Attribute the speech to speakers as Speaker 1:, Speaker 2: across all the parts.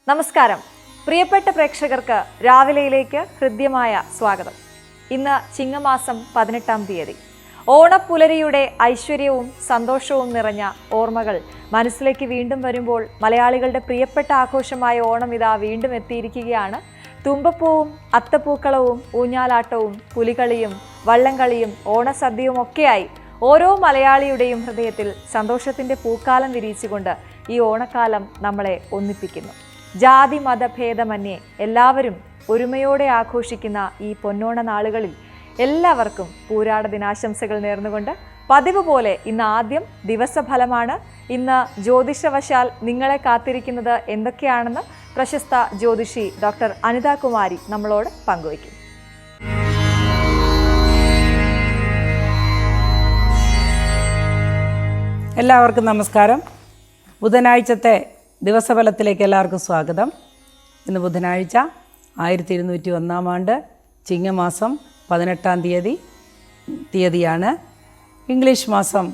Speaker 1: നമസ്കാരം. പ്രിയപ്പെട്ട പ്രേക്ഷകർക്ക് രാവിലെയിലേക്ക് ഹൃദ്യമായ സ്വാഗതം. ഇന്ന് ചിങ്ങമാസം 18-ാം തീയതി. ഓണപ്പുലരിയുടെ ഐശ്വര്യവും സന്തോഷവും നിറഞ്ഞ ഓർമ്മകൾ മനസ്സിലേക്ക് വീണ്ടും വരുമ്പോൾ മലയാളികളുടെ പ്രിയപ്പെട്ട ആഘോഷമായ ഓണം ഇതാ വീണ്ടും എത്തിയിരിക്കുകയാണ്. തുമ്പപ്പൂവും അത്തപ്പൂക്കളവും ഊഞ്ഞാലാട്ടവും പുലികളിയും വള്ളംകളിയും ഓണസദ്യയും ഒക്കെയായി ഓരോ മലയാളിയുടെയും ഹൃദയത്തിൽ സന്തോഷത്തിൻ്റെ പൂക്കാലം വിരിയിച്ചുകൊണ്ട് ഈ ഓണക്കാലം നമ്മളെ ഒന്നിപ്പിക്കുന്നു. ജാതി മതഭേദമന്യേ എല്ലാവരും ഒരുമയോടെ ആഘോഷിക്കുന്ന ഈ പൊന്നോണ നാളുകളിൽ എല്ലാവർക്കും പൂരാട ദിനാശംസകൾ നേർന്നുകൊണ്ട് പതിവ് പോലെ ഇന്ന് ആദ്യം ദിവസഫലമാണ്. ഇന്ന് ജ്യോതിഷവശാൽ നിങ്ങളെ കാത്തിരിക്കുന്നത് എന്തൊക്കെയാണെന്ന് പ്രശസ്ത ജ്യോതിഷി ഡോക്ടർ അനിത കുമാരി നമ്മളോട് പങ്കുവയ്ക്കും.
Speaker 2: എല്ലാവർക്കും നമസ്കാരം. ബുധനാഴ്ചത്തെ ദിവസഫലത്തിലേക്ക് എല്ലാവർക്കും സ്വാഗതം. ഇന്ന് ബുധനാഴ്ച 1201 ആണ്ട് ചിങ്ങമാസം 18-ാം തീയതിയാണ്. ഇംഗ്ലീഷ് മാസം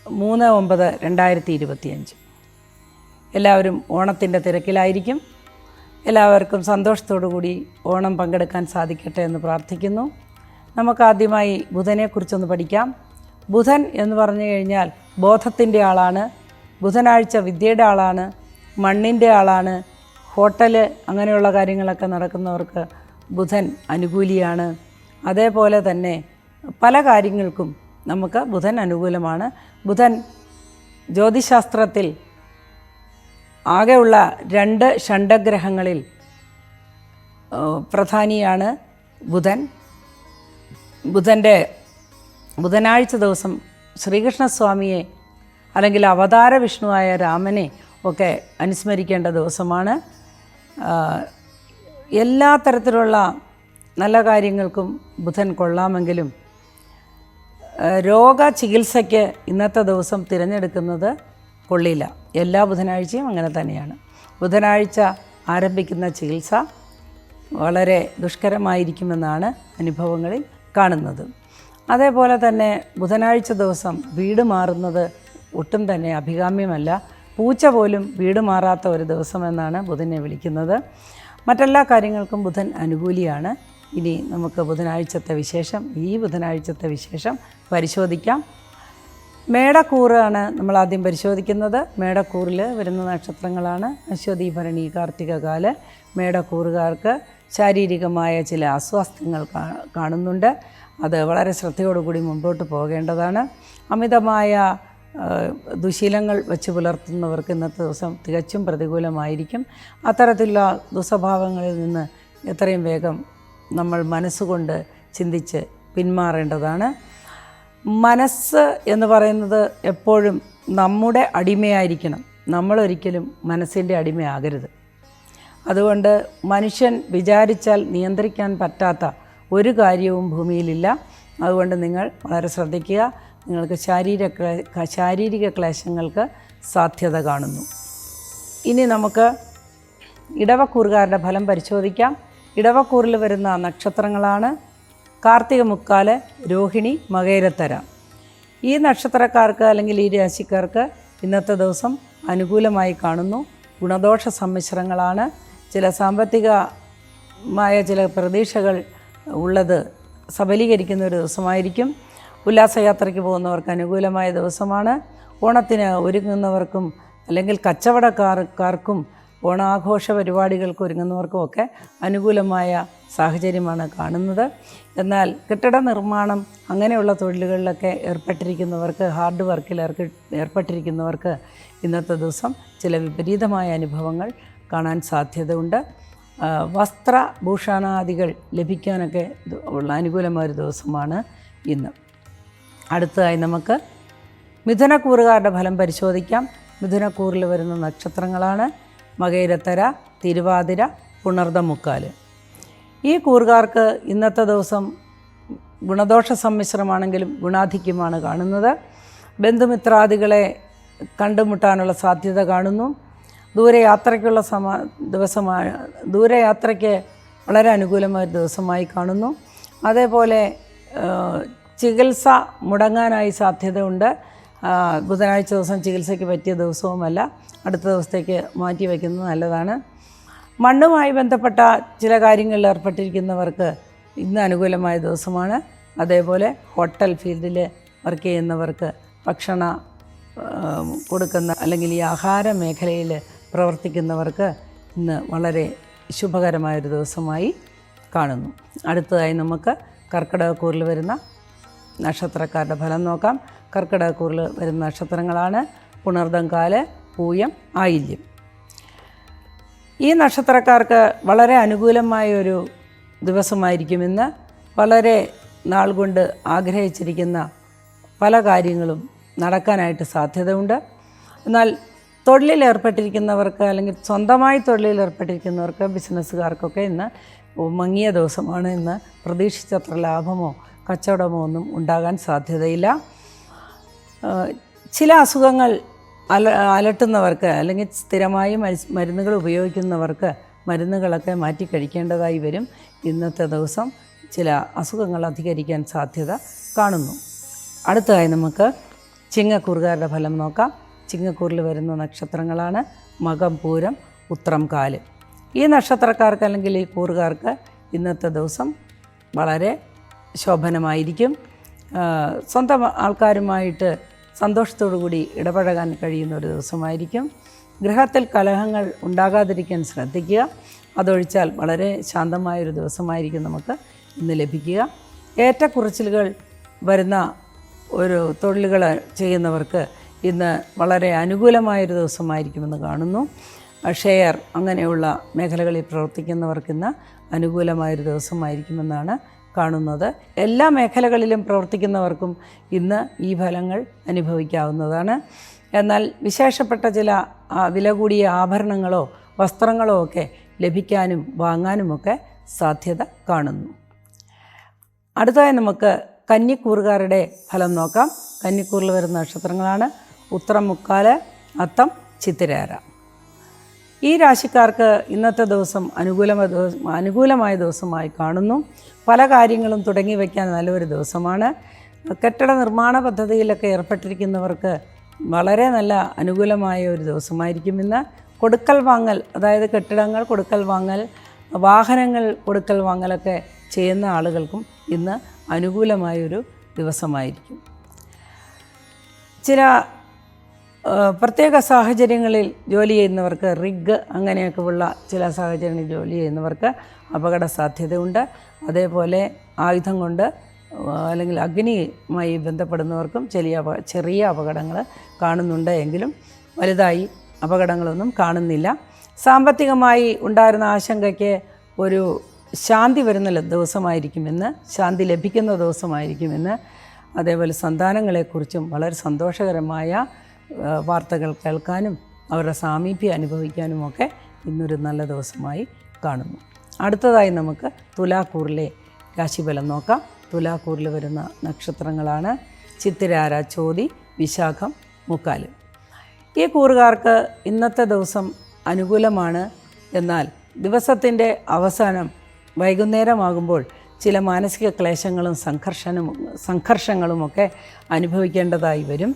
Speaker 2: 3/9/2025. എല്ലാവരും ഓണത്തിൻ്റെ തിരക്കിലായിരിക്കും. എല്ലാവർക്കും സന്തോഷത്തോടു കൂടി ഓണം പങ്കെടുക്കാൻ സാധിക്കട്ടെ എന്ന് പ്രാർത്ഥിക്കുന്നു. നമുക്കാദ്യമായി ബുധനെക്കുറിച്ചൊന്ന് പഠിക്കാം. ബുധൻ എന്ന് പറഞ്ഞു കഴിഞ്ഞാൽ ബോധത്തിൻ്റെ ആളാണ്. ബുധനാഴ്ച വിദ്യയുടെ ആളാണ്, മണ്ണിൻ്റെ ആളാണ്. ഹോട്ടൽ അങ്ങനെയുള്ള കാര്യങ്ങളൊക്കെ നടക്കുന്നവർക്ക് ബുധൻ അനുകൂലിയാണ്. അതേപോലെ തന്നെ പല കാര്യങ്ങൾക്കും നമുക്ക് ബുധൻ അനുകൂലമാണ്. ബുധൻ ജ്യോതിശാസ്ത്രത്തിൽ ആകെയുള്ള 2 ഷണ്ഡഗ്രഹങ്ങളിൽ പ്രധാനിയാണ് ബുധൻ. ബുധനാഴ്ച ദിവസം ശ്രീകൃഷ്ണസ്വാമിയെ അല്ലെങ്കിൽ അവതാര വിഷ്ണുവായ രാമനെ ഒക്കെ അനുസ്മരിക്കേണ്ട ദിവസമാണ്. എല്ലാ തരത്തിലുള്ള നല്ല കാര്യങ്ങൾക്കും ബുധൻ കൊള്ളാമെങ്കിലും രോഗചികിത്സയ്ക്ക് ഇന്നത്തെ ദിവസം തിരഞ്ഞെടുക്കുന്നത് കൊള്ളില്ല. എല്ലാ ബുധനാഴ്ചയും അങ്ങനെ തന്നെയാണ്. ബുധനാഴ്ച ആരംഭിക്കുന്ന ചികിത്സ വളരെ ദുഷ്കരമായിരിക്കുമെന്നാണ് അനുഭവങ്ങളിൽ കാണുന്നത്. അതേപോലെ തന്നെ ബുധനാഴ്ച ദിവസം വീട് മാറുന്നത് ഒട്ടും തന്നെ അഭികാമ്യമല്ല. പൂച്ച പോലും വീട് മാറാത്ത ഒരു ദിവസമെന്നാണ് ബുധനെ വിളിക്കുന്നത്. മറ്റെല്ലാ കാര്യങ്ങൾക്കും ബുധൻ അനുകൂലിയാണ്. ഇനി നമുക്ക് ഈ ബുധനാഴ്ചത്തെ വിശേഷം പരിശോധിക്കാം. മേടക്കൂറാണ് നമ്മൾ ആദ്യം പരിശോധിക്കുന്നത്. മേടക്കൂറിൽ വരുന്ന നക്ഷത്രങ്ങളാണ് അശ്വതി, ഭരണി, കാർത്തികകാല്. മേടക്കൂറുകാർക്ക് ശാരീരികമായ ചില അസ്വാസ്ഥ്യങ്ങൾ കാണുന്നുണ്ട്. അത് വളരെ ശ്രദ്ധയോടുകൂടി മുമ്പോട്ട് പോകേണ്ടതാണ്. അമിതമായ ദുശീലങ്ങൾ വെച്ച് പുലർത്തുന്നവർക്ക് ഇന്നത്തെ ദിവസം തികച്ചും പ്രതികൂലമായിരിക്കും. അത്തരത്തിലുള്ള ദുസ്വഭാവങ്ങളിൽ നിന്ന് എത്രയും വേഗം നമ്മൾ മനസ്സുകൊണ്ട് ചിന്തിച്ച് പിന്മാറേണ്ടതാണ്. മനസ്സ് എന്ന് പറയുന്നത് എപ്പോഴും നമ്മുടെ അടിമയായിരിക്കണം. നമ്മളൊരിക്കലും മനസ്സിൻ്റെ അടിമയാകരുത്. അതുകൊണ്ട് മനുഷ്യൻ വിചാരിച്ചാൽ നിയന്ത്രിക്കാൻ പറ്റാത്ത ഒരു കാര്യവും ഭൂമിയിലില്ല. അതുകൊണ്ട് നിങ്ങൾ വളരെ ശ്രദ്ധിക്കുക. നിങ്ങൾക്ക് ശാരീരിക ക്ലേശങ്ങൾക്ക് സാധ്യത കാണുന്നു. ഇനി നമുക്ക് ഇടവക്കൂറുകാരുടെ ഫലം പരിശോധിക്കാം. ഇടവക്കൂറിൽ വരുന്ന നക്ഷത്രങ്ങളാണ് കാർത്തിക, മുക്കാല്, രോഹിണി, മകയിരത്തര. ഈ നക്ഷത്രക്കാർക്ക് അല്ലെങ്കിൽ ഈ രാശിക്കാർക്ക് ഇന്നത്തെ ദിവസം അനുകൂലമായി കാണുന്നു. ഗുണദോഷ സമ്മിശ്രങ്ങളാണ്. ചില സാമ്പത്തികമായ ചില പ്രതീക്ഷകൾ ഉള്ളത് സബലീകരിക്കുന്ന ഒരു ദിവസമായിരിക്കും. ഉല്ലാസയാത്രയ്ക്ക് പോകുന്നവർക്ക് അനുകൂലമായ ദിവസമാണ്. ഓണത്തിന് ഒരുങ്ങുന്നവർക്കും അല്ലെങ്കിൽ കച്ചവടക്കാർക്കും ഓണാഘോഷ പരിപാടികൾക്ക് ഒരുങ്ങുന്നവർക്കും ഒക്കെ അനുകൂലമായ സാഹചര്യമാണ് കാണുന്നത്. എന്നാൽ കെട്ടിട നിർമ്മാണം അങ്ങനെയുള്ള തൊഴിലുകളിലൊക്കെ ഏർപ്പെട്ടിരിക്കുന്നവർക്ക്, ഹാർഡ് വർക്കിൽ ഏർപ്പെട്ടിരിക്കുന്നവർക്ക് ഇന്നത്തെ ദിവസം ചില വിപരീതമായ അനുഭവങ്ങൾ കാണാൻ സാധ്യതയുണ്ട്. വസ്ത്രഭൂഷണാദികൾ ലഭിക്കാനൊക്കെ ഉള്ള അനുകൂലമായൊരു ദിവസമാണ് ഇന്ന്. അടുത്തതായി നമുക്ക് മിഥുനക്കൂറുകാരുടെ ഫലം പരിശോധിക്കാം. മിഥുനക്കൂറിൽ വരുന്ന നക്ഷത്രങ്ങളാണ് മകയിരത്തര, തിരുവാതിര, പുണർദം, മുക്കാല്. ഈ കൂറുകാർക്ക് ഇന്നത്തെ ദിവസം ഗുണദോഷ സമ്മിശ്രമാണെങ്കിലും ഗുണാധിക്യമാണ് കാണുന്നത്. ബന്ധുമിത്രാദികളെ കണ്ടുമുട്ടാനുള്ള സാധ്യത കാണുന്നു. ദൂരയാത്രയ്ക്കുള്ള ദൂരയാത്രയ്ക്ക് വളരെ അനുകൂലമായ ദിവസമായി കാണുന്നു. അതേപോലെ ചികിത്സ മുടങ്ങാനായി സാധ്യതയുണ്ട്. ബുധനാഴ്ച ദിവസം ചികിത്സയ്ക്ക് പറ്റിയ ദിവസവുമല്ല, അടുത്ത ദിവസത്തേക്ക് മാറ്റി വയ്ക്കുന്നത് നല്ലതാണ്. മണ്ണുമായി ബന്ധപ്പെട്ട ചില കാര്യങ്ങളിൽ ഏർപ്പെട്ടിരിക്കുന്നവർക്ക് ഇന്ന് അനുകൂലമായ ദിവസമാണ്. അതേപോലെ ഹോട്ടൽ ഫീൽഡിൽ വർക്ക് ചെയ്യുന്നവർക്ക്, ഭക്ഷണ കൊടുക്കുന്ന അല്ലെങ്കിൽ ഈ ആഹാര മേഖലയിൽ പ്രവർത്തിക്കുന്നവർക്ക് ഇന്ന് വളരെ ശുഭകരമായൊരു ദിവസമായി കാണുന്നു. അടുത്തതായി നമുക്ക് കർക്കിടകക്കൂറിൽ വരുന്ന നക്ഷത്രക്കാരുടെ ഫലം നോക്കാം. കർക്കിടകക്കൂറിൽ വരുന്ന നക്ഷത്രങ്ങളാണ് പുണർദം, കാല്, പൂയം, ആയില്യം. ഈ നക്ഷത്രക്കാർക്ക് വളരെ അനുകൂലമായൊരു ദിവസമായിരിക്കും ഇന്ന്. വളരെ നാൾ കൊണ്ട് ആഗ്രഹിച്ചിരിക്കുന്ന പല കാര്യങ്ങളും നടക്കാനായിട്ട് സാധ്യതയുണ്ട്. എന്നാൽ തൊഴിലിലേർപ്പെട്ടിരിക്കുന്നവർക്ക് അല്ലെങ്കിൽ സ്വന്തമായി തൊഴിലിലേർപ്പെട്ടിരിക്കുന്നവർക്ക്, ബിസിനസ്സുകാർക്കൊക്കെ ഇന്ന് മങ്ങിയ ദിവസമാണ്. ഇന്ന് പ്രതീക്ഷിച്ചത്ര ലാഭമോ കച്ചവടമോ ഒന്നും ഉണ്ടാകാൻ സാധ്യതയില്ല. ചില അസുഖങ്ങൾ അലട്ടുന്നവർക്ക് അല്ലെങ്കിൽ സ്ഥിരമായി മരുന്നുകൾ ഉപയോഗിക്കുന്നവർക്ക് മരുന്നുകളൊക്കെ മാറ്റി കഴിക്കേണ്ടതായി വരും. ഇന്നത്തെ ദിവസം ചില അസുഖങ്ങൾ അധികരിക്കാൻ സാധ്യത കാണുന്നു. അടുത്തതായി നമുക്ക് ചിങ്ങക്കൂറുകാരുടെ ഫലം നോക്കാം. ചിങ്ങക്കൂറിൽ വരുന്ന നക്ഷത്രങ്ങളാണ് മകം, പൂരം, ഉത്രം, കാല്. ഈ നക്ഷത്രക്കാർക്ക് അല്ലെങ്കിൽ ഈ കൂറുകാർക്ക് ഇന്നത്തെ ദിവസം വളരെ ശോഭനമായിരിക്കും. സ്വന്തം ആൾക്കാരുമായിട്ട് സന്തോഷത്തോടു കൂടി ഇടപഴകാൻ കഴിയുന്ന ഒരു ദിവസമായിരിക്കും. ഗൃഹത്തിൽ കലഹങ്ങൾ ഉണ്ടാകാതിരിക്കാൻ ശ്രദ്ധിക്കുക. അതൊഴിച്ചാൽ വളരെ ശാന്തമായൊരു ദിവസമായിരിക്കും നമുക്ക് ഇന്ന് ലഭിക്കുക. ഏറ്റക്കുറച്ചിലുകൾ വരുന്ന ഒരു തൊഴിലുകൾ ചെയ്യുന്നവർക്ക് ഇന്ന് വളരെ അനുകൂലമായൊരു ദിവസമായിരിക്കുമെന്ന് കാണുന്നു. ഷെയർ അങ്ങനെയുള്ള മേഖലകളിൽ പ്രവർത്തിക്കുന്നവർക്കിന്ന് അനുകൂലമായൊരു ദിവസമായിരിക്കുമെന്നാണ് കാണുന്നത്. എല്ലാ മേഖലകളിലും പ്രവർത്തിക്കുന്നവർക്കും ഇന്ന് ഈ ഫലങ്ങൾ അനുഭവിക്കാവുന്നതാണ്. എന്നാൽ വിശേഷപ്പെട്ട ചില വില കൂടിയ ആഭരണങ്ങളോ വസ്ത്രങ്ങളോ ഒക്കെ ലഭിക്കാനും വാങ്ങാനുമൊക്കെ സാധ്യത കാണുന്നു. അടുത്തതായി നമുക്ക് കന്നിക്കൂറുകാരുടെ ഫലം നോക്കാം. കന്നിക്കൂറിൽ വരുന്ന നക്ഷത്രങ്ങളാണ് ഉത്രം, മുക്കാല്, അത്തം, ചിത്തിരേര. ഈ രാശിക്കാർക്ക് ഇന്നത്തെ ദിവസം അനുകൂലമായ ദിവസമായി കാണുന്നു. പല കാര്യങ്ങളും തുടങ്ങി വയ്ക്കാൻ നല്ലൊരു ദിവസമാണ്. കെട്ടിട നിർമ്മാണ പദ്ധതിയിലൊക്കെ ഏർപ്പെട്ടിരിക്കുന്നവർക്ക് വളരെ നല്ല അനുകൂലമായ ഒരു ദിവസമായിരിക്കും ഇന്ന്. കൊടുക്കൽ വാങ്ങൽ, അതായത് കെട്ടിടങ്ങൾ കൊടുക്കൽ വാങ്ങൽ, വാഹനങ്ങൾ കൊടുക്കൽ വാങ്ങലൊക്കെ ചെയ്യുന്ന ആളുകൾക്കും ഇന്ന് അനുകൂലമായൊരു ദിവസമായിരിക്കും. ചില പ്രത്യേക സാഹചര്യങ്ങളിൽ ജോലി ചെയ്യുന്നവർക്ക്, റിഗ് അങ്ങനെയൊക്കെ ഉള്ള ചില സാഹചര്യങ്ങളിൽ ജോലി ചെയ്യുന്നവർക്ക് അപകട സാധ്യതയുണ്ട്. അതേപോലെ ആയുധം കൊണ്ട് അല്ലെങ്കിൽ അഗ്നിയുമായി ബന്ധപ്പെടുന്നവർക്കും ചെറിയ അപകടങ്ങൾ കാണുന്നുണ്ട്. എങ്കിലും വലുതായി അപകടങ്ങളൊന്നും കാണുന്നില്ല. സാമ്പത്തികമായി ഉണ്ടായിരുന്ന ആശങ്കയ്ക്ക് ഒരു ശാന്തി വരുന്ന ദിവസമായിരിക്കുമെന്ന്, ശാന്തി ലഭിക്കുന്ന ദിവസമായിരിക്കുമെന്ന്. അതേപോലെ സന്താനങ്ങളെക്കുറിച്ചും വളരെ സന്തോഷകരമായ വാർത്തകൾ കേൾക്കാനും അവരുടെ സാമീപ്യം അനുഭവിക്കാനുമൊക്കെ ഇന്നൊരു നല്ല ദിവസമായി കാണുന്നു. അടുത്തതായി നമുക്ക് തുലാക്കൂറിലെ രാശിഫലം നോക്കാം. തുലാക്കൂറിൽ വരുന്ന നക്ഷത്രങ്ങളാണ് ചിത്തിരാര, ചോതി, വിശാഖം, മുക്കാല്. ഈ കൂറുകാർക്ക് ഇന്നത്തെ ദിവസം അനുകൂലമാണ്. എന്നാൽ ദിവസത്തിൻ്റെ അവസാനം വൈകുന്നേരമാകുമ്പോൾ ചില മാനസിക ക്ലേശങ്ങളും സംഘർഷങ്ങളുമൊക്കെ അനുഭവിക്കേണ്ടതായി വരും.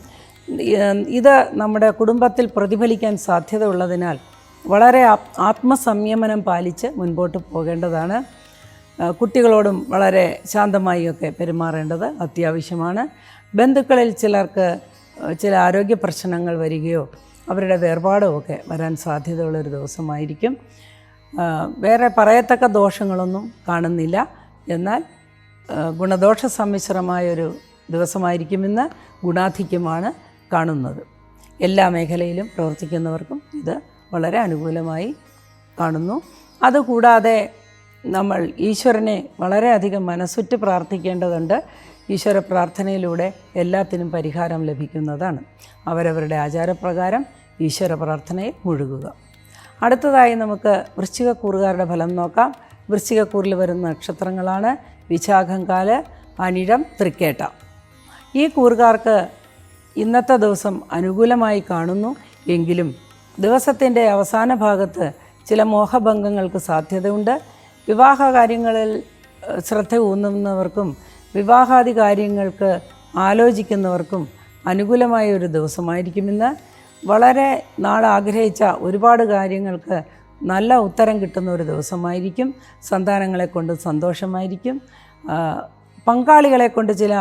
Speaker 2: ഇത് നമ്മുടെ കുടുംബത്തിൽ പ്രതിഫലിക്കാൻ സാധ്യത ഉള്ളതിനാൽ വളരെ ആത്മസംയമനം പാലിച്ച് മുൻപോട്ട് പോകേണ്ടതാണ്. കുട്ടികളോടും വളരെ ശാന്തമായി ഒക്കെ പെരുമാറേണ്ടത് അത്യാവശ്യമാണ്. ബന്ധുക്കളിൽ ചിലർക്ക് ചില ആരോഗ്യ പ്രശ്നങ്ങൾ വരികയോ അവരുടെ വേർപാടോ ഒക്കെ വരാൻ സാധ്യതയുള്ളൊരു ദിവസമായിരിക്കും. വേറെ പറയത്തക്ക ദോഷങ്ങളൊന്നും കാണുന്നില്ല. എന്നാൽ ഗുണദോഷ സമ്മിശ്രമായൊരു ദിവസമായിരിക്കുമെന്ന് ഗുണാധിക്യമാണ് കാണുന്നത്. എല്ലാ മേഖലയിലും പ്രവർത്തിക്കുന്നവർക്കും ഇത് വളരെ അനുകൂലമായി കാണുന്നു. അതുകൂടാതെ നമ്മൾ ഈശ്വരനെ വളരെയധികം മനസ്സുറ്റ് പ്രാർത്ഥിക്കേണ്ടതുണ്ട്. ഈശ്വര പ്രാർത്ഥനയിലൂടെ എല്ലാത്തിനും പരിഹാരം ലഭിക്കുന്നതാണ്. അവരവരുടെ ആചാരപ്രകാരം ഈശ്വര പ്രാർത്ഥനയിൽ മുഴുകുക. അടുത്തതായി നമുക്ക് വൃശ്ചികക്കൂറുകാരുടെ ഫലം നോക്കാം. വൃശ്ചികക്കൂറിൽ വരുന്ന നക്ഷത്രങ്ങളാണ് വിശാഖം, കാല്, അനിഴം, തൃക്കേട്ട. ഈ കൂറുകാർക്ക് ഇന്നത്തെ ദിവസം അനുകൂലമായി കാണുന്നു. എങ്കിലും ദിവസത്തിൻ്റെ അവസാന ഭാഗത്ത് ചില മോഹഭംഗങ്ങൾക്ക് സാധ്യതയുണ്ട്. വിവാഹ കാര്യങ്ങളിൽ ശ്രദ്ധ ഊന്നുന്നവർക്കും വിവാഹാദി കാര്യങ്ങൾക്ക് ആലോചിക്കുന്നവർക്കും അനുകൂലമായ ഒരു ദിവസമായിരിക്കും ഇന്ന്. വളരെ നാളാഗ്രഹിച്ച ഒരുപാട് കാര്യങ്ങൾക്ക് നല്ല ഉത്തരം കിട്ടുന്ന ഒരു ദിവസമായിരിക്കും. സന്താനങ്ങളെ കൊണ്ട് സന്തോഷമായിരിക്കും. പങ്കാളികളെ കൊണ്ട് ചില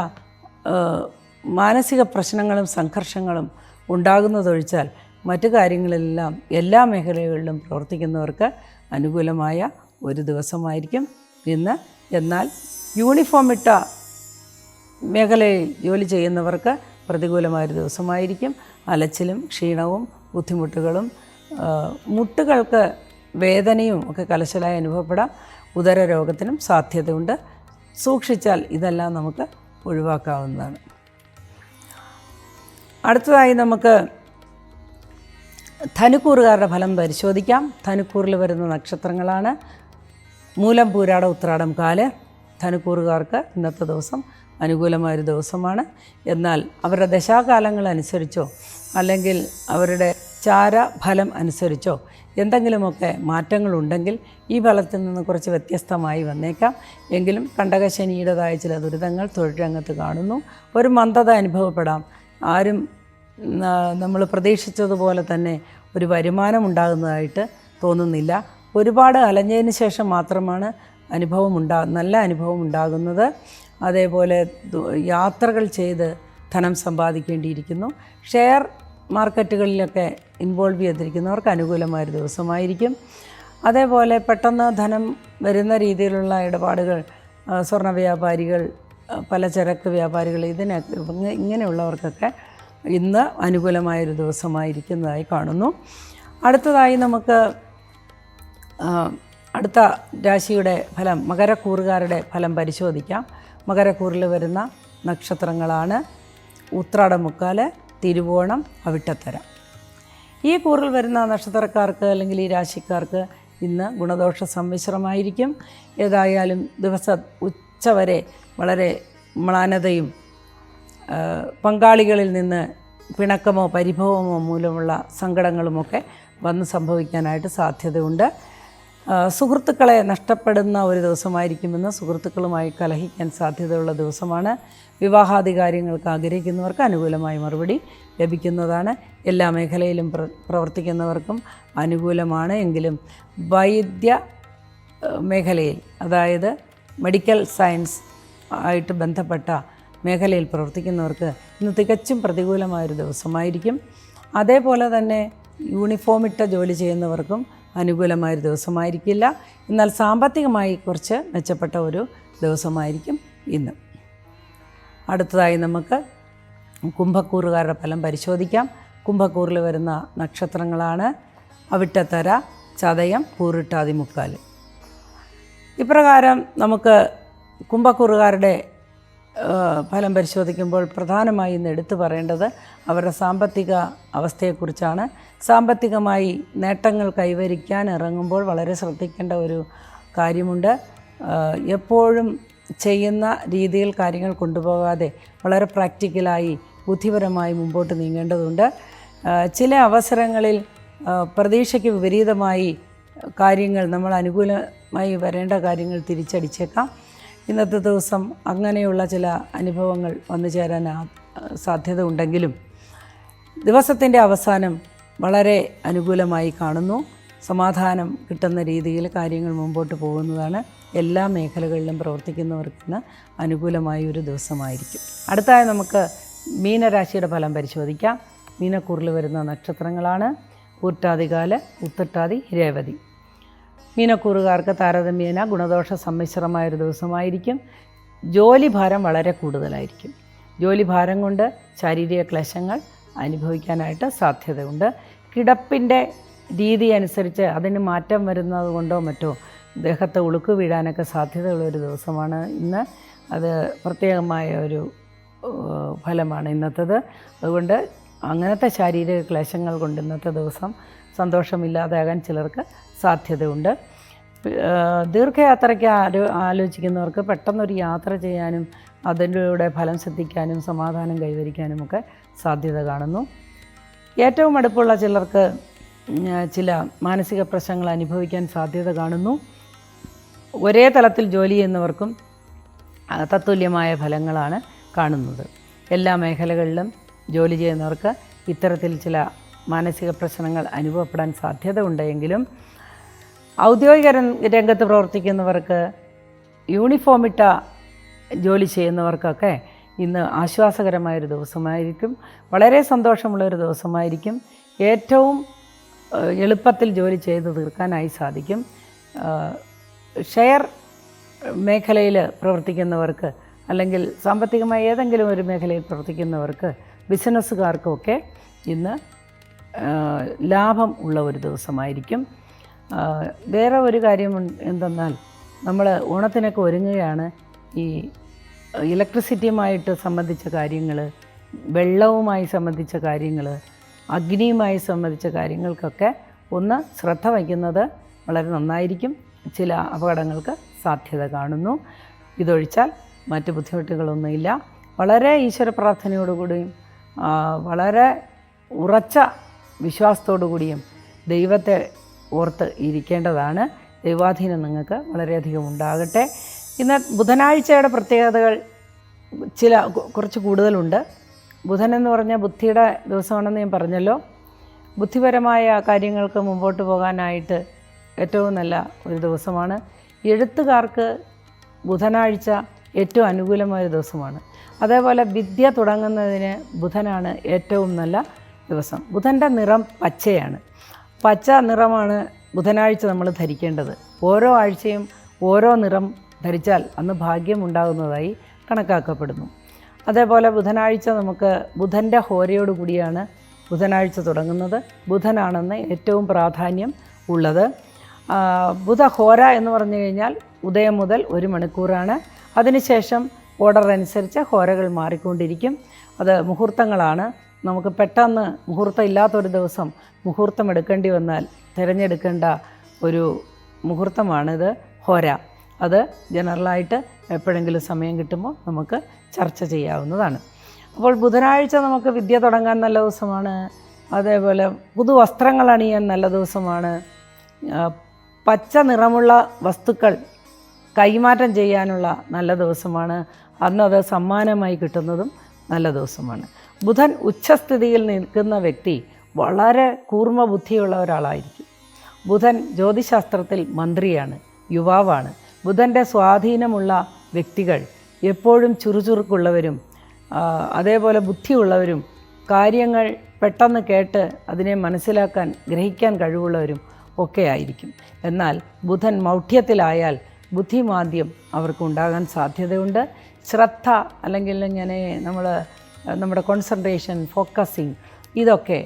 Speaker 2: മാനസിക പ്രശ്നങ്ങളും സംഘർഷങ്ങളും ഉണ്ടാകുന്നതൊഴിച്ചാൽ മറ്റു കാര്യങ്ങളെല്ലാം എല്ലാ മേഖലകളിലും പ്രവർത്തിക്കുന്നവർക്ക് അനുകൂലമായ ഒരു ദിവസമായിരിക്കും ഇന്ന്. എന്നാൽ യൂണിഫോം ഇട്ട മേഖലയിൽ ജോലി ചെയ്യുന്നവർക്ക് പ്രതികൂലമായൊരു ദിവസമായിരിക്കും. അലച്ചിലും ക്ഷീണവും ബുദ്ധിമുട്ടുകളും മുട്ടുകൾക്ക് വേദനയും ഒക്കെ കലശലായി അനുഭവപ്പെടാം. ഉദര രോഗത്തിനും സാധ്യതയുണ്ട്. സൂക്ഷിച്ചാൽ ഇതെല്ലാം നമുക്ക് ഒഴിവാക്കാവുന്നതാണ്. അടുത്തതായി നമുക്ക് ധനുക്കൂറുകാരുടെ ഫലം പരിശോധിക്കാം. ധനുക്കൂറിൽ വരുന്ന നക്ഷത്രങ്ങളാണ് മൂലം, പൂരാടം, ഉത്രാടം, കാല്. ധനുക്കൂറുകാർക്ക് ഇന്നത്തെ ദിവസം അനുകൂലമായൊരു ദിവസമാണ്. എന്നാൽ അവരുടെ ദശാകാലങ്ങൾ അനുസരിച്ചോ അല്ലെങ്കിൽ അവരുടെ ചാരഫലം അനുസരിച്ചോ എന്തെങ്കിലുമൊക്കെ മാറ്റങ്ങളുണ്ടെങ്കിൽ ഈ ഫലത്തിൽ നിന്ന് കുറച്ച് വ്യത്യസ്തമായി വന്നേക്കാം. എങ്കിലും കണ്ടകശനിയുടേതായ ചില ദുരിതങ്ങൾ തൊഴിൽ രംഗത്ത് കാണുന്നു. ഒരു മന്ദത അനുഭവപ്പെടാം. ആരും നമ്മൾ പ്രതീക്ഷിച്ചതുപോലെ തന്നെ ഒരു വരുമാനം ഉണ്ടാകുന്നതായിട്ട് തോന്നുന്നില്ല. ഒരുപാട് അലഞ്ഞതിന് ശേഷം മാത്രമാണ് നല്ല അനുഭവം ഉണ്ടാകുന്നത്. അതേപോലെ യാത്രകൾ ചെയ്ത് ധനം സമ്പാദിക്കേണ്ടിയിരിക്കുന്നു. Share മാർക്കറ്റുകളിലൊക്കെ involve ചെയ്തിരിക്കുന്നവർക്ക് അനുകൂലമായൊരു ദിവസമായിരിക്കും. അതേപോലെ പെട്ടെന്ന് ധനം വരുന്ന രീതിയിലുള്ള ഇടപാടുകൾ സ്വർണ്ണ വ്യാപാരികൾ, പലചരക്ക് വ്യാപാരികൾ, ഇങ്ങനെയുള്ളവർക്കൊക്കെ ഇന്ന് അനുകൂലമായൊരു ദിവസമായിരിക്കുന്നതായി കാണുന്നു. അടുത്തതായി നമുക്ക് അടുത്ത രാശിയുടെ ഫലം, മകരക്കൂറുകാരുടെ ഫലം പരിശോധിക്കാം. മകരക്കൂറിൽ വരുന്ന നക്ഷത്രങ്ങളാണ് ഉത്രാടമുക്കാല്, തിരുവോണം, അവിട്ടത്തര. ഈ കൂറിൽ വരുന്ന നക്ഷത്രക്കാർക്ക് അല്ലെങ്കിൽ ഈ രാശിക്കാർക്ക് ഇന്ന് ഗുണദോഷ സമ്മിശ്രമായിരിക്കും. ഏതായാലും ഉച്ചവരെ വളരെ മ്ലാനതയും പങ്കാളികളിൽ നിന്ന് പിണക്കമോ പരിഭവമോ മൂലമുള്ള സങ്കടങ്ങളുമൊക്കെ വന്ന് സംഭവിക്കാനായിട്ട് സാധ്യതയുണ്ട്. സുഹൃത്തുക്കളെ നഷ്ടപ്പെടുന്ന ഒരു ദിവസമായിരിക്കുമെന്ന്, സുഹൃത്തുക്കളുമായി കലഹിക്കാൻ സാധ്യതയുള്ള ദിവസമാണ്. വിവാഹാദി കാര്യങ്ങൾക്ക് ആഗ്രഹിക്കുന്നവർക്ക് അനുകൂലമായ മറുപടി ലഭിക്കുന്നതാണ്. എല്ലാ മേഖലയിലും പ്രവർത്തിക്കുന്നവർക്കും അനുകൂലമാണ്. എങ്കിലും വൈദ്യ മേഖലയിൽ, അതായത് മെഡിക്കൽ സയൻസ് ആയിട്ട് ബന്ധപ്പെട്ട മേഖലയിൽ പ്രവർത്തിക്കുന്നവർക്ക് ഇന്ന് തികച്ചും പ്രതികൂലമായൊരു ദിവസമായിരിക്കും. അതേപോലെ തന്നെ യൂണിഫോമിട്ട ജോലി ചെയ്യുന്നവർക്കും അനുകൂലമായൊരു ദിവസമായിരിക്കില്ല. എന്നാൽ സാമ്പത്തികമായി കുറച്ച് മെച്ചപ്പെട്ട ഒരു ദിവസമായിരിക്കും ഇന്ന്. അടുത്തതായി നമുക്ക് കുംഭക്കൂറുകാരുടെ ഫലം പരിശോധിക്കാം. കുംഭക്കൂറിൽ വരുന്ന നക്ഷത്രങ്ങളാണ് അവിട്ടത്തര, ചതയം, പൂരിട്ടാതി, മുക്കാല്. ഇപ്രകാരം നമുക്ക് കുംഭക്കൂറുകാരുടെ ഫലം പരിശോധിക്കുമ്പോൾ പ്രധാനമായി ഇന്ന് എടുത്തു പറയേണ്ടത് അവരുടെ സാമ്പത്തിക അവസ്ഥയെക്കുറിച്ചാണ്. സാമ്പത്തികമായി നേട്ടങ്ങൾ കൈവരിക്കാൻ ഇറങ്ങുമ്പോൾ വളരെ ശ്രദ്ധിക്കേണ്ട ഒരു കാര്യമുണ്ട്. എപ്പോഴും ചെയ്യുന്ന രീതിയിൽ കാര്യങ്ങൾ കൊണ്ടുപോകാതെ വളരെ പ്രാക്ടിക്കലായി ബുദ്ധിപരമായി മുമ്പോട്ട് നീങ്ങേണ്ടതുണ്ട്. ചില അവസരങ്ങളിൽ പ്രതീക്ഷയ്ക്ക് വിപരീതമായി കാര്യങ്ങൾ, നമ്മൾ അനുകൂലമായി വരേണ്ട കാര്യങ്ങൾ തിരിച്ചടിച്ചേക്കാം. ഇന്നത്തെ ദിവസം അങ്ങനെയുള്ള ചില അനുഭവങ്ങൾ വന്നു ചേരാൻ സാധ്യത ഉണ്ടെങ്കിലും ദിവസത്തിൻ്റെ അവസാനം വളരെ അനുകൂലമായി കാണുന്നു. സമാധാനം കിട്ടുന്ന രീതിയിൽ കാര്യങ്ങൾ മുമ്പോട്ട് പോകുന്നതാണ്. എല്ലാ മേഖലകളിലും പ്രവർത്തിക്കുന്നവർക്ക് അനുകൂലമായ ഒരു ദിവസമായിരിക്കും. അടുത്തായി നമുക്ക് മീനരാശിയുടെ ഫലം പരിശോധിക്കാം. മീനക്കൂറിൽ വരുന്ന നക്ഷത്രങ്ങളാണ് പൂർട്ടാതികാല്, ഉത്രട്ടാതി, രേവതി. മീനക്കൂറുകാർക്ക് താരതമ്യേന ഗുണദോഷ സമ്മിശ്രമായൊരു ദിവസമായിരിക്കും. ജോലിഭാരം വളരെ കൂടുതലായിരിക്കും. ജോലിഭാരം കൊണ്ട് ശാരീരിക ക്ലേശങ്ങൾ അനുഭവിക്കാനായിട്ട് സാധ്യതയുണ്ട്. കിടപ്പിൻ്റെ രീതി അനുസരിച്ച് അതിന് മാറ്റം വരുന്നത് കൊണ്ടോ മറ്റോ ദേഹത്തെ ഉളുക്ക് വീഴാനൊക്കെ സാധ്യതയുള്ളൊരു ദിവസമാണ് ഇന്ന്. അത് പ്രത്യേകമായ ഒരു ഫലമാണ് ഇന്നത്തേത്. അതുകൊണ്ട് അങ്ങനത്തെ ശാരീരിക ക്ലേശങ്ങൾ കൊണ്ട് ഇന്നത്തെ ദിവസം സന്തോഷമില്ലാതാകാൻ ചിലർക്ക് സാധ്യതയുണ്ട്. ദീർഘയാത്രയ്ക്ക് ആലോചിക്കുന്നവർക്ക് പെട്ടെന്നൊരു യാത്ര ചെയ്യാനും അതിലൂടെ ഫലം ശ്രദ്ധിക്കാനും സമാധാനം കൈവരിക്കാനുമൊക്കെ സാധ്യത കാണുന്നു. ഏറ്റവും അടുപ്പുള്ള ചിലർക്ക് ചില മാനസിക പ്രശ്നങ്ങൾ അനുഭവിക്കാൻ സാധ്യത കാണുന്നു. ഒരേ തലത്തിൽ ജോലി ചെയ്യുന്നവർക്കും തത്തുല്യമായ ഫലങ്ങളാണ് കാണുന്നത്. എല്ലാ മേഖലകളിലും ജോലി ചെയ്യുന്നവർക്ക് ഇത്തരത്തിൽ ചില മാനസിക പ്രശ്നങ്ങൾ അനുഭവപ്പെടാൻ സാധ്യത ഉണ്ടെങ്കിലും ഔദ്യോഗിക രംഗത്ത് പ്രവർത്തിക്കുന്നവർക്ക് യൂണിഫോമിട്ട ജോലി ചെയ്യുന്നവർക്കൊക്കെ ഇന്ന് ആശ്വാസകരമായൊരു ദിവസമായിരിക്കും, വളരെ സന്തോഷമുള്ളൊരു ദിവസമായിരിക്കും. ഏറ്റവും എളുപ്പത്തിൽ ജോലി ചെയ്ത് തീർക്കാനായി സാധിക്കും. ഷെയർ മേഖലയിൽ പ്രവർത്തിക്കുന്നവർക്ക് അല്ലെങ്കിൽ സാമ്പത്തികമായി ഏതെങ്കിലും ഒരു മേഖലയിൽ പ്രവർത്തിക്കുന്നവർക്ക്, ബിസിനസ്സുകാർക്കുമൊക്കെ ഇന്ന് ലാഭം ഉള്ള ഒരു ദിവസമായിരിക്കും. വേറെ ഒരു കാര്യം എന്തെന്നാൽ നമ്മൾ ഓണത്തിനൊക്കെ ഒരുങ്ങുകയാണ്. ഈ ഇലക്ട്രിസിറ്റിയുമായിട്ട് സംബന്ധിച്ച കാര്യങ്ങൾ, വെള്ളവുമായി സംബന്ധിച്ച കാര്യങ്ങൾ, അഗ്നിയുമായി സംബന്ധിച്ച കാര്യങ്ങൾക്കൊക്കെ ഒന്ന് ശ്രദ്ധ വയ്ക്കുന്നത് വളരെ നന്നായിരിക്കും. ചില അപകടങ്ങൾക്ക് സാധ്യത കാണുന്നു. ഇതൊഴിച്ചാൽ മറ്റ് ബുദ്ധിമുട്ടുകളൊന്നുമില്ല. വളരെ ഈശ്വര പ്രാർത്ഥനയോടുകൂടിയും വളരെ ഉറച്ച വിശ്വാസത്തോടു കൂടിയും ദൈവത്തെ ഓർത്ത് ഇരിക്കേണ്ടതാണ്. ദൈവാധീനം നിങ്ങൾക്ക് വളരെയധികം ഉണ്ടാകട്ടെ. ഇന്ന് ബുധനാഴ്ചയുടെ പ്രത്യേകതകൾ കുറച്ച് കൂടുതലുണ്ട്. ബുധൻ എന്ന് പറഞ്ഞാൽ ബുദ്ധിയുടെ ദിവസമാണെന്ന് ഞാൻ പറഞ്ഞല്ലോ. ബുദ്ധിപരമായ കാര്യങ്ങൾക്ക് മുമ്പോട്ട് പോകാനായിട്ട് ഏറ്റവും നല്ല ഒരു ദിവസമാണ്. എഴുത്തുകാർക്ക് ബുധനാഴ്ച ഏറ്റവും അനുകൂലമായ ദിവസമാണ്. അതേപോലെ വിദ്യ തുടങ്ങുന്നതിന് ബുധനാണ് ഏറ്റവും നല്ല ദിവസം. ബുധൻ്റെ നിറം പച്ചയാണ്. പച്ച നിറമാണ് ബുധനാഴ്ച നമ്മൾ ധരിക്കേണ്ടത്. ഓരോ ആഴ്ചയും ഓരോ നിറം ധരിച്ചാൽ അന്ന് ഭാഗ്യം ഉണ്ടാകുന്നതായി കണക്കാക്കപ്പെടുന്നു. അതേപോലെ ബുധനാഴ്ച നമുക്ക് ബുധൻ്റെ ഹോരയോടുകൂടിയാണ് ബുധനാഴ്ച തുടങ്ങുന്നത്. ബുധനാണെന്ന് ഏറ്റവും പ്രാധാന്യം ഉള്ളത്. ബുധഹോര എന്ന് പറഞ്ഞു കഴിഞ്ഞാൽ ഉദയം മുതൽ 1 മണിക്കൂറാണ്. അതിനുശേഷം ഓർഡർ അനുസരിച്ച് ഹോരകൾ മാറിക്കൊണ്ടിരിക്കും. അത് മുഹൂർത്തങ്ങളാണ്. നമുക്ക് പെട്ടെന്ന് മുഹൂർത്തം ഇല്ലാത്തൊരു ദിവസം മുഹൂർത്തം എടുക്കേണ്ടി വന്നാൽ തിരഞ്ഞെടുക്കേണ്ട ഒരു മുഹൂർത്തമാണിത് ഹോര. അത് ജനറലായിട്ട് എപ്പോഴെങ്കിലും സമയം കിട്ടുമ്പോൾ നമുക്ക് ചർച്ച ചെയ്യാവുന്നതാണ്. അപ്പോൾ ബുധനാഴ്ച നമുക്ക് വിദ്യ തുടങ്ങാൻ നല്ല ദിവസമാണ്. അതേപോലെ പുതുവസ്ത്രങ്ങൾ അണിയാൻ നല്ല ദിവസമാണ്. പച്ച നിറമുള്ള വസ്തുക്കൾ കൈമാറ്റം ചെയ്യാനുള്ള നല്ല ദിവസമാണ്. അന്നത് സമ്മാനമായി കിട്ടുന്നതും നല്ല ദിവസമാണ്. ബുധൻ ഉച്ചസ്ഥിതിയിൽ നിൽക്കുന്ന വ്യക്തി വളരെ കൂർമ്മ ബുദ്ധിയുള്ള ഒരാളായിരിക്കും. ബുധൻ ജ്യോതിശാസ്ത്രത്തിൽ മന്ത്രിയാണ്, യുവാവാണ്. ബുധൻ്റെ സ്വാധീനമുള്ള വ്യക്തികൾ എപ്പോഴും ചുറുചുറുക്കുള്ളവരും അതേപോലെ ബുദ്ധിയുള്ളവരും കാര്യങ്ങൾ പെട്ടെന്ന് കേട്ട് അതിനെ മനസ്സിലാക്കാൻ ഗ്രഹിക്കാൻ കഴിവുള്ളവരും ഒക്കെ ആയിരിക്കും. എന്നാൽ ബുധൻ മൗഢ്യത്തിലായാൽ ബുദ്ധിമാന്ദ്യം അവർക്കുണ്ടാകാൻ സാധ്യതയുണ്ട്. ശ്രദ്ധ അല്ലെങ്കിൽ ഇങ്ങനെ നമ്മുടെ കോൺസെൻട്രേഷൻ, ഫോക്കസിങ് ഇതൊക്കെ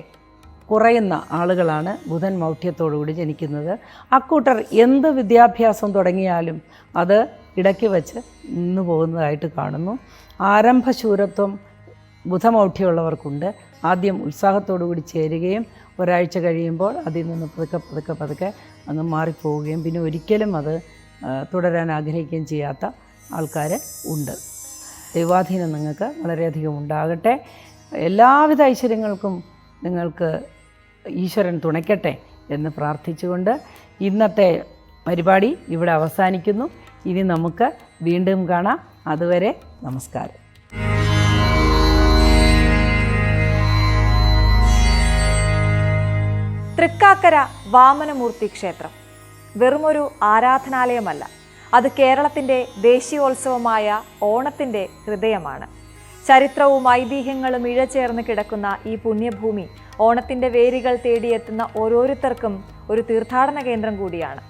Speaker 2: കുറയുന്ന ആളുകളാണ് ബുധൻ മൗഢ്യത്തോടുകൂടി ജനിക്കുന്നത്. അക്കൂട്ടർ എന്ത് വിദ്യാഭ്യാസം തുടങ്ങിയാലും അത് ഇടയ്ക്ക് വെച്ച് നിന്നു പോകുന്നതായിട്ട് കാണുന്നു. ആരംഭശൂരത്വം ബുധമൗഢ്യമുള്ളവർക്കുണ്ട്. ആദ്യം ഉത്സാഹത്തോടു കൂടി ചേരുകയും ഒരാഴ്ച കഴിയുമ്പോൾ അതിൽ നിന്ന് പതുക്കെ അങ്ങ് മാറിപ്പോവുകയും പിന്നെ ഒരിക്കലും അത് തുടരാൻ ആഗ്രഹിക്കുകയും ചെയ്യാത്ത ആൾക്കാർ ഉണ്ട്. ദൈവാധീനം നിങ്ങൾക്ക് വളരെയധികം ഉണ്ടാകട്ടെ. എല്ലാവിധ ഐശ്വര്യങ്ങൾക്കും നിങ്ങൾക്ക് ഈശ്വരൻ തുണയ്ക്കട്ടെ എന്ന് പ്രാർത്ഥിച്ചുകൊണ്ട് ഇന്നത്തെ പരിപാടി ഇവിടെ അവസാനിക്കുന്നു. ഇനി നമുക്ക് വീണ്ടും കാണാം. അതുവരെ നമസ്കാരം.
Speaker 1: തൃക്കാക്കര വാമനമൂർത്തി ക്ഷേത്രം വെറുമൊരു ആരാധനാലയമല്ല, അത് കേരളത്തിൻ്റെ ദേശീയോത്സവമായ ഓണത്തിൻ്റെ ഹൃദയമാണ്. ചരിത്രവും ഐതിഹ്യങ്ങളും ഇഴചേർന്ന് കിടക്കുന്ന ഈ പുണ്യഭൂമി ഓണത്തിൻ്റെ വേരുകൾ തേടിയെത്തുന്ന ഓരോരുത്തർക്കും ഒരു തീർത്ഥാടന കേന്ദ്രം കൂടിയാണ്.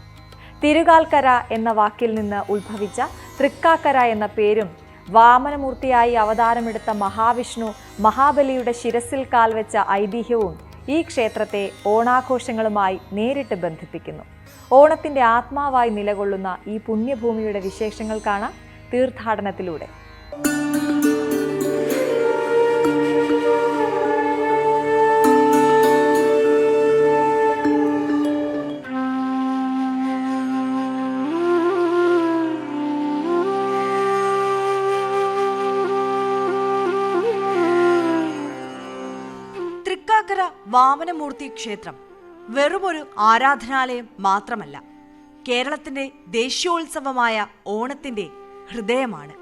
Speaker 1: തിരുകാൽക്കര എന്ന വാക്കിൽ നിന്ന് ഉത്ഭവിച്ച തൃക്കാക്കര എന്ന പേരും വാമനമൂർത്തിയായി അവതാരമെടുത്ത മഹാവിഷ്ണു മഹാബലിയുടെ ശിരസിൽ കാൽവെച്ച ഐതിഹ്യവും ഈ ക്ഷേത്രത്തെ ഓണാഘോഷങ്ങളുമായി നേരിട്ട് ബന്ധിപ്പിക്കുന്നു. ഓണത്തിൻ്റെ ആത്മാവായി നിലകൊള്ളുന്ന ഈ പുണ്യഭൂമിയുടെ വിശേഷങ്ങൾ കാണാം തീർത്ഥാടനത്തിലൂടെ.
Speaker 3: തൃക്കാക്കര വാമനമൂർത്തി ക്ഷേത്രം വെറുമൊരു ആരാധനാലയം മാത്രമല്ല, കേരളത്തിന്റെ ദേശീയോത്സവമായ ഓണത്തിന്റെ ഹൃദയമാണ്.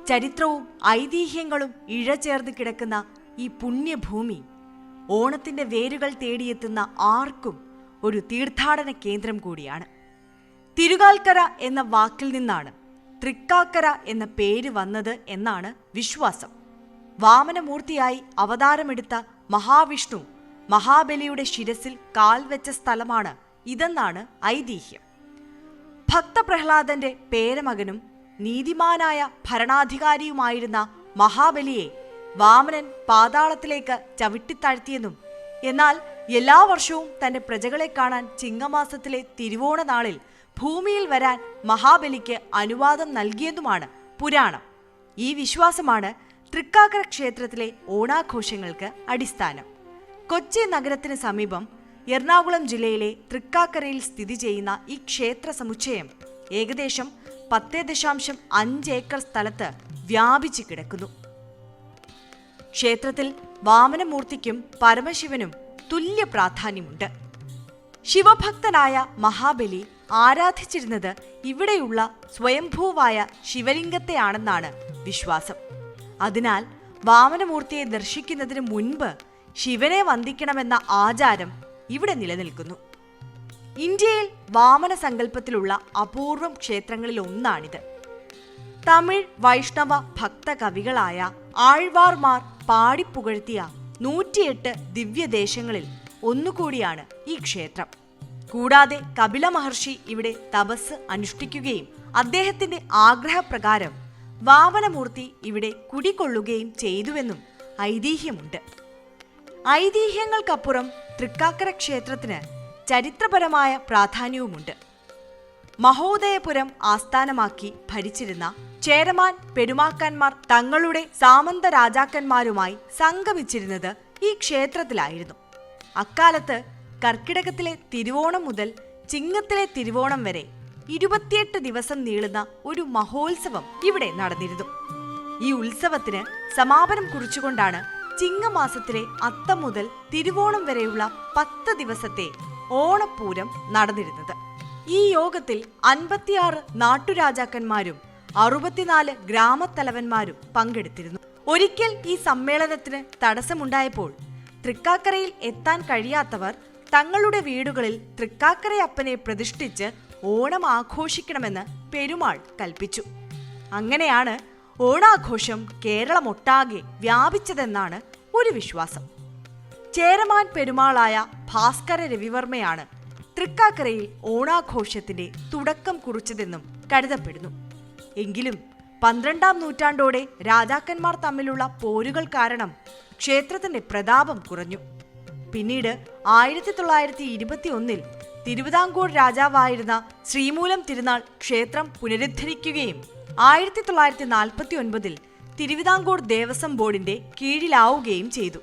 Speaker 3: ചരിത്രവും ഐതിഹ്യങ്ങളും ഇഴചേർന്ന് കിടക്കുന്ന ഈ പുണ്യഭൂമി ഓണത്തിന്റെ വേരുകൾ തേടിയെത്തുന്ന ആർക്കും ഒരു തീർത്ഥാടന കേന്ദ്രം കൂടിയാണ്. തിരുകാൽക്കര എന്ന വാക്കിൽ നിന്നാണ് തൃക്കാക്കര എന്ന പേര് വന്നത് എന്നാണ് വിശ്വാസം. വാമനമൂർത്തിയായി അവതാരമെടുത്ത മഹാവിഷ്ണു മഹാബലിയുടെ ശിരസിൽ കാൽ വെച്ച സ്ഥലമാണ് ഇതെന്നാണ് ഐതിഹ്യം. ഭക്തപ്രഹ്ലാദന്റെ പേരമകനും നീതിമാനായ ഭരണാധികാരിയുമായിരുന്ന മഹാബലിയെ വാമനൻ പാതാളത്തിലേക്ക് ചവിട്ടിത്താഴ്ത്തിയെന്നും എന്നാൽ എല്ലാ വർഷവും തന്റെ പ്രജകളെ കാണാൻ ചിങ്ങമാസത്തിലെ തിരുവോണ നാളിൽ ഭൂമിയിൽ വരാൻ മഹാബലിക്ക് അനുവാദം നൽകിയതുമാണ് പുരാണം. ഈ വിശ്വാസമാണ് തൃക്കാക്കര ക്ഷേത്രത്തിലെ ഓണാഘോഷങ്ങൾക്ക് അടിസ്ഥാനം. കൊച്ചി നഗരത്തിന് സമീപം എറണാകുളം ജില്ലയിലെ തൃക്കാക്കരയിൽ സ്ഥിതി ചെയ്യുന്ന ഈ ക്ഷേത്ര സമുച്ചയം ഏകദേശം 10.5 ഏക്കർ സ്ഥലത്ത് വ്യാപിച്ചു കിടക്കുന്നു. ക്ഷേത്രത്തിൽ വാമനമൂർത്തിക്കും പരമശിവനും തുല്യ പ്രാധാന്യമുണ്ട്. ശിവഭക്തനായ മഹാബലി ആരാധിച്ചിരുന്നത് ഇവിടെയുള്ള സ്വയംഭൂവായ ശിവലിംഗത്തെയാണെന്നാണ് വിശ്വാസം. അതിനാൽ വാമനമൂർത്തിയെ ദർശിക്കുന്നതിന് മുൻപ് ശിവനെ വന്ദിക്കണമെന്ന ആചാരം ഇവിടെ നിലനിൽക്കുന്നു. ഇന്ത്യയിൽ വാമന സങ്കല്പത്തിലുള്ള അപൂർവം ക്ഷേത്രങ്ങളിൽ ഒന്നാണിത്. തമിഴ് വൈഷ്ണവ ഭക്ത കവികളായ ആഴ്വാർമാർ പാടിപ്പുകഴ്ത്തിയ 108 ദിവ്യദേശങ്ങളിൽ ഒന്നുകൂടിയാണ് ഈ ക്ഷേത്രം. കൂടാതെ കപില മഹർഷി ഇവിടെ തപസ് അനുഷ്ഠിക്കുകയും അദ്ദേഹത്തിന്റെ ആഗ്രഹപ്രകാരം വാമനമൂർത്തി ഇവിടെ കുടികൊള്ളുകയും ചെയ്തുവെന്നും ഐതിഹ്യമുണ്ട്. ഐതിഹ്യങ്ങൾക്കപ്പുറം തൃക്കാക്കര ക്ഷേത്രത്തിന് ചരിത്രപരമായ പ്രാധാന്യവുമുണ്ട്. മഹോദയപുരം ആസ്ഥാനമാക്കി ഭരിച്ചിരുന്ന ചേരമാൻ പെരുമാക്കന്മാർ തങ്ങളുടെ സാമന്ത രാജാക്കന്മാരുമായി സംഗമിച്ചിരുന്നത് ഈ ക്ഷേത്രത്തിലായിരുന്നു. അക്കാലത്ത് കർക്കിടകത്തിലെ തിരുവോണം മുതൽ ചിങ്ങത്തിലെ തിരുവോണം വരെ 28 ദിവസം നീളുന്ന ഒരു മഹോത്സവം ഇവിടെ നടന്നിരുന്നു. ഈ ഉത്സവത്തിന് സമാപനം കുറിച്ചുകൊണ്ടാണ് ചിങ്ങമാസത്തിലെ അത്തം മുതൽ തിരുവോണം വരെയുള്ള 10 ദിവസത്തെ ഓണപ്പൂരം നടന്നിരുന്നത്. ഈ യോഗത്തിൽ 56 നാട്ടുരാജാക്കന്മാരും 64 ഗ്രാമത്തലവന്മാരും പങ്കെടുത്തിരുന്നു. ഒരിക്കൽ ഈ സമ്മേളനത്തിന് തടസ്സമുണ്ടായപ്പോൾ തൃക്കാക്കരയിൽ എത്താൻ കഴിയാത്തവർ തങ്ങളുടെ വീടുകളിൽ തൃക്കാക്കരയപ്പനെ പ്രതിഷ്ഠിച്ച് ഓണം ആഘോഷിക്കണമെന്ന് പെരുമാൾ കൽപ്പിച്ചു. അങ്ങനെയാണ് ഓണാഘോഷം കേരളമൊട്ടാകെ വ്യാപിച്ചതെന്നാണ് ഒരു വിശ്വാസം. ചേരമാൻ പെരുമാളായ ഭാസ്കര രവിവർമ്മയാണ് തൃക്കാക്കരയിൽ ഓണാഘോഷത്തിന്റെ തുടക്കം കുറിച്ചതെന്നും കരുതപ്പെടുന്നു. എങ്കിലും 12ാം നൂറ്റാണ്ടോടെ രാജാക്കന്മാർ തമ്മിലുള്ള പോരുകൾ കാരണം ക്ഷേത്രത്തിന്റെ പ്രതാപം കുറഞ്ഞു. പിന്നീട് 1921 തിരുവിതാംകൂർ രാജാവായിരുന്ന ശ്രീമൂലം തിരുനാൾ ക്ഷേത്രം പുനരുദ്ധരിക്കുകയും 1949 തിരുവിതാംകൂർ ദേവസ്വം ബോർഡിന്റെ കീഴിലാവുകയും ചെയ്തു.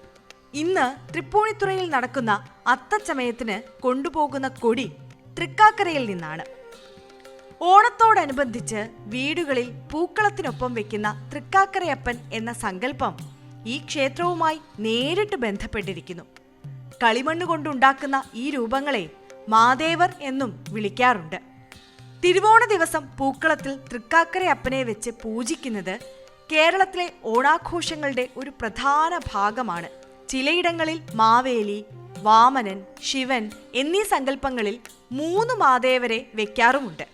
Speaker 3: ഇന്ന് തൃപ്പൂണിത്തുറയിൽ നടക്കുന്ന അത്തച്ചമയത്തിന് കൊണ്ടുപോകുന്ന കൊടി തൃക്കാക്കരയിൽ നിന്നാണ്. ഓണത്തോടനുബന്ധിച്ച് വീടുകളിൽ പൂക്കളത്തിനൊപ്പം വെക്കുന്ന തൃക്കാക്കരയപ്പൻ എന്ന സങ്കല്പം ഈ ക്ഷേത്രവുമായി നേരിട്ട് ബന്ധപ്പെട്ടിരിക്കുന്നു. കളിമണ്ണ് കൊണ്ടുണ്ടാക്കുന്ന ഈ രൂപങ്ങളെ മാദേവർ എന്നും വിളിക്കാറുണ്ട്. തിരുവോണ ദിവസം പൂക്കളത്തിൽ തൃക്കാക്കരയപ്പനെ വെച്ച് പൂജിക്കുന്നത് കേരളത്തിലെ ഓണാഘോഷങ്ങളുടെ ഒരു പ്രധാന ഭാഗമാണ്. ചിലയിടങ്ങളിൽ മാവേലി, വാമനൻ, ശിവൻ എന്നീ സങ്കല്പങ്ങളിൽ 3 മാദേവരെ വെക്കാറുമുണ്ട്.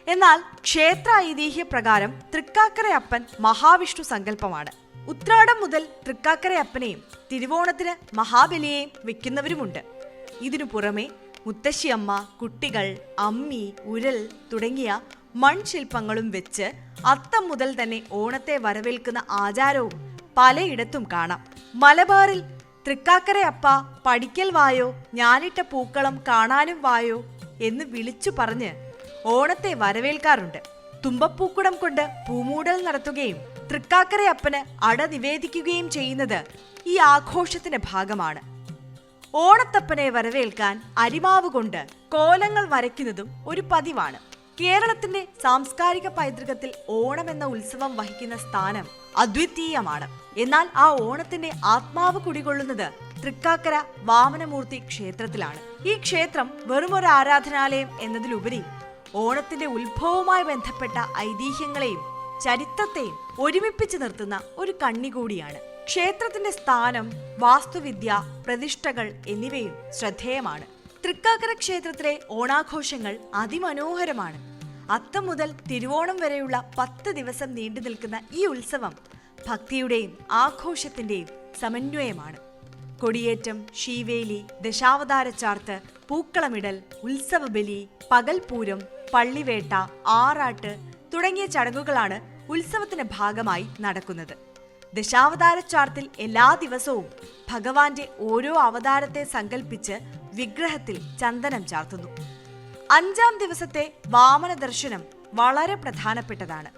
Speaker 3: എന്നാൽ ക്ഷേത്ര ഐതിഹ്യപ്രകാരം തൃക്കാക്കരയപ്പൻ മഹാവിഷ്ണു സങ്കല്പമാണ്. ഉത്രാടം മുതൽ തൃക്കാക്കരയപ്പനെയും തിരുവോണത്തിന് മഹാബലിയെയും വെക്കുന്നവരുമുണ്ട്. ഇതിനു പുറമെ മുത്തശ്ശിയമ്മ, കുട്ടികൾ, അമ്മി, ഉരൽ തുടങ്ങിയ മൺശില്പങ്ങളും വെച്ച് അത്തം മുതൽ തന്നെ ഓണത്തെ വരവേൽക്കുന്ന ആചാരവും പലയിടത്തും കാണാം. മലബാറിൽ തൃക്കാക്കരയപ്പ പടിക്കൽ വായോ, ഞാനിട്ട പൂക്കളം കാണാനും വായോ എന്ന് വിളിച്ചു പറഞ്ഞ് ഓണത്തെ വരവേൽക്കാറുണ്ട്. തുമ്പപ്പൂക്കുടം കൊണ്ട് പൂമൂടൽ നടത്തുകയും തൃക്കാക്കരയപ്പന് അട നിവേദിക്കുകയും ചെയ്യുന്നത് ഈ ആഘോഷത്തിന്റെ ഭാഗമാണ്. ഓണത്തപ്പനെ വരവേൽക്കാൻ അരിമാവ് കൊണ്ട് കോലങ്ങൾ വരയ്ക്കുന്നതും ഒരു പതിവാണ്. കേരളത്തിന്റെ സാംസ്കാരിക പൈതൃകത്തിൽ ഓണം എന്ന ഉത്സവം വഹിക്കുന്ന സ്ഥാനം അദ്വിതീയമാണ്. എന്നാൽ ആ ഓണത്തിന്റെ ആത്മാവ് കുടികൊള്ളുന്നത് തൃക്കാക്കര വാമനമൂർത്തി ക്ഷേത്രത്തിലാണ്. ഈ ക്ഷേത്രം വെറുമൊരു ആരാധനാലയം എന്നതിലുപരി ഓണത്തിന്റെ ഉത്ഭവവുമായി ബന്ധപ്പെട്ട ഐതിഹ്യങ്ങളെയും ചരിത്രത്തെയും ഒരുമിപ്പിച്ചു നിർത്തുന്ന ഒരു കണ്ണി കൂടിയാണ്. ക്ഷേത്രത്തിന്റെ സ്ഥാനം, വാസ്തുവിദ്യ, പ്രതിഷ്ഠകൾ എന്നിവയും ശ്രദ്ധേയമാണ്. തൃക്കാക്കര ക്ഷേത്രത്തിലെ ഓണാഘോഷങ്ങൾ അതിമനോഹരമാണ്. അത്തം മുതൽ തിരുവോണം വരെയുള്ള 10 ദിവസം നീണ്ടു നിൽക്കുന്ന ഈ ഉത്സവം ഭക്തിയുടെയും ആഘോഷത്തിന്റെയും സമന്വയമാണ്. കൊടിയേറ്റം, ശീവേലി, ദശാവതാരച്ചാർത്ത്, പൂക്കളമിടൽ, ഉത്സവബലി, പകൽപൂരം, പള്ളിവേട്ട, ആറാട്ട് തുടങ്ങിയ ചടങ്ങുകളാണ് ഉത്സവത്തിന്റെ ഭാഗമായി നടക്കുന്നത്. ദശാവതാരച്ചാർത്തിൽ എല്ലാ ദിവസവും ഭഗവാന്റെ ഓരോ അവതാരത്തെ സങ്കല്പിച്ച് വിഗ്രഹത്തിൽ ചന്ദനം ചാർത്തുന്നു. 5-ാം ദിവസത്തെ വാമന ദർശനം വളരെ പ്രധാനപ്പെട്ടതാണ്.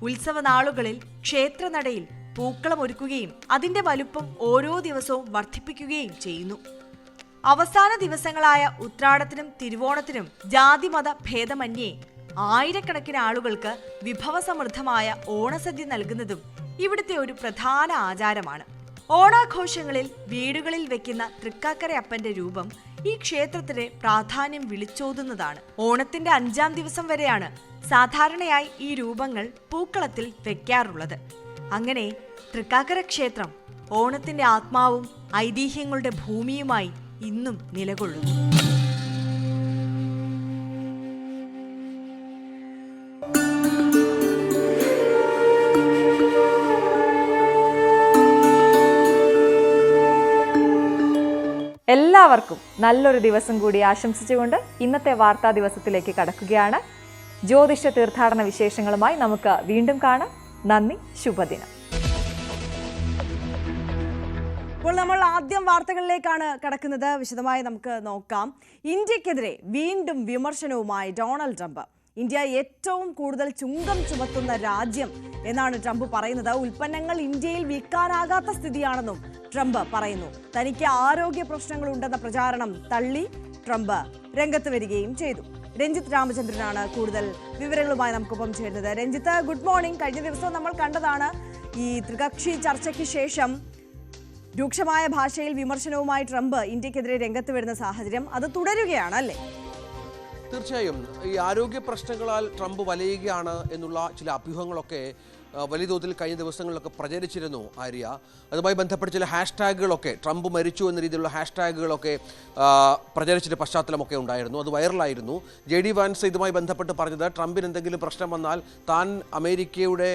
Speaker 3: ഉത്സവ നാളുകളിൽ ക്ഷേത്രനടയിൽ പൂക്കളം ഒരുക്കുകയും അതിന്റെ വലുപ്പം ഓരോ ദിവസവും വർദ്ധിപ്പിക്കുകയും ചെയ്യുന്നു. അവസാന ദിവസങ്ങളായ ഉത്രാടത്തിനും തിരുവോണത്തിനും ജാതിമത ഭേദമന്യേ ആയിരക്കണക്കിന് ആളുകൾക്ക് വിഭവസമൃദ്ധമായ ഓണസദ്യ നൽകുന്നതും ഇവിടുത്തെ ഒരു പ്രധാന ആചാരമാണ്. ഓണാഘോഷങ്ങളിൽ വീടുകളിൽ വെക്കുന്ന തൃക്കാക്കരയപ്പന്റെ രൂപം ഈ ക്ഷേത്രത്തിന് പ്രാധാന്യം വിളിച്ചോതുന്നതാണ്. ഓണത്തിന്റെ 5-ാം ദിവസം വരെയാണ് സാധാരണയായി ഈ രൂപങ്ങൾ പൂക്കളത്തിൽ വെക്കാറുള്ളത്. അങ്ങനെ തൃക്കാക്കര ക്ഷേത്രം ഓണത്തിന്റെ ആത്മാവും ഐതിഹ്യങ്ങളുടെ ഭൂമിയുമായി ഇന്നും നിലകൊള്ളുന്നു.
Speaker 1: എല്ലാവർക്കും നല്ലൊരു ദിവസം കൂടി ആശംസിച്ചുകൊണ്ട് ഇന്നത്തെ വാർത്താ ദിവസത്തിലേക്ക് കടക്കുകയാണ്. ജ്യോതിഷ തീർത്ഥാടന വിശേഷങ്ങളുമായി നമുക്ക് വീണ്ടും കാണാം. നന്ദി, ശുഭദിനം.
Speaker 4: ഇപ്പോൾ നമ്മൾ ആദ്യം വാർത്തകളിലേക്കാണ് കടക്കുന്നത്. വിശദമായി നമുക്ക് നോക്കാം. ഇന്ത്യക്കെതിരെ വീണ്ടും വിമർശനവുമായി ഡൊണാൾഡ് ട്രംപ്. ഇന്ത്യ ഏറ്റവും കൂടുതൽ ചുങ്കം ചുമത്തുന്ന രാജ്യം എന്നാണ് ട്രംപ് പറയുന്നത്. ഉൽപ്പന്നങ്ങൾ ഇന്ത്യയിൽ വിൽക്കാനാകാത്ത സ്ഥിതിയാണെന്നും ട്രംപ് പറയുന്നു. തനിക്ക് ആരോഗ്യ പ്രശ്നങ്ങളുണ്ടെന്ന പ്രചാരണം തള്ളി ട്രംപ് രംഗത്ത് വരികയും ചെയ്തു. രഞ്ജിത്ത് രാമചന്ദ്രനാണ് കൂടുതൽ വിവരങ്ങളുമായി നമുക്കൊപ്പം ചേരുന്നത്. Ranjith, good morning. കഴിഞ്ഞ ദിവസം നമ്മൾ കണ്ടതാണ് ഈ ത്രികക്ഷി ചർച്ചയ്ക്ക് ശേഷം രൂക്ഷമായ ഭാഷയിൽ വിമർശനവുമായി ട്രംപ് ഇന്ത്യക്കെതിരെ രംഗത്ത് വരുന്ന സാഹചര്യം അത് തുടരുകയാണ്, അല്ലേ?
Speaker 5: തീർച്ചയായും ഈ ആരോഗ്യ പ്രശ്നങ്ങളാൽ ട്രംപ് വലയുകയാണ് എന്നുള്ള ചില അഭ്യൂഹങ്ങളൊക്കെ വലിയ തോതിൽ കഴിഞ്ഞ ദിവസങ്ങളിലൊക്കെ പ്രചരിച്ചിരുന്നു ആര്യ. അതുമായി ബന്ധപ്പെട്ട ചില ഹാഷ്ടാഗുകളൊക്കെ, ട്രംപ് മരിച്ചു എന്ന രീതിയിലുള്ള ഹാഷ്ടാഗുകളൊക്കെ പ്രചരിച്ചിട്ട് പശ്ചാത്തലമൊക്കെ ഉണ്ടായിരുന്നു. അത് വൈറലായിരുന്നു. JD വാൻസ് ഇതുമായി ബന്ധപ്പെട്ട് പറഞ്ഞത് ട്രംപിന് എന്തെങ്കിലും പ്രശ്നം വന്നാൽ താൻ അമേരിക്കയുടെ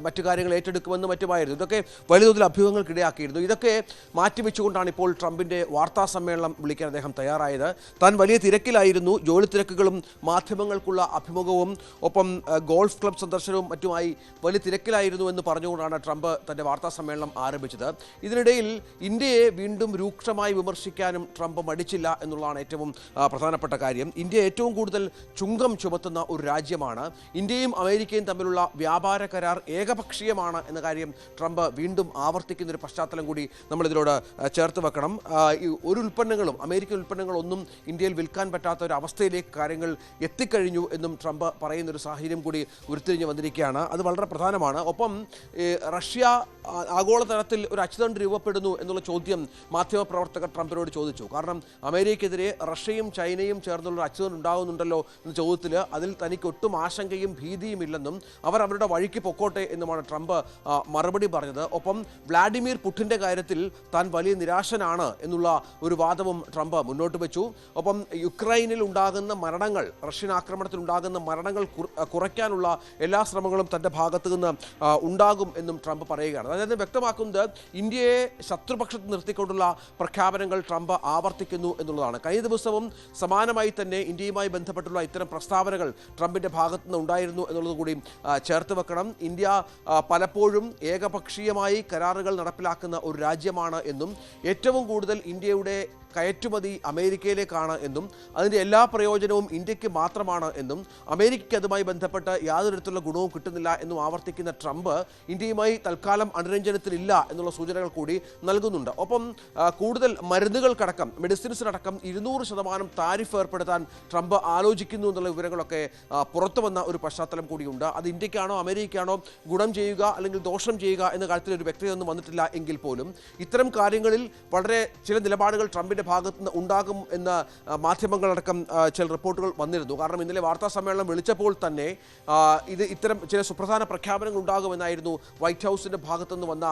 Speaker 5: മറ്റു കാര്യങ്ങൾ ഏറ്റെടുക്കുമെന്ന് മറ്റുമായിരുന്നു. ഇതൊക്കെ വലിയ തോതിൽ അഭ്യൂഹങ്ങൾക്കിടയാക്കിയിരുന്നു. ഇതൊക്കെ മാറ്റിവെച്ചുകൊണ്ടാണ് ഇപ്പോൾ ട്രംപിൻ്റെ വാർത്താ സമ്മേളനം വിളിക്കാൻ അദ്ദേഹം തയ്യാറായത്. താൻ വലിയ തിരക്കിലായിരുന്നു. ജോലി തിരക്കുകളും മാധ്യമങ്ങൾക്കുള്ള അഭിമുഖവും ഒപ്പം ഗോൾഫ് ക്ലബ് സന്ദർശനവും മറ്റുമായി വലിയ തിരക്കിലായിരുന്നു എന്ന് പറഞ്ഞുകൊണ്ടാണ് ട്രംപ് തൻ്റെ വാർത്താ സമ്മേളനം ആരംഭിച്ചത്. ഇതിനിടയിൽ ഇന്ത്യയെ വീണ്ടും രൂക്ഷമായി വിമർശിക്കാനും ട്രംപ് മടിച്ചില്ല എന്നുള്ളതാണ് ഏറ്റവും പ്രധാനപ്പെട്ട കാര്യം. ഇന്ത്യ ഏറ്റവും കൂടുതൽ ചുങ്കം ചുമത്തുന്ന ഒരു രാജ്യമാണ്. ഇന്ത്യയും അമേരിക്കയും തമ്മിലുള്ള വ്യാപാര കരാർ ഏകപക്ഷീയമാണ് എന്ന കാര്യം ട്രംപ് വീണ്ടും ആവർത്തിക്കുന്ന ഒരു പശ്ചാത്തലം കൂടി നമ്മളിതിലൂടെ ചേർത്ത് വെക്കണം. ഒരു ഉൽപ്പന്നങ്ങളും അമേരിക്കൻ ഉൽപ്പന്നങ്ങളൊന്നും ഇന്ത്യയിൽ വിൽക്കാൻ പറ്റാത്ത ഒരു അവസ്ഥയിലേക്ക് കാര്യങ്ങൾ എത്തിക്കഴിഞ്ഞു എന്നും ട്രംപ് പറയുന്നൊരു സാഹചര്യം കൂടി ഉരുത്തിരിഞ്ഞ് വന്നിരിക്കുകയാണ്. അത് വളരെ പ്രധാനമാണ്. ഒപ്പം റഷ്യ ആഗോളതലത്തിൽ ഒരു അച്ചുതണ്ട് രൂപപ്പെടുന്നു എന്നുള്ള ചോദ്യം മാധ്യമപ്രവർത്തകർ ട്രംപിനോട് ചോദിച്ചു. കാരണം അമേരിക്കയ്ക്കെതിരെ റഷ്യയും ചൈനയും ചേർന്നുള്ള അച്ചുതണ്ട് ഉണ്ടാകുന്നുണ്ടല്ലോ എന്ന ചോദ്യത്തിൽ അതിൽ തനിക്ക് ഒട്ടും ആശങ്കയും ഭീതിയും ഇല്ലെന്നും അവർ അവരുടെ വഴിക്ക് പൊക്കോട്ടെ എന്നുമാണ് ട്രംപ് മറുപടി പറഞ്ഞത്. ഒപ്പം വ്ളാഡിമിർ പുടിൻ്റെ കാര്യത്തിൽ താൻ വലിയ നിരാശനാണ് എന്നുള്ള ഒരു വാദവും ട്രംപ് മുന്നോട്ട് വെച്ചു. ഒപ്പം യുക്രൈനിൽ ഉണ്ടാകുന്ന മരണങ്ങൾ, റഷ്യൻ ആക്രമണത്തിൽ ഉണ്ടാകുന്ന മരണങ്ങൾ കുറയ്ക്കാനുള്ള എല്ലാ ശ്രമങ്ങളും തൻ്റെ ഭാഗത്ത് നിന്ന് ഉണ്ടാകും എന്നും ട്രംപ് പറയുകയാണ്. അതായത് വ്യക്തമാക്കുന്നത് ഇന്ത്യയെ ശത്രുപക്ഷത്ത് നിർത്തിക്കൊണ്ടുള്ള പ്രഖ്യാപനങ്ങൾ ട്രംപ് ആവർത്തിക്കുന്നു എന്നുള്ളതാണ്. കഴിഞ്ഞ ദിവസവും സമാനമായി തന്നെ ഇന്ത്യയുമായി ബന്ധപ്പെട്ടുള്ള ഇത്തരം പ്രസ്താവനകൾ ട്രംപിൻ്റെ ഭാഗത്തു നിന്ന് ഉണ്ടായിരുന്നു എന്നുള്ളത് കൂടി ചേർത്ത് വെക്കണം. ഇന്ത്യ പലപ്പോഴും ഏകപക്ഷീയമായി കരാറുകൾ നടപ്പിലാക്കുന്ന ഒരു രാജ്യമാണ് എന്നും ഏറ്റവും കൂടുതൽ ഇന്ത്യയുടെ കയറ്റുമതി അമേരിക്കയിലേക്കാണ് എന്നും അതിൻ്റെ എല്ലാ പ്രയോജനവും ഇന്ത്യക്ക് മാത്രമാണ് എന്നും അമേരിക്കയ്ക്ക് അതുമായി ബന്ധപ്പെട്ട് യാതൊരു തരത്തിലുള്ള ഗുണവും കിട്ടുന്നില്ല എന്നും ആവർത്തിക്കുന്ന ട്രംപ് ഇന്ത്യയുമായി തൽക്കാലം അനുരഞ്ജനത്തിലില്ല എന്നുള്ള സൂചനകൾ കൂടി നൽകുന്നുണ്ട്. ഒപ്പം കൂടുതൽ മരുന്നുകൾക്കടക്കം, മെഡിസിൻസിനടക്കം 200% താരിഫ് ഏർപ്പെടുത്താൻ ട്രംപ് ആലോചിക്കുന്നു എന്നുള്ള വിവരങ്ങളൊക്കെ പുറത്തു വന്ന ഒരു പശ്ചാത്തലം കൂടിയുണ്ട്. അത് ഇന്ത്യക്കാണോ അമേരിക്കയാണോ ഗുണം ചെയ്യുക അല്ലെങ്കിൽ ദോഷം ചെയ്യുക എന്ന കാര്യത്തിൽ ഒരു വ്യക്തതയൊന്നും വന്നിട്ടില്ല എങ്കിൽ പോലും ഇത്തരം കാര്യങ്ങളിൽ വളരെ ചില നിലപാടുകൾ ട്രംപിൻ്റെ ട്രംപിൻ്റെ ഭാഗത്ത് നിന്ന് ഉണ്ടാകും എന്ന് മാധ്യമങ്ങളടക്കം ചില റിപ്പോർട്ടുകൾ വന്നിരുന്നു. കാരണം ഇന്നലെ വാർത്താ സമ്മേളനം വിളിച്ചപ്പോൾ തന്നെ ഇത്തരം ചില സുപ്രധാന പ്രഖ്യാപനങ്ങൾ ഉണ്ടാകുമെന്നായിരുന്നു വൈറ്റ് ഹൗസിൻ്റെ ഭാഗത്തുനിന്ന് വന്ന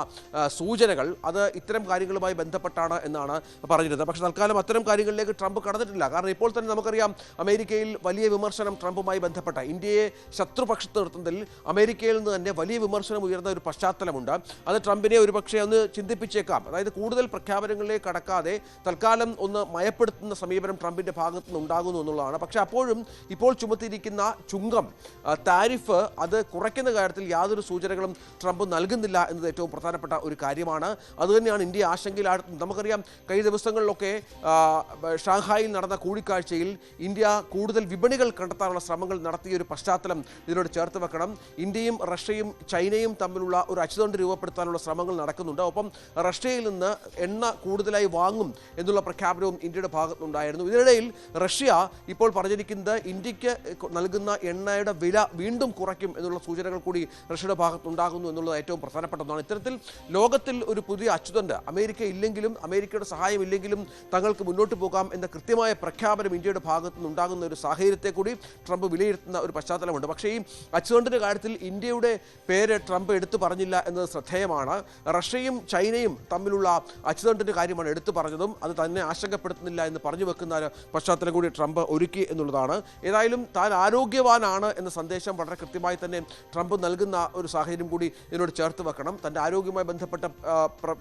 Speaker 5: സൂചനകൾ. അത് ഇത്തരം കാര്യങ്ങളുമായി ബന്ധപ്പെട്ടാണ് എന്നാണ് പറഞ്ഞിരുന്നത്. പക്ഷേ തൽക്കാലം അത്തരം കാര്യങ്ങളിലേക്ക് ട്രംപ് കടന്നിട്ടില്ല. കാരണം ഇപ്പോൾ തന്നെ നമുക്കറിയാം അമേരിക്കയിൽ വലിയ വിമർശനം ട്രംപുമായി ബന്ധപ്പെട്ട ഇന്ത്യയെ ശത്രുപക്ഷത്ത് നിർത്തുന്നതിൽ അമേരിക്കയിൽ നിന്ന് തന്നെ വലിയ വിമർശനം ഉയർന്ന ഒരു പശ്ചാത്തലമുണ്ട്. അത് ട്രംപിനെ ഒരുപക്ഷെ ഒന്ന് ചിന്തിപ്പിച്ചേക്കാം. അതായത് കൂടുതൽ പ്രഖ്യാപനങ്ങളിലേക്ക് കടക്കാതെ തൽക്കാലം ഒന്ന് മയപ്പെടുത്തുന്ന സമീപനം ട്രംപിൻ്റെ ഭാഗത്തു നിന്ന് ഉണ്ടാകുന്നു എന്നുള്ളതാണ്. പക്ഷേ അപ്പോഴും ഇപ്പോൾ ചുമത്തിയിരിക്കുന്ന ചുങ്കം താരിഫ് അത് കുറയ്ക്കുന്ന കാര്യത്തിൽ യാതൊരു സൂചനകളും ട്രംപ് നൽകുന്നില്ല എന്നത് ഏറ്റവും പ്രധാനപ്പെട്ട ഒരു കാര്യമാണ്. അതുതന്നെയാണ് ഇന്ത്യ ആശങ്കയിലാടുന്നത്. നമുക്കറിയാം കഴിഞ്ഞ ദിവസങ്ങളിലൊക്കെ ഷാങ്ഹായിൽ നടന്ന കൂടിക്കാഴ്ചയിൽ ഇന്ത്യ കൂടുതൽ വിപണികൾ കണ്ടെത്താനുള്ള ശ്രമങ്ങൾ നടത്തിയ ഒരു പശ്ചാത്തലം ഇതിനോട് ചേർത്ത് വെക്കണം. ഇന്ത്യയും റഷ്യയും ചൈനയും തമ്മിലുള്ള ഒരു അച്ചുതണ്ട് രൂപപ്പെടുത്താനുള്ള ശ്രമങ്ങൾ നടക്കുന്നുണ്ട്. ഒപ്പം റഷ്യയിൽ നിന്ന് എണ്ണ കൂടുതലായി വാങ്ങും എന്നുള്ള പ്രഖ്യാപനവും ഇന്ത്യയുടെ ഭാഗത്തുനിന്നുണ്ടായിരുന്നു. ഇതിനിടയിൽ റഷ്യ ഇപ്പോൾ പറഞ്ഞിരിക്കുന്നത് ഇന്ത്യക്ക് നൽകുന്ന എണ്ണയുടെ വില വീണ്ടും കുറയ്ക്കും എന്നുള്ള സൂചനകൾ കൂടി റഷ്യയുടെ ഭാഗത്തുണ്ടാകുന്നു എന്നുള്ളത് ഏറ്റവും പ്രധാനപ്പെട്ട ഒന്നാണ്. ഇത്തരത്തിൽ ലോകത്തിൽ ഒരു പുതിയ അച്ചുതണ്ട് അമേരിക്ക ഇല്ലെങ്കിലും അമേരിക്കയുടെ സഹായം ഇല്ലെങ്കിലും തങ്ങൾക്ക് മുന്നോട്ട് പോകാം എന്ന കൃത്യമായ പ്രഖ്യാപനം ഇന്ത്യയുടെ ഭാഗത്തു നിന്നുണ്ടാകുന്ന ഒരു സാഹചര്യത്തെ കൂടി ട്രംപ് വിലയിരുത്തുന്ന ഒരു പശ്ചാത്തലമുണ്ട്. പക്ഷേ ഈ അച്ചുതണ്ടിൻ്റെ കാര്യത്തിൽ ഇന്ത്യയുടെ പേര് ട്രംപ് എടുത്തു പറഞ്ഞില്ല എന്നത് ശ്രദ്ധേയമാണ്. റഷ്യയും ചൈനയും തമ്മിലുള്ള അച്ചുതണ്ടിൻ്റെ കാര്യമാണ് എടുത്തു പറഞ്ഞതും അത് തന്നെ ആശങ്കപ്പെടുത്തുന്നില്ല എന്ന് പറഞ്ഞു വെക്കുന്ന ഒരു പശ്ചാത്തലം കൂടി ട്രംപ് ഒരുക്കി എന്നുള്ളതാണ്. ഏതായാലും താൻ ആരോഗ്യവാനാണ് എന്ന സന്ദേശം വളരെ കൃത്യമായി തന്നെ ട്രംപ് നൽകുന്ന ഒരു സാഹചര്യം കൂടി ഇതിനോട് ചേർത്ത് വെക്കണം. തൻ്റെ ആരോഗ്യവുമായി ബന്ധപ്പെട്ട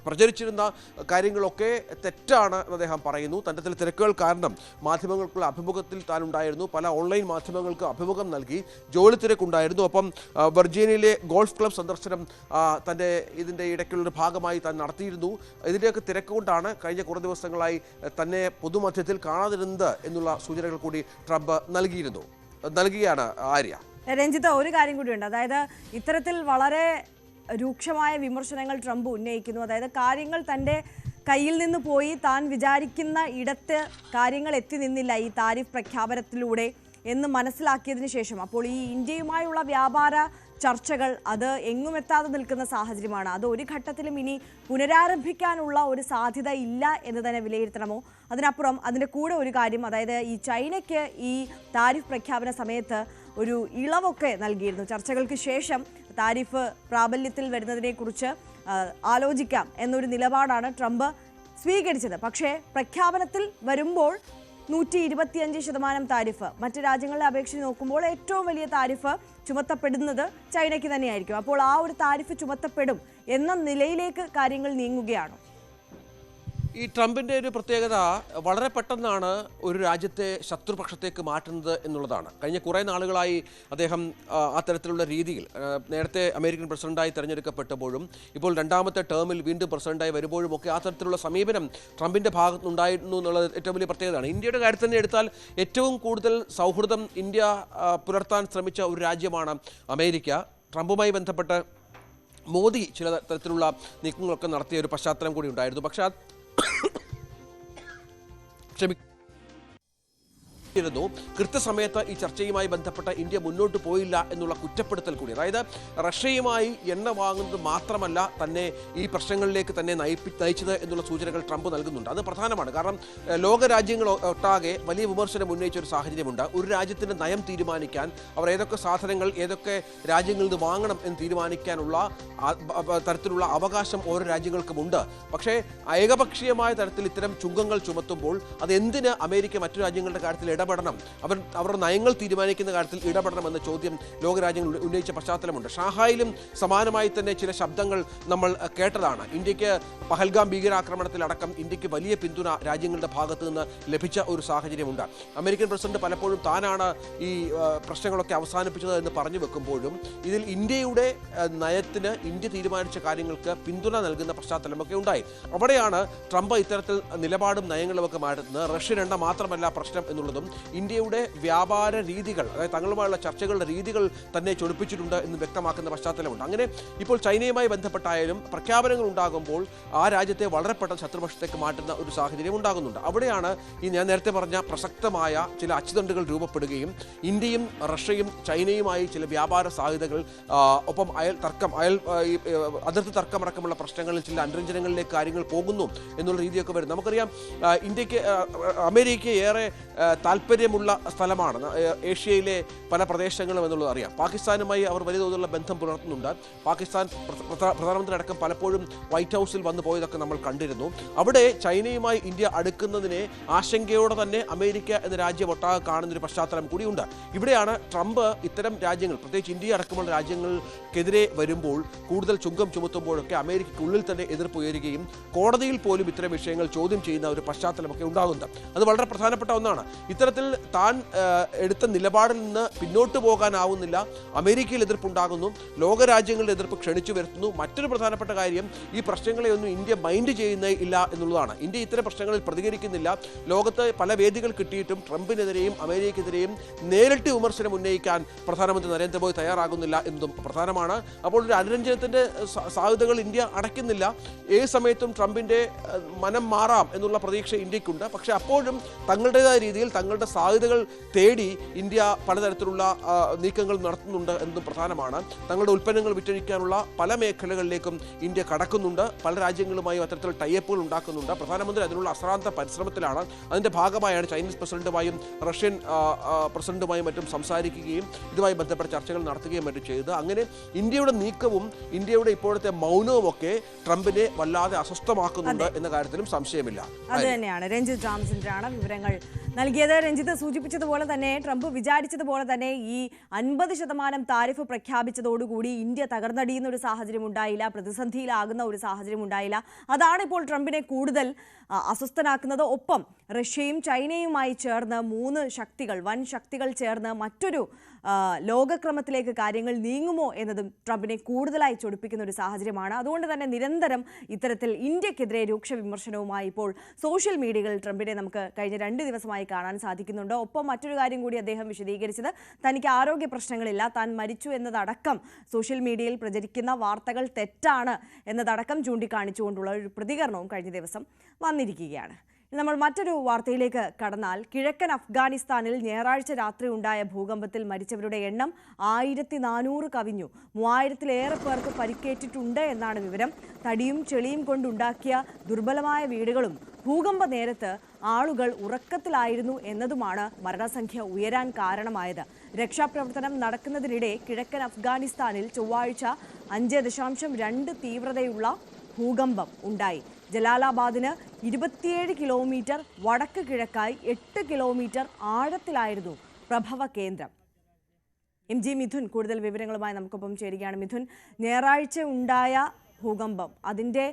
Speaker 5: പ്രചരിച്ചിരുന്ന കാര്യങ്ങളൊക്കെ തെറ്റാണ് എന്ന് അദ്ദേഹം പറയുന്നു. തൻ്റെ ചില തിരക്കുകൾ കാരണം മാധ്യമങ്ങൾക്കുള്ള അഭിമുഖത്തിൽ താൻ ഉണ്ടായിരുന്നു. പല ഓൺലൈൻ മാധ്യമങ്ങൾക്ക് അഭിമുഖം നൽകി. ജോലി തിരക്കുണ്ടായിരുന്നു. ഒപ്പം വെർജീനിയയിലെ ഗോൾഫ് ക്ലബ് സന്ദർശനം തൻ്റെ ഇതിൻ്റെ ഇടയ്ക്കുള്ളൊരു ഭാഗമായി താൻ നടത്തിയിരുന്നു. ഇതിൻ്റെയൊക്കെ തിരക്കുകൊണ്ടാണ് കഴിഞ്ഞ കുറേ ദിവസങ്ങളായി തന്നെ പൊതുമധ്യത്തിൽ കാണാതിരുന്നത് എന്നുള്ള സൂചനകൾ കൂടി ട്രംപ് നൽകുകയാണ് ആര്യ.
Speaker 4: രഞ്ജിത്ത്, ഒരു കാര്യം കൂടിയുണ്ട്. അതായത് ഇത്തരത്തിൽ വളരെ രൂക്ഷമായ വിമർശനങ്ങൾ ട്രംപ് ഉന്നയിക്കുന്നു. അതായത് കാര്യങ്ങൾ തൻ്റെ കയ്യിൽ നിന്ന് പോയി താൻ വിചാരിക്കുന്ന ഇടത്ത് കാര്യങ്ങൾ എത്തി നിന്നില്ല ഈ താരിഫ് പ്രഖ്യാപനത്തിലൂടെ എന്ന് മനസ്സിലാക്കിയതിന് ശേഷം അപ്പോൾ ഈ ഇന്ത്യയുമായുള്ള വ്യാപാര ചർച്ചകൾ അത് എങ്ങുമെത്താതെ നിൽക്കുന്ന സാഹചര്യമാണ്. അത് ഒരു ഘട്ടത്തിലും ഇനി പുനരാരംഭിക്കാനുള്ള ഒരു സാധ്യത ഇല്ല എന്ന് തന്നെ വിലയിരുത്തണമോ? അതിനപ്പുറം അതിൻ്റെ കൂടെ ഒരു കാര്യം, അതായത് ഈ ചൈനയ്ക്ക് ഈ താരിഫ് പ്രഖ്യാപന സമയത്ത് ഒരു ഇളവൊക്കെ നൽകിയിരുന്നു. ചർച്ചകൾക്ക് ശേഷം താരിഫ് പ്രാബല്യത്തിൽ വരുന്നതിനെക്കുറിച്ച് ആലോചിക്കാം എന്നൊരു നിലപാടാണ് ട്രംപ് സ്വീകരിച്ചത്. പക്ഷേ പ്രഖ്യാപനത്തിൽ വരുമ്പോൾ 125% താരിഫ്, മറ്റ് രാജ്യങ്ങളെ അപേക്ഷിച്ച് നോക്കുമ്പോൾ ഏറ്റവും വലിയ താരിഫ് ചുമത്തപ്പെടുന്നത് ചൈനയ്ക്ക് തന്നെയായിരിക്കും. അപ്പോൾ ആ ഒരു താരിഫ് ചുമത്തപ്പെടും എന്ന നിലയിലേക്ക് കാര്യങ്ങൾ നീങ്ങുകയാണോ?
Speaker 5: ഈ ട്രംപിൻ്റെ ഒരു പ്രത്യേകത വളരെ പെട്ടെന്നാണ് ഒരു രാജ്യത്തെ ശത്രുപക്ഷത്തേക്ക് മാറ്റുന്നത് എന്നുള്ളതാണ്. കഴിഞ്ഞ കുറേ നാളുകളായി അദ്ദേഹം അത്തരത്തിലുള്ള രീതിയിൽ നേരത്തെ അമേരിക്കൻ പ്രസിഡന്റായി തിരഞ്ഞെടുക്കപ്പെട്ടപ്പോഴും ഇപ്പോൾ രണ്ടാമത്തെ ടേമിൽ വീണ്ടും പ്രസിഡന്റായി വരുമ്പോഴും ഒക്കെ ആ തരത്തിലുള്ള സമീപനം ട്രംപിൻ്റെ ഭാഗത്തുനിന്നുണ്ടായിരുന്നു എന്നുള്ളത് ഏറ്റവും വലിയ പ്രത്യേകതയാണ്. ഇന്ത്യയുടെ കാര്യത്തിൽ തന്നെ എടുത്താൽ ഏറ്റവും കൂടുതൽ സൗഹൃദം ഇന്ത്യ പുലർത്താൻ ശ്രമിച്ച ഒരു രാജ്യമാണ് അമേരിക്ക. ട്രംപുമായി ബന്ധപ്പെട്ട് മോദി ചില തരത്തിലുള്ള നീക്കങ്ങളൊക്കെ നടത്തിയ ഒരു പശ്ചാത്തലം കൂടി ഉണ്ടായിരുന്നു. പക്ഷേ കൃത്യസമയത്ത് ഈ ചർച്ചയുമായി ബന്ധപ്പെട്ട ഇന്ത്യ മുന്നോട്ട് പോയില്ല എന്നുള്ള കുറ്റപ്പെടുത്തൽ കൂടി. അതായത് റഷ്യയുമായി എണ്ണ വാങ്ങുന്നത് മാത്രമല്ല തന്നെ ഈ പ്രശ്നങ്ങളിലേക്ക് തന്നെ നയിച്ചത് എന്നുള്ള സൂചനകൾ ട്രംപ് നൽകുന്നുണ്ട്. അത് പ്രധാനമാണ്. കാരണം ലോകരാജ്യങ്ങൾ ഒട്ടാകെ വലിയ വിമർശനം ഉന്നയിച്ച ഒരു സാഹചര്യമുണ്ട്. ഒരു രാജ്യത്തിൻ്റെ നയം തീരുമാനിക്കാൻ അവർ ഏതൊക്കെ സാധനങ്ങൾ ഏതൊക്കെ രാജ്യങ്ങളിൽ നിന്ന് വാങ്ങണം എന്ന് തീരുമാനിക്കാനുള്ള തരത്തിലുള്ള അവകാശം ഓരോ രാജ്യങ്ങൾക്കുമുണ്ട്. പക്ഷേ ഏകപക്ഷീയമായ തരത്തിൽ ഇത്തരം ചുങ്കങ്ങൾ ചുമത്തുമ്പോൾ അത് എന്തിന് അമേരിക്ക മറ്റു രാജ്യങ്ങളുടെ കാര്യത്തിൽ ഇടപെടണം, അവരുടെ നയങ്ങൾ തീരുമാനിക്കുന്ന കാര്യത്തിൽ ഇടപെടണമെന്ന ചോദ്യം ലോകരാജ്യങ്ങൾ ഉന്നയിച്ച പശ്ചാത്തലമുണ്ട്. ഷാങ്ഹായിലും സമാനമായി തന്നെ ചില ശബ്ദങ്ങൾ നമ്മൾ കേട്ടതാണ്. ഇന്ത്യക്ക് പഹൽഗാം ഭീകരാക്രമണത്തിലടക്കം ഇന്ത്യക്ക് വലിയ പിന്തുണ രാജ്യങ്ങളുടെ ഭാഗത്തു നിന്ന് ലഭിച്ച ഒരു സാഹചര്യമുണ്ട്. അമേരിക്കൻ പ്രസിഡന്റ് പലപ്പോഴും താനാണ് ഈ പ്രശ്നങ്ങളൊക്കെ അവസാനിപ്പിച്ചത് എന്ന് പറഞ്ഞു വെക്കുമ്പോഴും ഇതിൽ ഇന്ത്യയുടെ നയത്തിന് ഇന്ത്യ തീരുമാനിച്ച കാര്യങ്ങൾക്ക് പിന്തുണ നൽകുന്ന പശ്ചാത്തലമൊക്കെ ഉണ്ടായി. അവിടെയാണ് ട്രംപ് ഇത്തരത്തിൽ നിലപാടും നയങ്ങളുമൊക്കെ മാറ്റുന്നത്. റഷ്യൻ എണ്ണ മാത്രമല്ല പ്രശ്നം എന്നുള്ളതും ഇന്ത്യയുടെ വ്യാപാര രീതികൾ, അതായത് തങ്ങളുമായുള്ള ചർച്ചകളുടെ രീതികൾ തന്നെ ചൊടിപ്പിച്ചിട്ടുണ്ട് എന്ന് വ്യക്തമാക്കുന്ന പശ്ചാത്തലമുണ്ട്. അങ്ങനെ ഇപ്പോൾ ചൈനയുമായി ബന്ധപ്പെട്ടായാലും പ്രഖ്യാപനങ്ങൾ ഉണ്ടാകുമ്പോൾ ആ രാജ്യത്തെ വളരെ പെട്ടെന്ന് ശത്രുപക്ഷത്തേക്ക് മാറ്റുന്ന ഒരു സാഹചര്യം ഉണ്ടാകുന്നുണ്ട്. അവിടെയാണ് ഈ ഞാൻ നേരത്തെ പറഞ്ഞ പ്രസക്തമായ ചില അച്ചുതണ്ടുകൾ രൂപപ്പെടുകയും ഇന്ത്യയും റഷ്യയും ചൈനയുമായി ചില വ്യാപാര സാധ്യതകൾ ഒപ്പം അതിർത്തി തർക്കമടക്കമുള്ള പ്രശ്നങ്ങളിൽ ചില അനുരഞ്ജനങ്ങളിലേക്ക് കാര്യങ്ങൾ പോകുന്നു എന്നുള്ള രീതിയൊക്കെ വരും. നമുക്കറിയാം അമേരിക്കയ്ക്ക് ഏറെ താല്പര്യമുള്ള സ്ഥലമാണ് ഏഷ്യയിലെ പല പ്രദേശങ്ങളും എന്നുള്ളത് അറിയാം. പാകിസ്ഥാനുമായി അവർ വലിയ തോതിലുള്ള ബന്ധം പുലർത്തുന്നുണ്ട്. പാകിസ്ഥാൻ പ്രധാനമന്ത്രി അടക്കം പലപ്പോഴും വൈറ്റ് ഹൗസിൽ വന്നു പോയതൊക്കെ നമ്മൾ കണ്ടിരുന്നു. അവിടെ ചൈനയുമായി ഇന്ത്യ അടുക്കുന്നതിനെ ആശങ്കയോടെ തന്നെ അമേരിക്ക എന്ന രാജ്യം ഒട്ടാകെ കാണുന്നൊരു പശ്ചാത്തലം കൂടിയുണ്ട്. ഇവിടെയാണ് ട്രംപ് ഇത്തരം രാജ്യങ്ങൾ, പ്രത്യേകിച്ച് ഇന്ത്യ അടക്കമുള്ള രാജ്യങ്ങൾക്കെതിരെ വരുമ്പോൾ കൂടുതൽ ചുങ്കം ചുമത്തുമ്പോഴൊക്കെ അമേരിക്കയ്ക്കുള്ളിൽ തന്നെ എതിർപ്പ് ഉയരുകയും കോടതിയിൽ പോലും ഇത്തരം വിഷയങ്ങൾ ചോദ്യം ചെയ്യുന്ന ഒരു പശ്ചാത്തലമൊക്കെ ഉണ്ടാകുന്നത്. അത് വളരെ പ്രധാനപ്പെട്ട ഒന്നാണ്. ഇത്തരത്തിൽ താൻ എടുത്ത നിലപാടിൽ നിന്ന് പിന്നോട്ട് പോകാനാവുന്നില്ല. അമേരിക്കയിൽ എതിർപ്പുണ്ടാകുന്നു, ലോകരാജ്യങ്ങളുടെ എതിർപ്പ് ക്ഷണിച്ചു വരുത്തുന്നു. മറ്റൊരു പ്രധാനപ്പെട്ട കാര്യം, ഈ പ്രശ്നങ്ങളെയൊന്നും ഇന്ത്യ മൈൻഡ് ചെയ്യുന്നേ ഇല്ല എന്നുള്ളതാണ്. ഇന്ത്യ ഇത്തരം പ്രശ്നങ്ങളിൽ പ്രതികരിക്കുന്നില്ല. ലോകത്ത് പല വേദികൾ കിട്ടിയിട്ടും ട്രംപിനെതിരെയും അമേരിക്കയ്ക്കെതിരെയും നേരിട്ട് വിമർശനം ഉന്നയിക്കാൻ പ്രധാനമന്ത്രി നരേന്ദ്രമോദി തയ്യാറാകുന്നില്ല എന്നതും പ്രധാനമാണ്. അപ്പോൾ ഒരു അനുരഞ്ജനത്തിൻ്റെ സാധ്യതകൾ ഇന്ത്യ അടയ്ക്കുന്നില്ല. ഏത് സമയത്തും ട്രംപിൻ്റെ മനം മാറാം എന്നുള്ള പ്രതീക്ഷ ഇന്ത്യക്കുണ്ട്. പക്ഷേ അപ്പോഴും തങ്ങളുടേതായ രീതിയിൽ തങ്ങളുടെ സാധ്യതകൾ തേടി ഇന്ത്യ പലതരത്തിലുള്ള നീക്കങ്ങൾ നടത്തുന്നുണ്ട് എന്നതും പ്രധാനമാണ്. തങ്ങളുടെ ഉൽപ്പന്നങ്ങൾ വിറ്റഴിക്കാനുള്ള പല മേഖലകളിലേക്കും ഇന്ത്യ കടക്കുന്നുണ്ട്. പല രാജ്യങ്ങളുമായും അത്തരത്തിൽ ടൈഅപ്പുകൾ ഉണ്ടാക്കുന്നുണ്ട്. പ്രധാനമന്ത്രി അതിനുള്ള അശ്രാന്ത പരിശ്രമത്തിലാണ്. അതിൻ്റെ ഭാഗമായാണ് ചൈനീസ് പ്രസിഡന്റുമായും റഷ്യൻ പ്രസിഡന്റുമായും മറ്റും സംസാരിക്കുകയും ഇതുമായി ബന്ധപ്പെട്ട ചർച്ചകൾ നടത്തുകയും മറ്റും ചെയ്തത്. അങ്ങനെ ഇന്ത്യയുടെ നീക്കവും ഇന്ത്യയുടെ ഇപ്പോഴത്തെ മൗനവും ഒക്കെ ട്രംപിനെ വല്ലാതെ അസ്വസ്ഥമാക്കുന്നുണ്ട് എന്ന കാര്യത്തിലും സംശയമില്ല.
Speaker 4: അത് തന്നെയാണ് രഞ്ജിത്ത് രാമചന്ദ്രനാണ് വിവരങ്ങൾ നൽകിയത്. രഞ്ജിത്ത് സൂചിപ്പിച്ചതുപോലെ തന്നെ ട്രംപ് വിചാരിച്ചതുപോലെ തന്നെ ഈ 50% താരിഫ് പ്രഖ്യാപിച്ചതോടുകൂടി ഇന്ത്യ തകർന്നടിയുന്ന ഒരു സാഹചര്യം ഉണ്ടായില്ല, പ്രതിസന്ധിയിലാകുന്ന ഒരു സാഹചര്യം ഉണ്ടായില്ല. അതാണ് ഇപ്പോൾ ട്രംപിനെ കൂടുതൽ അസ്വസ്ഥനാക്കുന്നത്. ഒപ്പം റഷ്യയും ചൈനയുമായി ചേർന്ന് 3 ശക്തികൾ, വൻ ശക്തികൾ ചേർന്ന് മറ്റൊരു ലോകക്രമത്തിലേക്ക് കാര്യങ്ങൾ നീങ്ങുമോ എന്നതും ട്രംപിനെ കൂടുതലായി ചൊടിപ്പിക്കുന്ന ഒരു സാഹചര്യമാണ്. അതുകൊണ്ട് തന്നെ നിരന്തരം ഇത്തരത്തിൽ ഇന്ത്യക്കെതിരെ രൂക്ഷ വിമർശനവുമായി ഇപ്പോൾ സോഷ്യൽ മീഡിയകളിൽ ട്രംപിനെ നമുക്ക് കഴിഞ്ഞ 2 ദിവസമായി കാണാൻ സാധിക്കുന്നുണ്ട്. ഒപ്പം മറ്റൊരു കാര്യം കൂടി അദ്ദേഹം വിശദീകരിച്ചത്, തനിക്ക് ആരോഗ്യ പ്രശ്നങ്ങളില്ല, താൻ മരിച്ചു എന്നതടക്കം സോഷ്യൽ മീഡിയയിൽ പ്രചരിക്കുന്ന വാർത്തകൾ തെറ്റാണ് എന്നതടക്കം ചൂണ്ടിക്കാണിച്ചുകൊണ്ടുള്ള ഒരു പ്രതികരണവും കഴിഞ്ഞ ദിവസം വന്നിരിക്കുകയാണ്. നമ്മൾ മറ്റൊരു വാർത്തയിലേക്ക് കടന്നാൽ, കിഴക്കൻ അഫ്ഗാനിസ്ഥാനിൽ ഞായറാഴ്ച രാത്രി ഉണ്ടായ ഭൂകമ്പത്തിൽ മരിച്ചവരുടെ എണ്ണം 1400 കവിഞ്ഞു. 3000-ലേറെ പേർക്ക് പരിക്കേറ്റിട്ടുണ്ട് എന്നാണ് വിവരം. തടിയും ചെളിയും കൊണ്ടുണ്ടാക്കിയ ദുർബലമായ വീടുകളും ഭൂകമ്പ നേരത്ത് ആളുകൾ ഉറക്കത്തിലായിരുന്നു എന്നതുമാണ് മരണസംഖ്യ ഉയരാൻ കാരണമായത്. രക്ഷാപ്രവർത്തനം നടക്കുന്നതിനിടെ കിഴക്കൻ അഫ്ഗാനിസ്ഥാനിൽ ചൊവ്വാഴ്ച 5.2 തീവ്രതയുള്ള ഭൂകമ്പം ഉണ്ടായി. ജലാലാബാദിന് 27 കിലോമീറ്റർ വടക്ക് കിഴക്കായി 8 കിലോമീറ്റർ ആഴത്തിലായിരുന്നു പ്രഭവ കേന്ദ്രം. MG മിഥുൻ കൂടുതൽ വിവരങ്ങളുമായി നമുക്കൊപ്പം ചേരുകയാണ്. മിഥുൻ, ഞായറാഴ്ച ഉണ്ടായ ഭൂകമ്പം, അതിൻ്റെ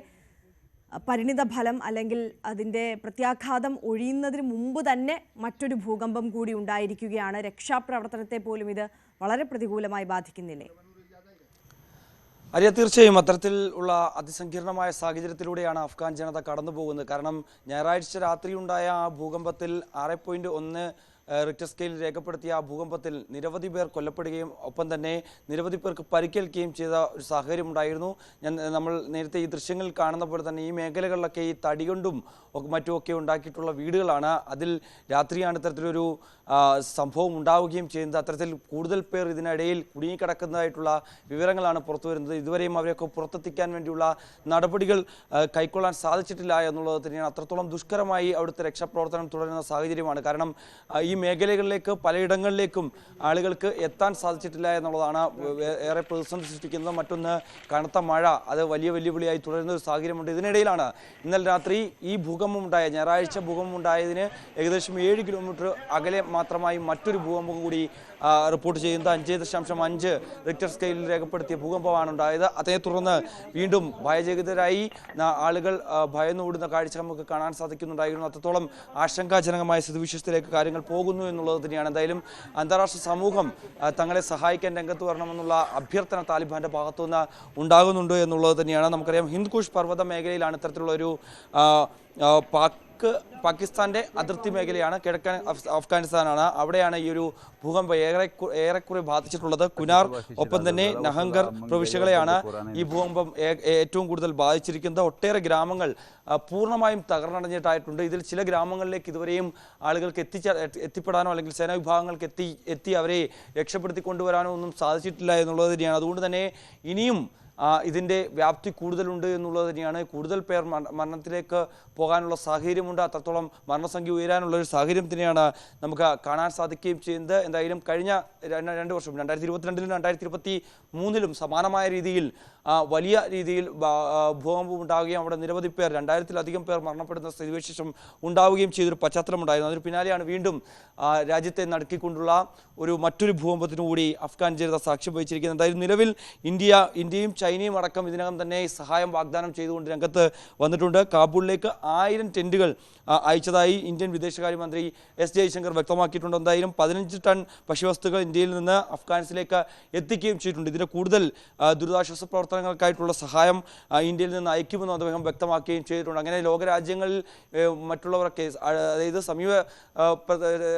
Speaker 4: പരിണിത ഫലം അല്ലെങ്കിൽ അതിൻ്റെ പ്രത്യാഘാതം ഒഴിയുന്നതിന് മുമ്പ് തന്നെ മറ്റൊരു ഭൂകമ്പം കൂടി ഉണ്ടായിരിക്കുകയാണ്. രക്ഷാപ്രവർത്തനത്തെ പോലും ഇത് വളരെ പ്രതികൂലമായി ബാധിക്കുന്നില്ലേ?
Speaker 6: തീർച്ചയായും അത്തരത്തിൽ ഉള്ള അതിസങ്കീർണമായ സാഹചര്യത്തിലൂടെയാണ് അഫ്ഗാൻ ജനത കടന്നു പോകുന്നത്. കാരണം ഞായറാഴ്ച രാത്രിയുണ്ടായ ആ ഭൂകമ്പത്തിൽ 6.1 റിക്ടർ സ്കെയിലിൽ രേഖപ്പെടുത്തിയ ആ ഭൂകമ്പത്തിൽ നിരവധി പേർ കൊല്ലപ്പെടുകയും ഒപ്പം തന്നെ നിരവധി പേർക്ക് പരിക്കേൽക്കുകയും ചെയ്ത ഒരു സാഹചര്യം ഉണ്ടായിരുന്നു. നമ്മൾ നേരത്തെ ഈ ദൃശ്യങ്ങളിൽ കാണുന്ന പോലെ തന്നെ ഈ മേഖലകളിലൊക്കെ ഈ തടി കൊണ്ടും മറ്റുമൊക്കെ ഉണ്ടാക്കിയിട്ടുള്ള വീടുകളാണ്. അതിൽ രാത്രിയാണ് ഇത്തരത്തിലൊരു സംഭവം ഉണ്ടാവുകയും ചെയ്യുന്നത്. അത്തരത്തിൽ കൂടുതൽ പേർ ഇതിനിടയിൽ കുടുങ്ങിക്കിടക്കുന്നതായിട്ടുള്ള വിവരങ്ങളാണ് പുറത്തു വരുന്നത്. ഇതുവരെയും അവരെയൊക്കെ പുറത്തെത്തിക്കാൻ വേണ്ടിയുള്ള നടപടികൾ കൈക്കൊള്ളാൻ സാധിച്ചിട്ടില്ല എന്നുള്ളത് തന്നെയാണ്. അത്രത്തോളം ദുഷ്കരമായി അവിടുത്തെ രക്ഷാപ്രവർത്തനം തുടരുന്ന സാഹചര്യമാണ്. കാരണം ഈ മേഖലകളിലേക്ക് പലയിടങ്ങളിലേക്കും ആളുകൾക്ക് എത്താൻ സാധിച്ചിട്ടില്ല എന്നുള്ളതാണ് ഏറെ പ്രതിസന്ധി സൃഷ്ടിക്കുന്നത്. മറ്റൊന്ന് കനത്ത മഴ, അത് വലിയ വെല്ലുവിളിയായി തുടരുന്ന ഒരു സാഹചര്യമുണ്ട്. ഇതിനിടയിലാണ് ഇന്നലെ രാത്രി ഈ ഭൂകമ്പമുണ്ടായ ഞായറാഴ്ച ഭൂകമ്പമുണ്ടായതിന് ഏകദേശം 7 കിലോമീറ്റർ അകലെ മാത്രമായി മറ്റൊരു ഭൂകമ്പം കൂടി റിപ്പോർട്ട് ചെയ്യുന്നത്. 5.5 റിക്ടർ സ്കെയിലിൽ രേഖപ്പെടുത്തിയ ഭൂകമ്പമാണ് ഉണ്ടായത്. അതേ തുടർന്ന് വീണ്ടും ഭയചകിതരായി ആളുകൾ ഭയന്നോടുന്ന കാഴ്ച നമുക്ക് കാണാൻ സാധിക്കുന്നുണ്ടായിരുന്നു. അത്രത്തോളം ആശങ്കാജനകമായ സ്ഥിതിവിശേഷത്തിലേക്ക് കാര്യങ്ങൾ പോകുന്നു എന്നുള്ളത് തന്നെയാണ്. എന്തായാലും അന്താരാഷ്ട്ര സമൂഹം തങ്ങളെ സഹായിക്കാൻ രംഗത്ത് വരണമെന്നുള്ള അഭ്യർത്ഥന താലിബാന്റെ ഭാഗത്തുനിന്ന് ഉണ്ടാകുന്നുണ്ട് എന്നുള്ളത് തന്നെയാണ്. നമുക്കറിയാം ഹിന്ദ് കുഷ് പർവ്വത മേഖലയിലാണ് ഇത്തരത്തിലുള്ള ഒരു പാക് കിഴക്ക് പാകിസ്ഥാന്റെ അതിർത്തി മേഖലയാണ്, കിഴക്കൻ അഫ്ഗാനിസ്ഥാനാണ്. അവിടെയാണ് ഈ ഒരു ഭൂകമ്പം ഏറെക്കുറെ ബാധിച്ചിട്ടുള്ളത്. കുനാർ ഒപ്പം തന്നെ നഹങ്കർ പ്രവിശ്യകളെയാണ് ഈ ഭൂകമ്പം ഏറ്റവും കൂടുതൽ ബാധിച്ചിരിക്കുന്നത്. ഒട്ടേറെ ഗ്രാമങ്ങൾ പൂർണ്ണമായും തകർന്നടഞ്ഞിട്ടായിട്ടുണ്ട്. ഇതിൽ ചില ഗ്രാമങ്ങളിലേക്ക് ഇതുവരെയും ആളുകൾക്ക് എത്തിപ്പെടാനോ അല്ലെങ്കിൽ സേനാ വിഭാഗങ്ങൾക്ക് എത്തി അവരെ രക്ഷപ്പെടുത്തി കൊണ്ടുവരാനോ ഒന്നും സാധിച്ചിട്ടില്ല എന്നുള്ളത് തന്നെയാണ്. അതുകൊണ്ട് തന്നെ ഇനിയും ഇതിൻ്റെ വ്യാപ്തി കൂടുതലുണ്ട് എന്നുള്ളത് തന്നെയാണ്. കൂടുതൽ പേർ മരണത്തിലേക്ക് പോകാനുള്ള സാഹചര്യമുണ്ട്. അത്രത്തോളം മരണസംഖ്യ ഉയരാനുള്ള ഒരു സാഹചര്യം തന്നെയാണ് നമുക്ക് കാണാൻ സാധിക്കുകയും ചെയ്യുന്നത്. എന്തായാലും കഴിഞ്ഞ 2 വർഷം 2022-ലും 2023-ലും സമാനമായ രീതിയിൽ വലിയ രീതിയിൽ ഭൂകമ്പം ഉണ്ടാവുകയും അവിടെ നിരവധി പേർ 2000-ലധികം പേർ മരണപ്പെടുന്ന സ്ഥിതിവിശേഷം ഉണ്ടാവുകയും ചെയ്തൊരു പശ്ചാത്തലമുണ്ടായിരുന്നു. അതിന് പിന്നാലെയാണ് വീണ്ടും രാജ്യത്തെ നടുക്കിക്കൊണ്ടുള്ള മറ്റൊരു ഭൂകമ്പത്തിനു കൂടി അഫ്ഗാൻ ജനത സാക്ഷ്യം വഹിച്ചിരിക്കുന്നത്. എന്തായാലും നിലവിൽ ഇന്ത്യയും ചൈനയും അടക്കം ഇതിനകം തന്നെ സഹായം വാഗ്ദാനം ചെയ്തുകൊണ്ട് രംഗത്ത് വന്നിട്ടുണ്ട്. കാബൂളിലേക്ക് 1000 ടെന്റുകൾ അയച്ചതായി ഇന്ത്യൻ വിദേശകാര്യമന്ത്രി എസ് ജയശങ്കർ വ്യക്തമാക്കിയിട്ടുണ്ട്. എന്തായാലും 15 ടൺ ഭക്ഷ്യവസ്തുക്കൾ ഇന്ത്യയിൽ നിന്ന് അഫ്ഗാനിസ്ഥാനിലേക്ക് എത്തിക്കുകയും ചെയ്തിട്ടുണ്ട്. ഇതിന് കൂടുതൽ ദുരിതാശ്വാസ പ്രവർത്തനങ്ങൾക്കായിട്ടുള്ള സഹായം ഇന്ത്യയിൽ നിന്ന് അയക്കുമെന്ന് അദ്ദേഹം വ്യക്തമാക്കുകയും ചെയ്തിട്ടുണ്ട്. അങ്ങനെ ലോകരാജ്യങ്ങളിൽ മറ്റുള്ളവരൊക്കെ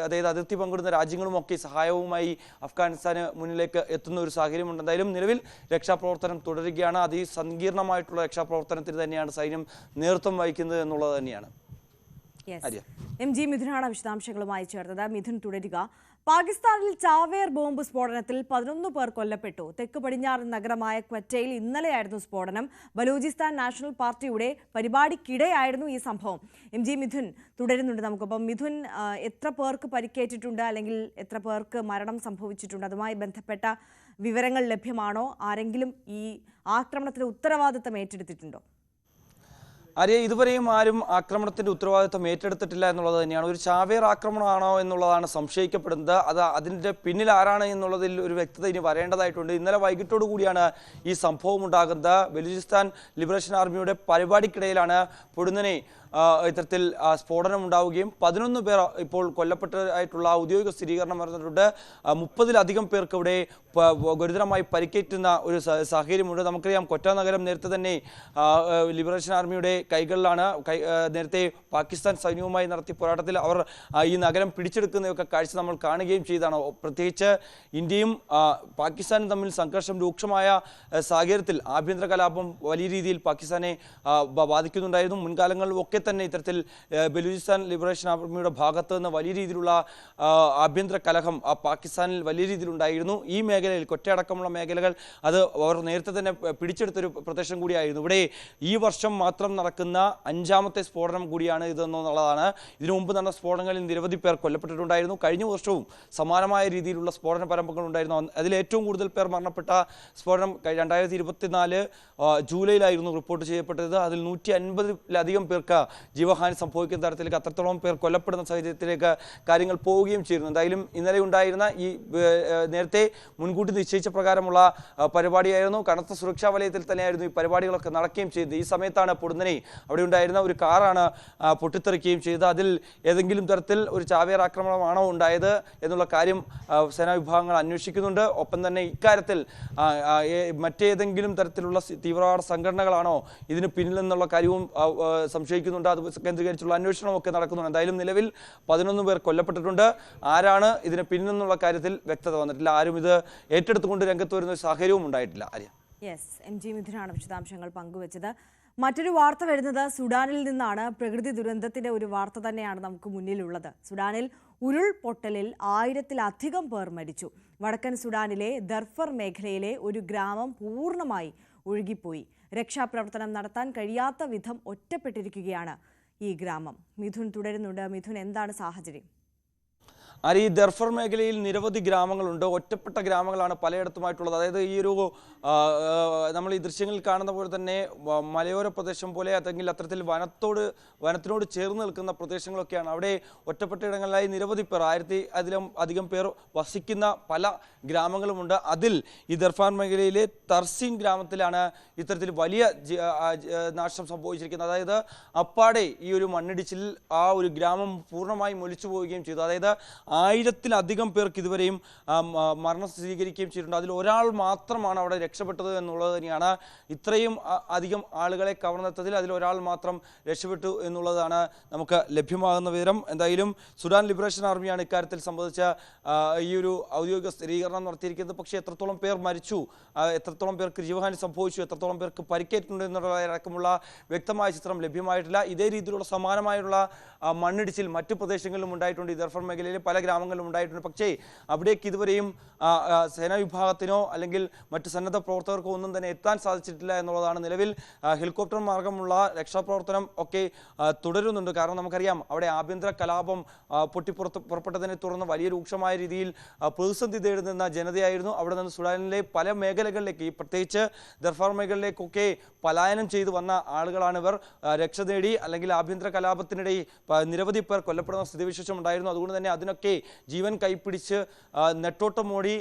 Speaker 6: അതായത് അതിർത്തി പങ്കിടുന്ന രാജ്യങ്ങളുമൊക്കെ സഹായവുമായി അഫ്ഗാനിസ്ഥാന് മുന്നിലേക്ക് എത്തുന്ന ഒരു സാഹചര്യമുണ്ട്. എന്തായാലും നിലവിൽ രക്ഷാപ്രവർത്തനം തുടരുകയാണ്. അതിസങ്കീർണമായിട്ടുള്ള രക്ഷാപ്രവർത്തനത്തിന് തന്നെയാണ് സൈന്യം നേതൃത്വം വഹിക്കുന്നത് എന്നുള്ളത് തന്നെയാണ്.
Speaker 4: MG മിഥുനാണ് വിശദാംശങ്ങളുമായി ചേർത്തത്. മിഥുൻ, തുടരുക. പാകിസ്ഥാനിൽ ചാവേർ ബോംബ് സ്ഫോടനത്തിൽ 11 പേർ കൊല്ലപ്പെട്ടു. തെക്ക് പടിഞ്ഞാറൻ നഗരമായ ക്വറ്റയിൽ ഇന്നലെയായിരുന്നു സ്ഫോടനം. ബലൂചിസ്ഥാൻ നാഷണൽ പാർട്ടിയുടെ പരിപാടിക്കിടെയായിരുന്നു ഈ സംഭവം. MG മിഥുൻ തുടരുന്നുണ്ട് നമുക്കൊപ്പം. മിഥുൻ, എത്ര പേർക്ക് പരിക്കേറ്റിട്ടുണ്ട് അല്ലെങ്കിൽ എത്ര പേർക്ക് മരണം സംഭവിച്ചിട്ടുണ്ട്? അതുമായി ബന്ധപ്പെട്ട വിവരങ്ങൾ ലഭ്യമാണോ? ആരെങ്കിലും ഈ ആക്രമണത്തിന് ഉത്തരവാദിത്തം ഏറ്റെടുത്തിട്ടുണ്ടോ?
Speaker 6: ഇതുവരെയും ആരും ആക്രമണത്തിന്റെ ഉത്തരവാദിത്വം ഏറ്റെടുത്തിട്ടില്ല എന്നുള്ളത് തന്നെയാണ്. ഒരു ചാവേർ ആക്രമണമാണോ എന്നുള്ളതാണ് സംശയിക്കപ്പെടുന്നത്. അതിന്റെ പിന്നിൽ ആരാണ് എന്നുള്ളതിൽ ഒരു വ്യക്തത ഇനി വരേണ്ടതായിട്ടുണ്ട്. ഇന്നലെ വൈകിട്ടോടു കൂടിയാണ് ഈ സംഭവം ഉണ്ടാകുന്നത്. ബലൂചിസ്ഥാൻ ലിബറേഷൻ ആർമിയുടെ പരിപാടിക്കിടയിലാണ് പൊടുന്നനെ ഇത്തരത്തിൽ സ്ഫോടനം ഉണ്ടാവുകയും 11 പേർ ഇപ്പോൾ കൊല്ലപ്പെട്ടതായിട്ടുള്ള ഔദ്യോഗിക സ്ഥിരീകരണം നടന്നിട്ടുണ്ട്. 30-ലധികം പേർക്ക് ഇവിടെ ഗുരുതരമായി പരിക്കേറ്റുന്ന ഒരു സാഹചര്യമുണ്ട്. നമുക്കറിയാം, കൊറ്റ നഗരം നേരത്തെ തന്നെ ലിബറേഷൻ ആർമിയുടെ കൈകളിലാണ്. നേരത്തെ പാകിസ്ഥാൻ സൈന്യവുമായി നടത്തിയ പോരാട്ടത്തിൽ അവർ ഈ നഗരം പിടിച്ചെടുക്കുന്നതൊക്കെ കാഴ്ച നമ്മൾ കാണുകയും ചെയ്തതാണ്. പ്രത്യേകിച്ച് ഇന്ത്യയും പാകിസ്ഥാനും തമ്മിൽ സംഘർഷം രൂക്ഷമായ സാഹചര്യത്തിൽ ആഭ്യന്തര കലാപം വലിയ രീതിയിൽ പാകിസ്ഥാനെ ബാധിക്കുന്നുണ്ടായിരുന്നു. മുൻകാലങ്ങളിൽ ഒക്കെ തന്നെ ഇത്തരത്തിൽ ബലൂചിസ്ഥാൻ ലിബറേഷൻ ആർമിയുടെ ഭാഗത്ത് നിന്ന് വലിയ രീതിയിലുള്ള ആഭ്യന്തര കലഹം പാകിസ്ഥാനിൽ വലിയ രീതിയിലുണ്ടായിരുന്നു. ഈ മേഖലയിൽ കൊറ്റയടക്കമുള്ള മേഖലകൾ അത് അവർ നേരത്തെ തന്നെ പിടിച്ചെടുത്തൊരു പ്രദേശം കൂടിയായിരുന്നു. ഇവിടെ ഈ വർഷം മാത്രം നടക്കുന്ന 5ാമത്തെ സ്ഫോടനം കൂടിയാണ് ഇതെന്നുള്ളതാണ്. ഇതിനു മുമ്പ് നടന്ന സ്ഫോടനങ്ങളിൽ നിരവധി പേർ കൊല്ലപ്പെട്ടിട്ടുണ്ടായിരുന്നു. കഴിഞ്ഞ വർഷവും സമാനമായ രീതിയിലുള്ള സ്ഫോടന പരമ്പരകൾ ഉണ്ടായിരുന്നു. അതിൽ ഏറ്റവും കൂടുതൽ പേർ മരണപ്പെട്ട സ്ഫോടനം 2024 ജൂലൈയിലായിരുന്നു റിപ്പോർട്ട് ചെയ്യപ്പെട്ടത്. അതിൽ 150-ലധികം പേർക്ക് ജീവഹാനി സംഭവിക്കുന്ന തരത്തിലേക്ക് അത്രത്തോളം പേർ കൊല്ലപ്പെടുന്ന സാഹചര്യത്തിലേക്ക് കാര്യങ്ങൾ പോവുകയും ചെയ്യുന്നു. എന്തായാലും ഇന്നലെ ഉണ്ടായിരുന്ന ഈ നേരത്തെ മുൻകൂട്ടി നിശ്ചയിച്ച പ്രകാരമുള്ള പരിപാടിയായിരുന്നു. കനത്ത സുരക്ഷാ വലയത്തിൽ തന്നെയായിരുന്നു ഈ പരിപാടികളൊക്കെ നടക്കുകയും ചെയ്തത്. ഈ സമയത്താണ് പൊടുന്നനെ അവിടെ ഉണ്ടായിരുന്ന ഒരു കാറാണ് പൊട്ടിത്തെറിക്കുകയും ചെയ്തത്. അതിൽ ഏതെങ്കിലും തരത്തിൽ ഒരു ചാവേർ ആക്രമണമാണോ ഉണ്ടായത് എന്നുള്ള കാര്യം സേനാ വിഭാഗങ്ങൾ അന്വേഷിക്കുന്നുണ്ട്. ഒപ്പം തന്നെ ഇക്കാര്യത്തിൽ മറ്റേതെങ്കിലും തരത്തിലുള്ള തീവ്രവാദ സംഘടനകളാണോ ഇതിന് പിന്നിൽ നിന്നുള്ള കാര്യവും സംശയിക്കുന്നുണ്ട്. അത് കേന്ദ്രീകരിച്ചുള്ള അന്വേഷണമൊക്കെ നടക്കുന്നുണ്ട്. എന്തായാലും നിലവിൽ 11 പേർ കൊല്ലപ്പെട്ടിട്ടുണ്ട്. ആരാണ് ഇതിന് പിന്നിൽ നിന്നുള്ള കാര്യത്തിൽ വ്യക്തത വന്നിട്ടില്ല. ആരും ഇത് ഏറ്റെടുത്തുകൊണ്ട് രംഗത്ത് വരുന്ന സാഹചര്യവും ഉണ്ടായിട്ടില്ല.
Speaker 4: MG മിഥുനാണ് വിശദാംശങ്ങൾ പങ്കുവച്ചത്. മറ്റൊരു വാർത്ത വരുന്നത് സുഡാനിൽ നിന്നാണ്. പ്രകൃതി ദുരന്തത്തിന്റെ ഒരു വാർത്ത തന്നെയാണ് നമുക്ക് മുന്നിലുള്ളത്. സുഡാനിൽ ഉരുൾപൊട്ടലിൽ 1000-ലധികം പേർ മരിച്ചു. വടക്കൻ സുഡാനിലെ ദർഫർ മേഖലയിലെ ഒരു ഗ്രാമം പൂർണ്ണമായി ഒഴുകിപ്പോയി. രക്ഷാപ്രവർത്തനം നടത്താൻ കഴിയാത്ത വിധം ഒറ്റപ്പെട്ടിരിക്കുകയാണ് ഈ ഗ്രാമം. മിഥുൻ തുടരുന്നുണ്ട്. മിഥുൻ, എന്താണ് സാഹചര്യം?
Speaker 6: ഈ ദർഫർ മേഖലയിൽ നിരവധി ഗ്രാമങ്ങളുണ്ട്. ഒറ്റപ്പെട്ട ഗ്രാമങ്ങളാണ് പലയിടത്തുമായിട്ടുള്ളത്. അതായത് ഈ ഒരു നമ്മൾ ഈ ദൃശ്യങ്ങളിൽ കാണുന്ന പോലെ തന്നെ മലയോര പ്രദേശം പോലെ അല്ലെങ്കിൽ അത്തരത്തിൽ വനത്തിനോട് ചേർന്ന് നിൽക്കുന്ന പ്രദേശങ്ങളൊക്കെയാണ്. അവിടെ ഒറ്റപ്പെട്ട ഇടങ്ങളിലായി നിരവധി പേർ 1000-അധികം പേർ വസിക്കുന്ന പല ഗ്രാമങ്ങളുമുണ്ട്. അതിൽ ഈ ദർഫാർ മേഖലയിലെ തർസീൻ ഗ്രാമത്തിലാണ് ഇത്തരത്തിൽ വലിയ നാശം സംഭവിച്ചിരിക്കുന്നത്. അതായത് അപ്പാടെ ഈ ഒരു മണ്ണിടിച്ചിൽ ആ ഒരു ഗ്രാമം പൂർണ്ണമായും ഒലിച്ചു പോവുകയും ചെയ്തു. അതായത് 1000-ലധികം പേർക്ക് ഇതുവരെയും മരണം സ്ഥിരീകരിക്കുകയും ചെയ്തിട്ടുണ്ട്. അതിൽ ഒരാൾ മാത്രമാണ് അവിടെ രക്ഷപ്പെട്ടത് എന്നുള്ളത് തന്നെയാണ്. ഇത്രയും അധികം ആളുകളെ കവർന്നെത്തതിൽ അതിൽ ഒരാൾ മാത്രം രക്ഷപ്പെട്ടു എന്നുള്ളതാണ് നമുക്ക് ലഭ്യമാകുന്ന വിവരം. എന്തായാലും സുഡാൻ ലിബറേഷൻ ആർമിയാണ് ഇക്കാര്യത്തിൽ സംബന്ധിച്ച ഈ ഒരു ഔദ്യോഗിക സ്ഥിരീകരണം നടത്തിയിരിക്കുന്നത്. പക്ഷേ എത്രത്തോളം പേർ മരിച്ചു, എത്രത്തോളം പേർക്ക് ജീവഹാനി സംഭവിച്ചു, എത്രത്തോളം പേർക്ക് പരിക്കേറ്റിട്ടുണ്ട് എന്നുള്ളതടക്കമുള്ള വ്യക്തമായ ചിത്രം ലഭ്യമായിട്ടില്ല. ഇതേ രീതിയിലുള്ള സമാനമായുള്ള മണ്ണിടിച്ചിൽ മറ്റു പ്രദേശങ്ങളിലും ഉണ്ടായിട്ടുണ്ട്. ഈ ദർഫർ മേഖലയിലെ പല ഗ്രാമങ്ങളിലും ഉണ്ടായിട്ടുണ്ട്. പക്ഷേ അവിടേക്ക് ഇതുവരെയും സേനാ വിഭാഗത്തിനോ അല്ലെങ്കിൽ മറ്റ് സന്നദ്ധ പ്രവർത്തകർക്കോ ഒന്നും തന്നെ എത്താൻ സാധിച്ചിട്ടില്ല എന്നുള്ളതാണ്. നിലവിൽ ഹെലികോപ്റ്റർ മാർഗമുള്ള രക്ഷാപ്രവർത്തനം ഒക്കെ തുടരുന്നുണ്ട്. കാരണം നമുക്കറിയാം അവിടെ ആഭ്യന്തര കലാപം പുറപ്പെട്ടതിനെ തുടർന്ന് വലിയ രൂക്ഷമായ രീതിയിൽ പ്രതിസന്ധി നേരിടുന്ന ജനതയായിരുന്നു. അവിടെ നിന്ന് സുഡാനിലെ പല മേഖലകളിലേക്ക്, ഈ പ്രത്യേകിച്ച് ദർഫാർ മേഖലയിലേക്കൊക്കെ പലായനം ചെയ്തു വന്ന ആളുകളാണിവർ. രക്ഷ നേടി അല്ലെങ്കിൽ ആഭ്യന്തര കലാപത്തിനിടെ നിരവധി പേർ കൊല്ലപ്പെടുന്ന സ്ഥിതിവിശേഷം ഉണ്ടായിരുന്നു. അതുകൊണ്ട് തന്നെ അതിനൊക്കെ ജീവൻ കൈപ്പിടിച്ച് നെട്ടോട്ടമോടി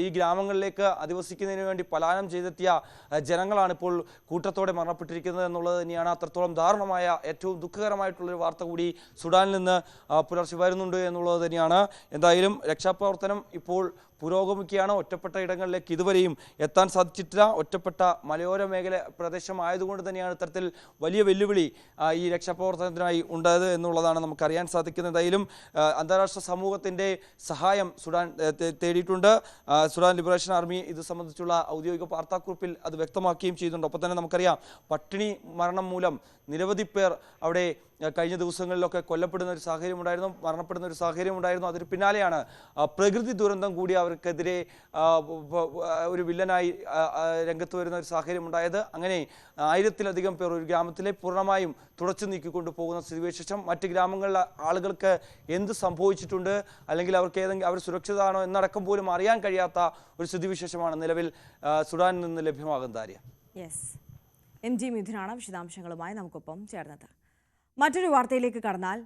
Speaker 6: ഈ ഗ്രാമങ്ങളിലേക്ക് അധിവസിക്കുന്നതിന് വേണ്ടി പലായനം ചെയ്തെത്തിയ ജനങ്ങളാണ് ഇപ്പോൾ കൂട്ടത്തോടെ മരണപ്പെട്ടിരിക്കുന്നത് എന്നുള്ളത് തന്നെയാണ്. അത്രത്തോളം ദാരുണമായ, ഏറ്റവും ദുഃഖകരമായിട്ടുള്ളൊരു വാർത്ത കൂടി സുഡാനിൽ നിന്ന് പുലർച്ചെ വരുന്നുണ്ട് എന്നുള്ളത് തന്നെയാണ്. എന്തായാലും രക്ഷാപ്രവർത്തനം ഇപ്പോൾ പുരോഗമിക്കുകയാണ്. ഒറ്റപ്പെട്ട ഇടങ്ങളിലേക്ക് ഇതുവരെയും എത്താൻ സാധിച്ചിട്ടില്ല. ഒറ്റപ്പെട്ട മലയോര മേഖല പ്രദേശമായതുകൊണ്ട് തന്നെയാണ് ഇത്തരത്തിൽ വലിയ വെല്ലുവിളി ഈ രക്ഷാപ്രവർത്തനത്തിനായി ഉണ്ടായത് എന്നുള്ളതാണ് നമുക്കറിയാൻ സാധിക്കുന്നത്. എന്തായാലും അന്താരാഷ്ട്ര സമൂഹത്തിൻ്റെ സഹായം സുഡാൻ തേടിയിട്ടുണ്ട്. സുഡാൻ ലിബറേഷൻ ആർമി ഇത് സംബന്ധിച്ചുള്ള ഔദ്യോഗിക വാർത്താക്കുറിപ്പിൽ അത് വ്യക്തമാക്കുകയും ചെയ്യുന്നുണ്ട്. ഒപ്പം തന്നെ നമുക്കറിയാം പട്ടിണി മരണം മൂലം നിരവധി പേർ അവിടെ കഴിഞ്ഞ ദിവസങ്ങളിലൊക്കെ കൊല്ലപ്പെടുന്ന ഒരു സാഹചര്യം ഉണ്ടായിരുന്നു, മരണപ്പെടുന്ന ഒരു സാഹചര്യം ഉണ്ടായിരുന്നു. അതിന് പിന്നാലെയാണ് പ്രകൃതി ദുരന്തം കൂടി അവർക്കെതിരെ ഒരു വില്ലനായി രംഗത്ത് വരുന്ന ഒരു സാഹചര്യം ഉണ്ടായത്. അങ്ങനെ 1000-ലധികം പേർ ഒരു ഗ്രാമത്തിലെ പൂർണ്ണമായും തുടച്ചു നീക്കിക്കൊണ്ട് പോകുന്ന സ്ഥിതിവിശേഷം. മറ്റ് ഗ്രാമങ്ങളിലെ ആളുകൾക്ക് എന്ത് സംഭവിച്ചിട്ടുണ്ട്, അല്ലെങ്കിൽ അവർക്ക് അവർ സുരക്ഷിതമാണോ എന്നടക്കം പോലും അറിയാൻ കഴിയാത്ത ഒരു സ്ഥിതിവിശേഷമാണ് നിലവിൽ സുഡാനിൽ നിന്ന് ലഭ്യമാകുന്നത്. ആര്യ,
Speaker 4: യെസ്, MG മിഥുനാണ് വിശദാംശങ്ങളുമായി നമുക്കൊപ്പം ചേർന്നത്. മറ്റൊരു വാർത്തയിലേക്ക് കടന്നാൽ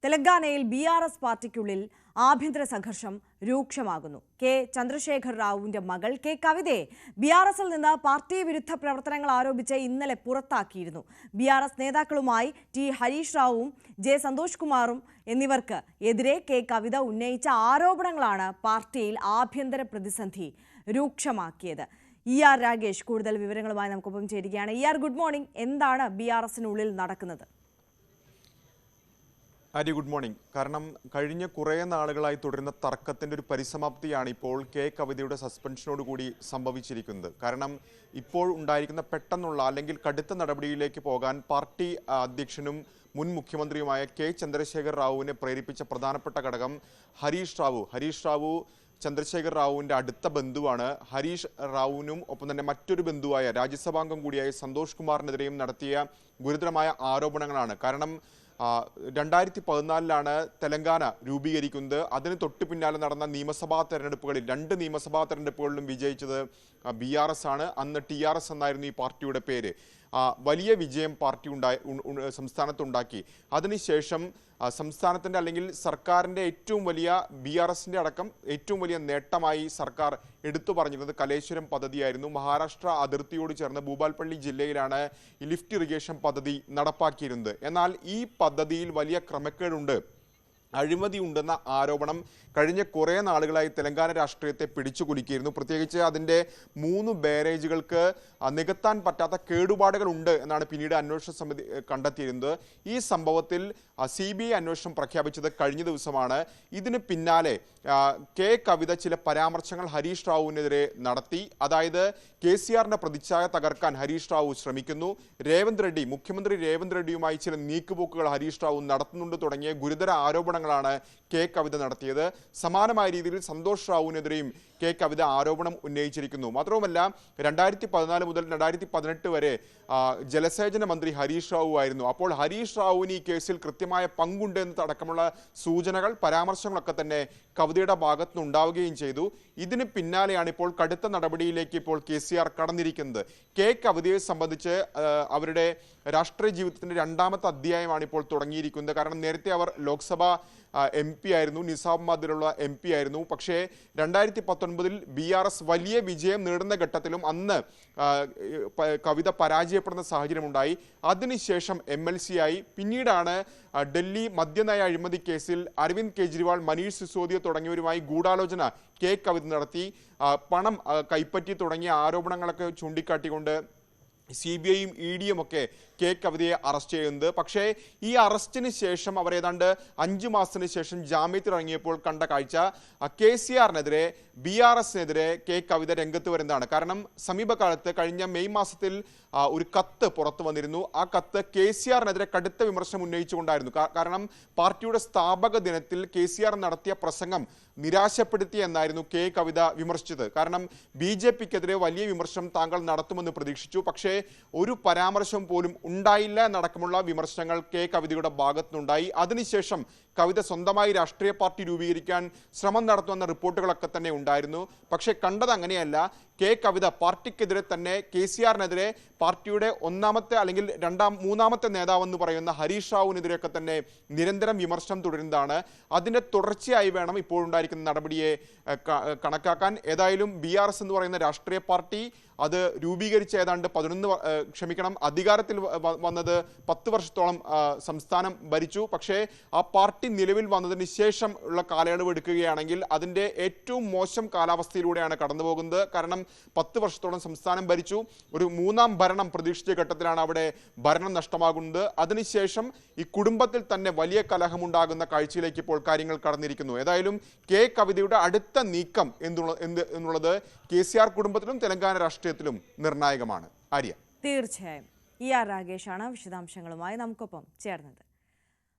Speaker 4: തെലങ്കാനയിൽ BRS പാർട്ടിക്കുള്ളിൽ ആഭ്യന്തര സംഘർഷം രൂക്ഷമാകുന്നു. കെ ചന്ദ്രശേഖർ റാവുവിന്റെ മകൾ കെ കവിതയെ BRSൽ നിന്ന് പാർട്ടി വിരുദ്ധ പ്രവർത്തനങ്ങൾ ആരോപിച്ച് ഇന്നലെ പുറത്താക്കിയിരുന്നു. BRS നേതാക്കളുമായി T ഹരീഷ് റാവുവും J സന്തോഷ് കുമാറും എന്നിവർക്ക് എതിരെ കെ കവിത ഉന്നയിച്ച ആരോപണങ്ങളാണ് പാർട്ടിയിൽ ആഭ്യന്തര പ്രതിസന്ധി രൂക്ഷമാക്കിയത്. ER രാഗേഷ് കൂടുതൽ വിവരങ്ങളുമായി നമുക്കൊപ്പം ചേരുകയാണ്. ER, good morning. എന്താണ് BRSനുള്ളിൽ നടക്കുന്നത്?
Speaker 7: Arya, good morning. കാരണം കഴിഞ്ഞ കുറേ നാളുകളായി തുടരുന്ന തർക്കത്തിൻ്റെ ഒരു പരിസമാപ്തിയാണ് ഇപ്പോൾ കെ കവിതയുടെ സസ്പെൻഷനോടുകൂടി സംഭവിച്ചിരിക്കുന്നത്. കാരണം ഇപ്പോൾ ഉണ്ടായിരിക്കുന്ന പെട്ടെന്നുള്ള അല്ലെങ്കിൽ കടുത്ത നടപടിയിലേക്ക് പോകാൻ പാർട്ടി അധ്യക്ഷനും മുൻ മുഖ്യമന്ത്രിയുമായ കെ ചന്ദ്രശേഖർ റാവുവിനെ പ്രേരിപ്പിച്ച പ്രധാനപ്പെട്ട ഘടകം ഹരീഷ് റാവു ചന്ദ്രശേഖർ റാവുവിൻ്റെ അടുത്ത ബന്ധുവാണ്. ഹരീഷ് റാവുവിനും ഒപ്പം തന്നെ മറ്റൊരു ബന്ധുവായ രാജ്യസഭാംഗം കൂടിയായ സന്തോഷ് കുമാറിനെതിരെയും നടത്തിയ ഗുരുതരമായ ആരോപണങ്ങളാണ്. കാരണം 2014 തെലങ്കാന രൂപീകരിക്കുന്നത്. അതിന് തൊട്ടു പിന്നാലെ നടന്ന നിയമസഭാ തെരഞ്ഞെടുപ്പുകളിൽ 2 നിയമസഭാ തെരഞ്ഞെടുപ്പുകളിലും വിജയിച്ചത് BRS ആണ്. അന്ന് TRS എന്നായിരുന്നു ഈ പാർട്ടിയുടെ പേര്. വലിയ വിജയം പാർട്ടി സംസ്ഥാനത്തുണ്ടാക്കി. അതിനുശേഷം സംസ്ഥാനത്തിൻ്റെ അല്ലെങ്കിൽ സർക്കാരിൻ്റെ ഏറ്റവും വലിയ BRSൻ്റെ അടക്കം ഏറ്റവും വലിയ നേട്ടമായി സർക്കാർ എടുത്തു പറഞ്ഞിരുന്നത് കലേശ്വരം പദ്ധതിയായിരുന്നു. മഹാരാഷ്ട്ര അതിർത്തിയോട് ചേർന്ന് ഭൂപാൽപള്ളി ജില്ലയിലാണ് ഈ ലിഫ്റ്റ് ഇറിഗേഷൻ പദ്ധതി നടപ്പാക്കിയിരുന്നത്. എന്നാൽ ഈ പദ്ധതിയിൽ വലിയ ക്രമക്കേടുണ്ട്, അഴിമതി ഉണ്ടെന്ന ആരോപണം കഴിഞ്ഞ കുറേ നാളുകളായി തെലങ്കാന രാഷ്ട്രീയത്തെ പിടിച്ചുകുലുക്കിയിരുന്നു. പ്രത്യേകിച്ച് അതിൻ്റെ 3 ബാരേജുകൾക്ക് നികത്താൻ പറ്റാത്ത കേടുപാടുകൾ ഉണ്ട് എന്നാണ് പിന്നീട് അന്വേഷണ സമിതി കണ്ടെത്തിയിരുന്നത്. ഈ സംഭവത്തിൽ CBI അന്വേഷണം പ്രഖ്യാപിച്ചത് കഴിഞ്ഞ ദിവസമാണ്. ഇതിന് പിന്നാലെ കെ കവിത ചില പരാമർശങ്ങൾ ഹരീഷ് റാവുവിനെതിരെ നടത്തി. അതായത് KCRന്റെ പ്രതിച്ഛായ തകർക്കാൻ ഹരീഷ് റാവു ശ്രമിക്കുന്നു, മുഖ്യമന്ത്രി രേവന്ത് റെഡ്ഡിയുമായി ചില നീക്കുപോക്കുകൾ ഹരീഷ് റാവു നടത്തുന്നുണ്ട് തുടങ്ങിയ ഗുരുതര ആരോപണങ്ങളാണ് കെ കവിത നടത്തിയത്. സമാനമായ രീതിയിൽ സന്തോഷ് റാവുവിനെതിരെയും കെ കവിത ആരോപണം ഉന്നയിച്ചിരിക്കുന്നു. മാത്രവുമല്ല 2014 മുതൽ 2018 വരെ ജലസേചന മന്ത്രി ഹരീഷ് റാവു ആയിരുന്നു. അപ്പോൾ ഹരീഷ് റാവുവിന് ഈ കേസിൽ കൃത്യമായ പങ്കുണ്ട് എന്നതടക്കമുള്ള സൂചനകൾ, പരാമർശങ്ങളൊക്കെ തന്നെ കവിതയുടെ ഭാഗത്തുനിന്ന് ഉണ്ടാവുകയും ചെയ്തു. ഇതിന് പിന്നാലെയാണ് ഇപ്പോൾ കടുത്ത നടപടിയിലേക്ക് ഇപ്പോൾ KCR കടന്നിരിക്കുന്നത്. കെ കവിതയെ സംബന്ധിച്ച് അവരുടെ രാഷ്ട്രീയ ജീവിതത്തിന്റെ 2ാമത്തെ അധ്യായമാണ് ഇപ്പോൾ തുടങ്ങിയിരിക്കുന്നത്. കാരണം നേരത്തെ അവർ ലോക്സഭാ MP ആയിരുന്നു, നിസാമാബാദിലുള്ള MP ആയിരുന്നു. പക്ഷേ 2019 BRS വലിയ വിജയം നേടുന്ന ഘട്ടത്തിലും അന്ന് കവിത പരാജയപ്പെടുന്ന സാഹചര്യമുണ്ടായി. അതിനുശേഷം MLC ആയി. പിന്നീടാണ് ഡൽഹി മദ്യനയ അഴിമതി കേസിൽ അരവിന്ദ് കെജ്രിവാൾ, മനീഷ് സിസോദിയ തുടങ്ങിയവരുമായി ഗൂഢാലോചന കവിത നടത്തി, പണം കൈപ്പറ്റി തുടങ്ങിയ ആരോപണങ്ങളൊക്കെ ചൂണ്ടിക്കാട്ടിക്കൊണ്ട് CBIയും EDയും ഒക്കെ കവിതയെ അറസ്റ്റ് ചെയ്യുന്നത്. പക്ഷേ ഈ അറസ്റ്റിന് ശേഷം അവർ ഏതാണ്ട് 5 മാസത്തിന് ശേഷം ജാമ്യത്തിൽ ഇറങ്ങിയപ്പോൾ കണ്ട കാഴ്ച KCRനെതിരെ, BRSനെതിരെ കവിത രംഗത്ത് വരുന്നതാണ്. കാരണം സമീപകാലത്ത് കഴിഞ്ഞ മെയ് മാസത്തിൽ ഒരു കത്ത് പുറത്തു വന്നിരുന്നു. ആ കത്ത് KCRനെതിരെ കടുത്ത വിമർശനം ഉന്നയിച്ചുകൊണ്ടായിരുന്നു. കാരണം പാർട്ടിയുടെ സ്ഥാപക ദിനത്തിൽ KCR നടത്തിയ പ്രസംഗം നിരാശപ്പെടുത്തി എന്നായിരുന്നു കവിത വിമർശിച്ചത്. കാരണം BJPക്കെതിരെ വലിയ വിമർശനം താങ്കൾ നടത്തുമെന്ന് പ്രതീക്ഷിച്ചു, പക്ഷേ ഒരു പരാമർശം പോലും ഉണ്ടായില്ല എന്നടക്കമുള്ള വിമർശനങ്ങൾ കവിതയുടെ ഭാഗത്തുനിന്നുണ്ടായി. അതിനുശേഷം കവിത സ്വന്തമായി രാഷ്ട്രീയ പാർട്ടി രൂപീകരിക്കാൻ ശ്രമം നടത്തുമെന്ന റിപ്പോർട്ടുകളൊക്കെ തന്നെ ഉണ്ടായിരുന്നു. പക്ഷേ കണ്ടത് അങ്ങനെയല്ല. കവിത പാർട്ടിക്കെതിരെ തന്നെ, KCRനെതിരെ പാർട്ടിയുടെ ഒന്നാമത്തെ അല്ലെങ്കിൽ മൂന്നാമത്തെ നേതാവെന്ന് പറയുന്ന ഹരീഷ് റാവുവിനെതിരെയൊക്കെ തന്നെ നിരന്തരം വിമർശനം തുടരുന്നതാണ്. അതിൻ്റെ തുടർച്ചയായി വേണം ഇപ്പോഴുണ്ടായിരിക്കുന്ന നടപടിയെ കണക്കാക്കാൻ. ഏതായാലും BRS എന്ന് പറയുന്ന രാഷ്ട്രീയ പാർട്ടി അത് രൂപീകരിച്ച ഏതാണ്ട് അധികാരത്തിൽ വന്നത് 10 വർഷത്തോളം സംസ്ഥാനം ഭരിച്ചു. പക്ഷേ ആ പാർട്ടി നിലവിൽ വന്നതിന് ശേഷം ഉള്ള കാലയളവ് എടുക്കുകയാണെങ്കിൽ അതിൻ്റെ ഏറ്റവും മോശം കാലാവസ്ഥയിലൂടെയാണ് കടന്നുപോകുന്നത്. കാരണം 10 വർഷത്തോളം സംസ്ഥാനം ഭരിച്ചു. ഒരു മൂന്നാം ഭരണം പ്രതീക്ഷിച്ച ഘട്ടത്തിലാണ് അവിടെ ഭരണം നഷ്ടമാകുന്നത്. അതിനുശേഷം ഈ കുടുംബത്തിൽ തന്നെ വലിയ കലഹമുണ്ടാകുന്ന കാഴ്ചയിലേക്ക് ഇപ്പോൾ കാര്യങ്ങൾ കടന്നിരിക്കുന്നു. ഏതായാലും കവിതയുടെ അടുത്ത നീക്കം എന്നുള്ളത് KCR കുടുംബത്തിലും തെലങ്കാന രാഷ്ട്രീയത്തിലും നിർണായകമാണ്. ആര്യ.
Speaker 4: തീർച്ചയായും. ER രാഗേഷാണ് വിശദാംശങ്ങളുമായി നമുക്കൊപ്പം ചേർന്നത്.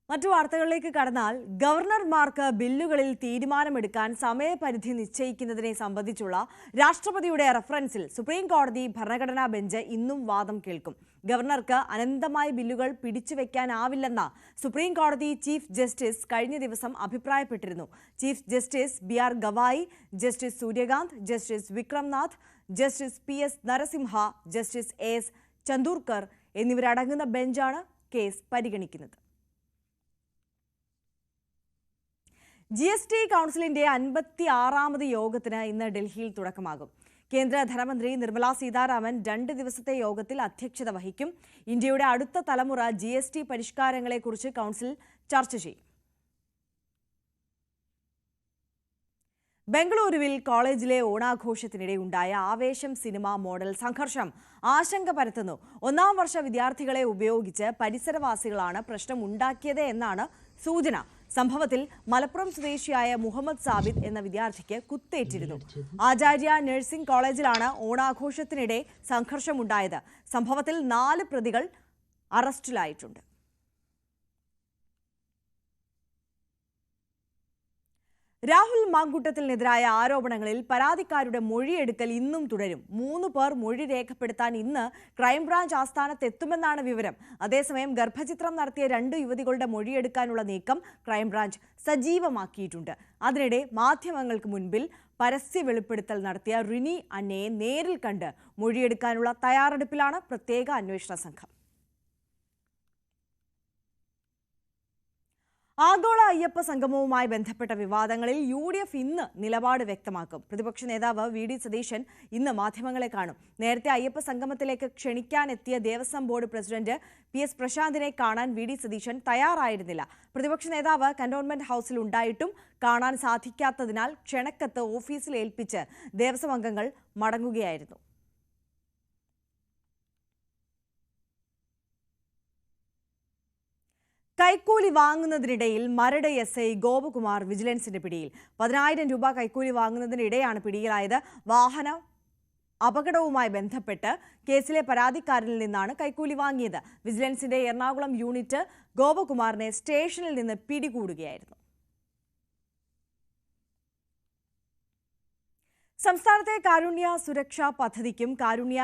Speaker 4: മറ്റു വാർത്തകളിലേക്ക് കടന്നാൽ, ഗവർണർമാർക്ക് ബില്ലുകളിൽ തീരുമാനമെടുക്കാൻ സമയപരിധി നിശ്ചയിക്കുന്നതിനെ സംബന്ധിച്ചുള്ള രാഷ്ട്രപതിയുടെ റഫറൻസിൽ സുപ്രീം കോടതി ഭരണഘടനാ ബെഞ്ച് ഇന്നും വാദം കേൾക്കും. ഗവർണർക്ക് അനന്തമായ ബില്ലുകൾ പിടിച്ചുവെക്കാനാവില്ലെന്ന സുപ്രീം കോടതി ചീഫ് ജസ്റ്റിസ് കഴിഞ്ഞ ദിവസം അഭിപ്രായപ്പെട്ടിരുന്നു. Chief justice BR Gavai, justice Suryakant, justice Vikramnath, justice PS Narasimha, justice AS Chandurkar എന്നിവരടങ്ങുന്ന ബെഞ്ചാണ് കേസ് പരിഗണിക്കുന്നത്. GST കൗൺസിലിന്റെ 56ാമത് യോഗത്തിന് ഇന്ന് ഡൽഹിയിൽ തുടക്കമാകും. കേന്ദ്ര ധനമന്ത്രി നിർമ്മല സീതാരാമൻ 2 ദിവസത്തെ യോഗത്തിൽ അധ്യക്ഷത വഹിക്കും. ഇന്ത്യയുടെ അടുത്ത തലമുറ GST പരിഷ്കാരങ്ങളെക്കുറിച്ച് കൗൺസിൽ ചർച്ച ചെയ്യും. ബംഗളൂരുവിൽ കോളേജിലെ ഓണാഘോഷത്തിനിടെ ഉണ്ടായ ആവേശം സിനിമ മോഡൽ സംഘർഷം ആശങ്ക പരത്തുന്നു. 1ാം വർഷ വിദ്യാർത്ഥികളെ ഉപയോഗിച്ച് പരിസരവാസികളാണ് പ്രശ്നം ഉണ്ടാക്കിയത് എന്നാണ് സൂചന. സംഭവത്തിൽ മലപ്പുറം സ്വദേശിയായ മുഹമ്മദ് സാബിദ് എന്ന വിദ്യാർത്ഥിക്ക് കുത്തേറ്റിരുന്നു. ആചാര്യ നഴ്സിംഗ് കോളേജിലാണ് ഓണാഘോഷത്തിനിടെ സംഘർഷമുണ്ടായത്. സംഭവത്തിൽ 4 പ്രതികൾ അറസ്റ്റിലായിട്ടുണ്ട്. രാഹുൽ മാങ്കൂട്ടത്തിനെതിരായ ആരോപണങ്ങളിൽ പരാതിക്കാരുടെ മൊഴിയെടുക്കൽ ഇന്നും തുടരും. 3 പേർ മൊഴി രേഖപ്പെടുത്താൻ ഇന്ന് ക്രൈംബ്രാഞ്ച് ആസ്ഥാനത്തെത്തുമെന്നാണ് വിവരം. അതേസമയം ഗർഭചിത്രം നടത്തിയ 2 യുവതികളുടെ മൊഴിയെടുക്കാനുള്ള നീക്കം ക്രൈംബ്രാഞ്ച് സജീവമാക്കിയിട്ടുണ്ട്. അതിനിടെ മാധ്യമങ്ങൾക്ക് മുൻപിൽ പരസ്യ വെളിപ്പെടുത്തൽ നടത്തിയ റിനി അന്നയെ നേരിൽ കണ്ട് മൊഴിയെടുക്കാനുള്ള തയ്യാറെടുപ്പിലാണ് പ്രത്യേക അന്വേഷണ സംഘം. ആഗോള അയ്യപ്പ സംഗമവുമായി ബന്ധപ്പെട്ട വിവാദങ്ങളിൽ UDF ഇന്ന് നിലപാട് വ്യക്തമാക്കും. പ്രതിപക്ഷ നേതാവ് VD സതീശൻ ഇന്ന് മാധ്യമങ്ങളെ കാണും. നേരത്തെ അയ്യപ്പ സംഗമത്തിലേക്ക് ക്ഷണിക്കാനെത്തിയ ദേവസ്വം ബോർഡ് പ്രസിഡന്റ് PS പ്രശാന്തിനെ കാണാൻ VD സതീശൻ തയ്യാറായിരുന്നില്ല. പ്രതിപക്ഷ നേതാവ് കന്റോൺമെന്റ് ഹൌസിൽ ഉണ്ടായിട്ടും കാണാൻ സാധിക്കാത്തതിനാൽ ക്ഷണക്കത്ത് ഓഫീസിൽ ഏൽപ്പിച്ച് ദേവസ്വം അംഗങ്ങൾ മടങ്ങുകയായിരുന്നു. കൈക്കൂലി വാങ്ങുന്നതിനിടയിൽ മരട് SI ഗോപകുമാർ വിജിലൻസിന്റെ പിടിയിൽ. 10,000 രൂപ കൈക്കൂലി വാങ്ങുന്നതിനിടെയാണ് പിടിയിലായത്. വാഹന അപകടവുമായി ബന്ധപ്പെട്ട് കേസിലെ പരാതിക്കാരനിൽ നിന്നാണ് കൈക്കൂലി വാങ്ങിയത്. വിജിലൻസിന്റെ എറണാകുളം യൂണിറ്റ് ഗോപകുമാറിനെ സ്റ്റേഷനിൽ നിന്ന് പിടികൂടുകയായിരുന്നു. സംസ്ഥാനത്തെ കാരുണ്യ സുരക്ഷാ പദ്ധതിക്കും കാരുണ്യ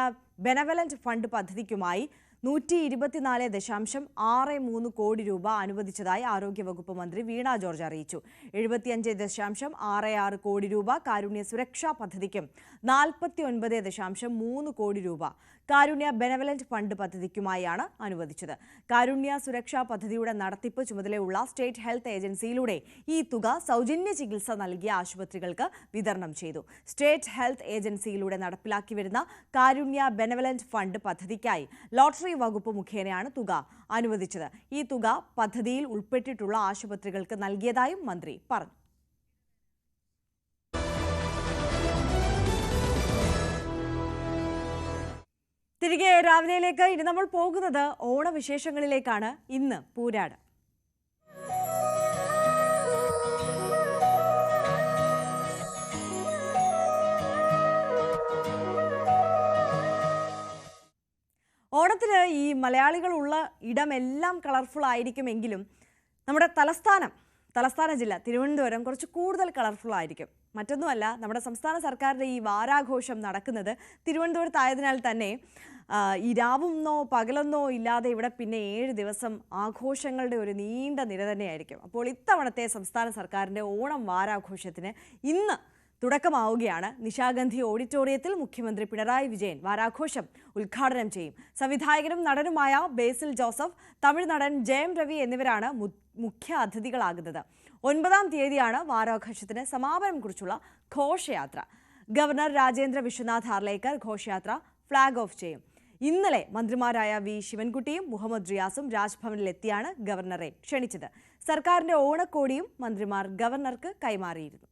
Speaker 4: ബെനവലന്റ് ഫണ്ട് പദ്ധതിക്കുമായി 124.63 കോടി രൂപ അനുവദിച്ചതായി ആരോഗ്യവകുപ്പ് മന്ത്രി വീണ ജോർജ് അറിയിച്ചു. 75.66 കോടി രൂപ കാരുണ്യ സുരക്ഷാ പദ്ധതിക്കും 49.3 കോടി രൂപ കാരുണ്യ ബെനവലന്റ് ഫണ്ട് പദ്ധതിക്കുമായാണ് അനുവദിച്ചത്. കാരുണ്യ സുരക്ഷാ പദ്ധതിയുടെ നടത്തിപ്പ് ചുമതലയുള്ള സ്റ്റേറ്റ് ഹെൽത്ത് ഏജൻസിയിലൂടെ ഈ തുക സൗജന്യ ചികിത്സ നൽകിയ ആശുപത്രികൾക്ക് വിതരണം ചെയ്തു. സ്റ്റേറ്റ് ഹെൽത്ത് ഏജൻസിയിലൂടെ നടപ്പിലാക്കി വരുന്ന കാരുണ്യ ബെനവലന്റ് ഫണ്ട് പദ്ധതിക്കായി ലോട്ടറി വകുപ്പ് മുഖേനയാണ് തുക അനുവദിച്ചത്. ഈ തുക പദ്ധതിയിൽ ഉൾപ്പെട്ടിട്ടുള്ള ആശുപത്രികൾക്ക് നൽകിയതായും മന്ത്രി പറഞ്ഞു. തിരികെ രാവിലെയിലേക്ക് ഇനി നമ്മൾ പോകുന്നത് ഓണവിശേഷങ്ങളിലേക്കാണ്. ഇന്ന് പൂരാടം. ഓണത്തിന് ഈ മലയാളികളുള്ള ഇടമെല്ലാം കളർഫുൾ ആയിരിക്കുമെങ്കിലും നമ്മുടെ തലസ്ഥാന ജില്ല തിരുവനന്തപുരം കുറച്ച് കൂടുതൽ കളർഫുൾ ആയിരിക്കും. മറ്റൊന്നുമല്ല, നമ്മുടെ സംസ്ഥാന സർക്കാരിൻ്റെ ഈ വാരാഘോഷം നടക്കുന്നത് തിരുവനന്തപുരത്തായതിനാൽ തന്നെ ഈ രാവുന്നോ പകലെന്നോ ഇല്ലാതെ ഇവിടെ പിന്നെ 7 ദിവസം ആഘോഷങ്ങളുടെ ഒരു നീണ്ട നിര തന്നെയായിരിക്കും. അപ്പോൾ ഇത്തവണത്തെ സംസ്ഥാന സർക്കാരിൻ്റെ ഓണം വാരാഘോഷത്തിന് ഇന്ന് തുടക്കമാവുകയാണ്. നിശാഗന്ധി ഓഡിറ്റോറിയത്തിൽ മുഖ്യമന്ത്രി പിണറായി വിജയൻ വാരാഘോഷം ഉദ്ഘാടനം ചെയ്യും. സംവിധായകനും നടനുമായ ബേസിൽ ജോസഫ്, തമിഴ് നടൻ ജയം രവി എന്നിവരാണ് മുഖ്യ അതിഥികളാകുന്നത്. 9-ാം തീയതിയാണ് വാരാഘോഷത്തിന് സമാപനം കുറിച്ചുള്ള ഘോഷയാത്ര. ഗവർണർ രാജേന്ദ്ര വിശ്വനാഥ് ഹാർലേക്കർ ഘോഷയാത്ര ഫ്ളാഗ് ഓഫ് ചെയ്യും. ഇന്നലെ മന്ത്രിമാരായ വി ശിവൻകുട്ടിയും മുഹമ്മദ് റിയാസും രാജ്ഭവനിലെത്തിയാണ് ഗവർണറെ ക്ഷണിച്ചത്. സർക്കാരിന്റെ ഓണക്കോടിയും മന്ത്രിമാർ ഗവർണർക്ക് കൈമാറിയിരുന്നു.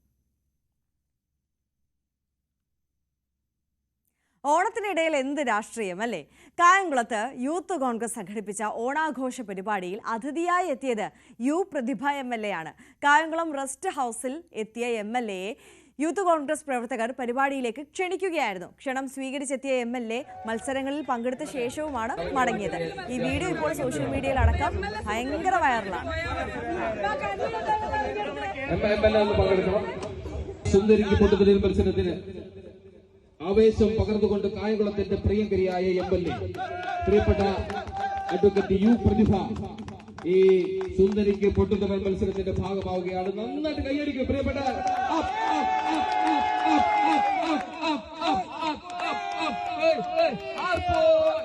Speaker 4: ഓണത്തിനിടയിൽ എന്ത് രാഷ്ട്രീയം അല്ലേ? കായംകുളത്ത് യൂത്ത് കോൺഗ്രസ് സംഘടിപ്പിച്ച ഓണാഘോഷ പരിപാടിയിൽ അതിഥിയായി എത്തിയത് പ്രതിഭ MLA ആണ്. കായംകുളം റെസ്റ്റ് ഹൗസിൽ എത്തിയ MLAയെ യൂത്ത് കോൺഗ്രസ് പ്രവർത്തകർ പരിപാടിയിലേക്ക് ക്ഷണിക്കുകയായിരുന്നു. ക്ഷണം സ്വീകരിച്ചെത്തിയ MLA മത്സരങ്ങളിൽ പങ്കെടുത്ത ശേഷവുമാണ് മടങ്ങിയത്. ഈ വീഡിയോ ഇപ്പോൾ സോഷ്യൽ മീഡിയയിൽ അടക്കം ഭയങ്കര വൈറലാണ്.
Speaker 8: ആവേശം പകർന്നുകൊണ്ട് കായംകുളത്തിന്റെ പ്രിയങ്കരിയായ MLA പ്രിയപ്പെട്ട അഡ്വക്കേറ്റ് പ്രതിഭ ഈ സുന്ദരിക്ക് പൊട്ടുതവൽ മത്സരത്തിന്റെ ഭാഗമാവുകയാണ്. നന്നായിട്ട് കൈയടിക്കും പ്രിയപ്പെട്ട.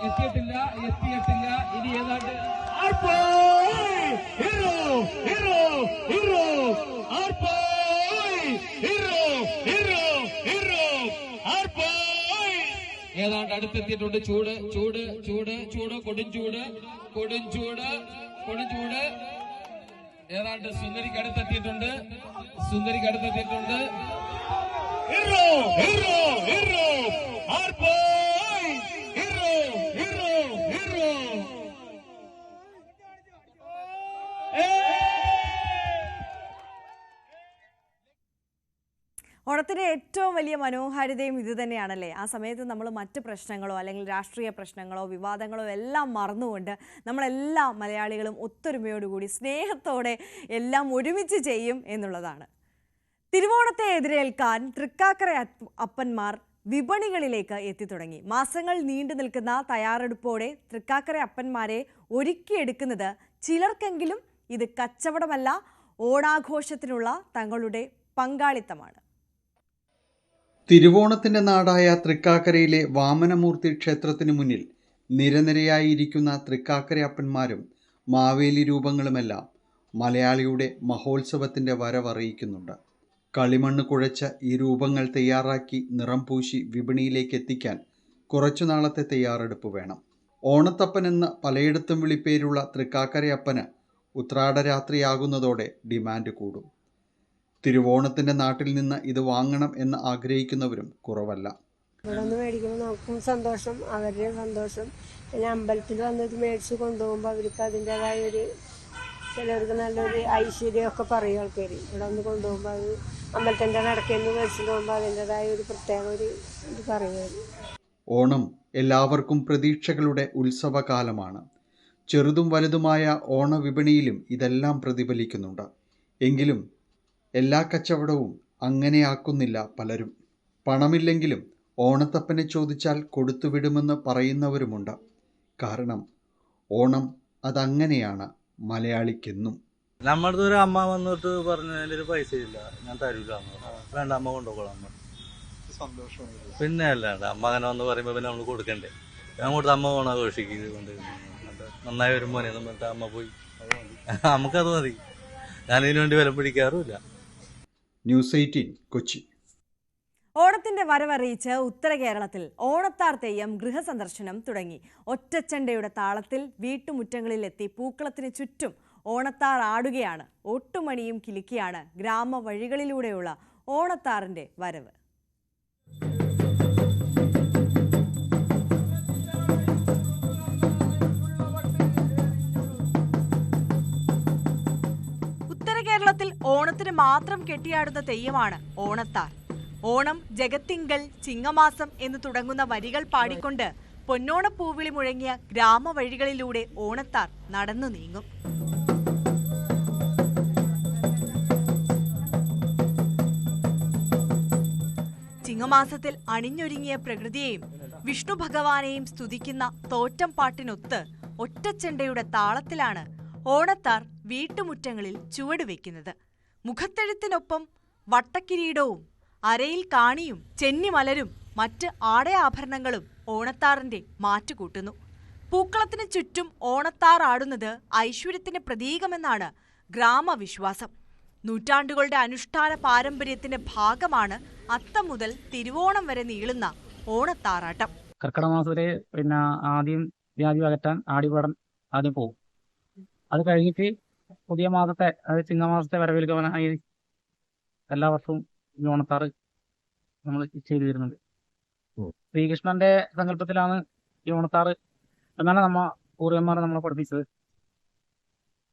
Speaker 8: എത്തിയിട്ടില്ല ഇനി ഏതാണ്ട് ഏതാണ്ട് അടുത്തെത്തിയിട്ടുണ്ട്. ചൂട് കൊടുംചൂട് ഏതാണ്ട് സുന്ദരിക്ക് അടുത്തെത്തിയിട്ടുണ്ട്.
Speaker 4: ഓണത്തിന്റെ ഏറ്റവും വലിയ മനോഹാരിതയും ഇത് തന്നെയാണല്ലേ. ആ സമയത്ത് നമ്മൾ മറ്റ് പ്രശ്നങ്ങളോ അല്ലെങ്കിൽ രാഷ്ട്രീയ പ്രശ്നങ്ങളോ വിവാദങ്ങളോ എല്ലാം മറന്നുകൊണ്ട് നമ്മളെല്ലാ മലയാളികളും ഒത്തൊരുമയോടുകൂടി സ്നേഹത്തോടെ എല്ലാം ഒരുമിച്ച് ചെയ്യും എന്നുള്ളതാണ്. തിരുവോണത്തെ എതിരേൽക്കാൻ തൃക്കാക്കര അപ്പന്മാർ വിപണികളിലേക്ക് എത്തിത്തുടങ്ങി. മാസങ്ങൾ നീണ്ടു നിൽക്കുന്ന തയ്യാറെടുപ്പോടെ തൃക്കാക്കര അപ്പന്മാരെ ഒരുക്കിയെടുക്കുന്നത് ചിലർക്കെങ്കിലും ഇത് കച്ചവടമല്ല, ഓണാഘോഷത്തിനുള്ള തങ്ങളുടെ പങ്കാളിത്തമാണ്.
Speaker 9: തിരുവോണത്തിന്റെ നാടായ തൃക്കാക്കരയിലെ വാമനമൂർത്തി ക്ഷേത്രത്തിനു മുന്നിൽ നിരനിരയായിരിക്കുന്ന തൃക്കാക്കര അപ്പന്മാരും മാവേലി രൂപങ്ങളുമെല്ലാം മലയാളിയുടെ മഹോത്സവത്തിന്റെ വരവറിയിക്കുന്നുണ്ട്. കളിമണ്ണ് കുഴച്ച ഈ രൂപങ്ങൾ തയ്യാറാക്കി നിറം പൂശി വിപണിയിലേക്ക് എത്തിക്കാൻ കുറച്ചു നാളത്തെ തയ്യാറെടുപ്പ് വേണം. ഓണത്തപ്പൻ എന്ന പലയിടത്തും വിളിപ്പേരുള്ള തൃക്കാക്കരയപ്പന് ഉത്രാടരാത്രിയാകുന്നതോടെ ഡിമാൻഡ് കൂടും. തിരുവോണത്തിന്റെ നാട്ടിൽ നിന്ന് ഇത് വാങ്ങണം എന്ന് ആഗ്രഹിക്കുന്നവരും കുറവല്ല.
Speaker 10: ഇവിടെ നിന്ന് മേടിക്കുമ്പോൾ നമുക്കും സന്തോഷം, അവരുടെ സന്തോഷം. പിന്നെ അമ്പലത്തിൽ വന്നത് മേടിച്ച് കൊണ്ടുപോകുമ്പോൾ അവർക്ക് അതിൻ്റെതായ ഒരു ചിലവർക്ക് നല്ലൊരു ഐശ്വര്യമൊക്കെ പറയും ആൾക്കാർ. ഇവിടെ വന്ന് കൊണ്ടുപോകുമ്പോൾ അത് അമ്പലത്തിൻ്റെ നടക്കെന്ന് മേടിച്ചിട്ട് പോകുമ്പോൾ അതിൻ്റെതായ ഒരു പ്രത്യേക ഒരു ഇത് പറയും.
Speaker 9: ഓണം എല്ലാവർക്കും പ്രതീക്ഷകളുടെ ഉത്സവകാലമാണ്. ചെറുതും വലുതുമായ ഓണവിപണിയിലും ഇതെല്ലാം പ്രതിഫലിക്കുന്നുണ്ട്. എങ്കിലും എല്ലാ കച്ചവടവും അങ്ങനെയാക്കുന്നില്ല പലരും. പണമില്ലെങ്കിലും ഓണത്തപ്പനെ ചോദിച്ചാൽ കൊടുത്തുവിടുമെന്ന് പറയുന്നവരുമുണ്ട്. കാരണം ഓണം അതങ്ങനെയാണ് മലയാളിക്കെന്നും.
Speaker 11: നമ്മുടെ ഒരു അമ്മ വന്നിട്ട് പറഞ്ഞതിൽ പൈസ ഇല്ല, ഞാൻ തരൂല, വേണ്ട അമ്മ കൊണ്ടുപോകണം. സന്തോഷം പിന്നെ അല്ലാണ്ട് അമ്മ അങ്ങനെ വന്ന് പറയുമ്പോൾ പിന്നെ നമ്മൾ കൊടുക്കണ്ടേ. ഞാൻ കൊടുത്ത് അമ്മ ഓണം ആഘോഷിക്കൊണ്ട് നന്നായി വരും മോനെ എന്ന് പറഞ്ഞിട്ട് അമ്മ പോയി. നമുക്കത് മതി, ഞാനിതിനു വേണ്ടി വില പിടിക്കാറുമില്ല.
Speaker 9: ന്യൂസ് 18 കൊച്ചി.
Speaker 4: ഓണത്തിന്റെ വരവറിയിച്ച് ഉത്തര കേരളത്തിൽ ഓണത്താർ തെയ്യം ഗൃഹസന്ദർശനം തുടങ്ങി. ഒറ്റച്ചണ്ടയുടെ താളത്തിൽ വീട്ടുമുറ്റങ്ങളിലെത്തി പൂക്കളത്തിന് ചുറ്റും ഓണത്താർ ആടുകയാണ്. ഒട്ടുമണിയും കിലുക്കിയാണ് ഗ്രാമവഴികളിലൂടെയുള്ള ഓണത്താറിന്റെ വരവ്.
Speaker 3: ഉത്തര കേരളത്തിൽ ഓണത്തിന് മാത്രം കെട്ടിയാടുന്ന തെയ്യമാണ് ഓണത്താർ. ഓണം ജഗത്തിങ്കൽ ചിങ്ങമാസം എന്ന് തുടങ്ങുന്ന വരികൾ പാടിക്കൊണ്ട് പൊന്നോണപ്പൂവിളി മുഴങ്ങിയ ഗ്രാമവഴികളിലൂടെ ഓണത്താർ നടന്നു നീങ്ങും. ചിങ്ങമാസത്തിൽ അണിഞ്ഞൊരുങ്ങിയ പ്രകൃതിയെയും വിഷ്ണു ഭഗവാനെയും സ്തുതിക്കുന്ന തോറ്റം പാട്ടിനൊത്ത് ഒറ്റച്ചെണ്ടയുടെ താളത്തിലാണ് ഓണത്താർ വീട്ടുമുറ്റങ്ങളിൽ ചുവടുവെക്കുന്നത്. മുഖത്തെഴുത്തിനൊപ്പം വട്ടക്കിരീടവും അരയിൽ കാണിയും ചെന്നിമലരും മറ്റ് ആടയാഭരണങ്ങളും ഓണത്താറിന്റെ മാറ്റുകൂട്ടുന്നു. പൂക്കളത്തിന് ചുറ്റും ഓണത്താർ ആടുന്നത് ഐശ്വര്യത്തിന്റെ പ്രതീകമെന്നാണ് ഗ്രാമവിശ്വാസം. നൂറ്റാണ്ടുകളുടെ അനുഷ്ഠാന പാരമ്പര്യത്തിന്റെ ഭാഗമാണ് അത്തം മുതൽ തിരുവോണം വരെ നീളുന്ന ഓണത്താറാട്ടം.
Speaker 12: കർക്കിടക മാസത്തില് പിന്നെ ആദ്യം വ്യാധി അകറ്റാൻ ആടിപ്പാടം ആദ്യം പോകും. അത് കഴിഞ്ഞിട്ട് പുതിയ മാസത്തെ, അതായത് ചിങ്ങമാസത്തെ വരവേൽക്കാനായി എല്ലാ വർഷവും ഈ ഓണത്താറ് നമ്മൾ ചെയ്തു വരുന്നുണ്ട്. ശ്രീകൃഷ്ണന്റെ സങ്കല്പത്തിലാണ് ഈ ഓണത്താറ് എന്നാണ് പൂർവ്വന്മാരെ നമ്മളെ പഠിപ്പിച്ചത്.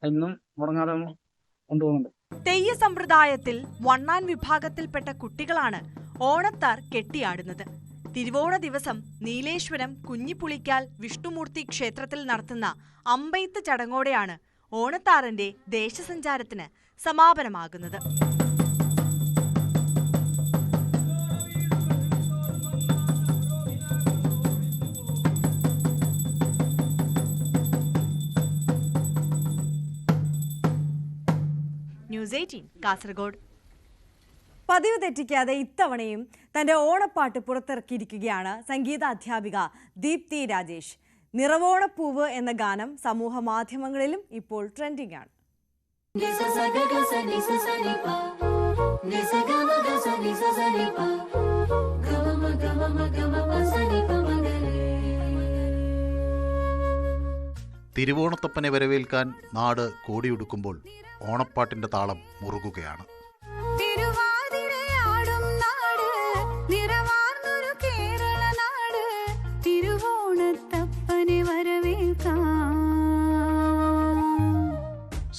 Speaker 12: ഇന്നും മുടങ്ങാതെ കൊണ്ടുപോകുന്നുണ്ട്.
Speaker 3: തെയ്യ സമ്പ്രദായത്തിൽ വണ്ണാൻ വിഭാഗത്തിൽപ്പെട്ട കുട്ടികളാണ് ഓണത്താർ കെട്ടിയാടുന്നത്. തിരുവോണ ദിവസം നീലേശ്വരം കുഞ്ഞിപ്പുളിക്കാൽ വിഷ്ണുമൂർത്തി ക്ഷേത്രത്തിൽ നടത്തുന്ന അമ്പെയ്ത്ത് ചടങ്ങോടെയാണ് ഓണത്താറിന്റെ ദേശസഞ്ചാരത്തിന് സമാപനമാകുന്നത്. ന്യൂസ് 18 കാസർഗോഡ്.
Speaker 4: പതിവ് തെറ്റിക്കാതെ ഇത്തവണയും തന്റെ ഓണപ്പാട്ട് പുറത്തിറക്കിയിരിക്കുകയാണ് സംഗീത അധ്യാപിക ദീപ്തി രാജേഷ്. നിറവോണപ്പൂവ് എന്ന ഗാനം സമൂഹ മാധ്യമങ്ങളിലും ഇപ്പോൾ ട്രെൻഡിംഗ് ആണ്.
Speaker 13: തിരുവോണത്തപ്പനെ വരവേൽക്കാൻ നാട് കോടിയുടുക്കുമ്പോൾ ഓണപ്പാട്ടിന്റെ താളം മുറുകുകയാണ്.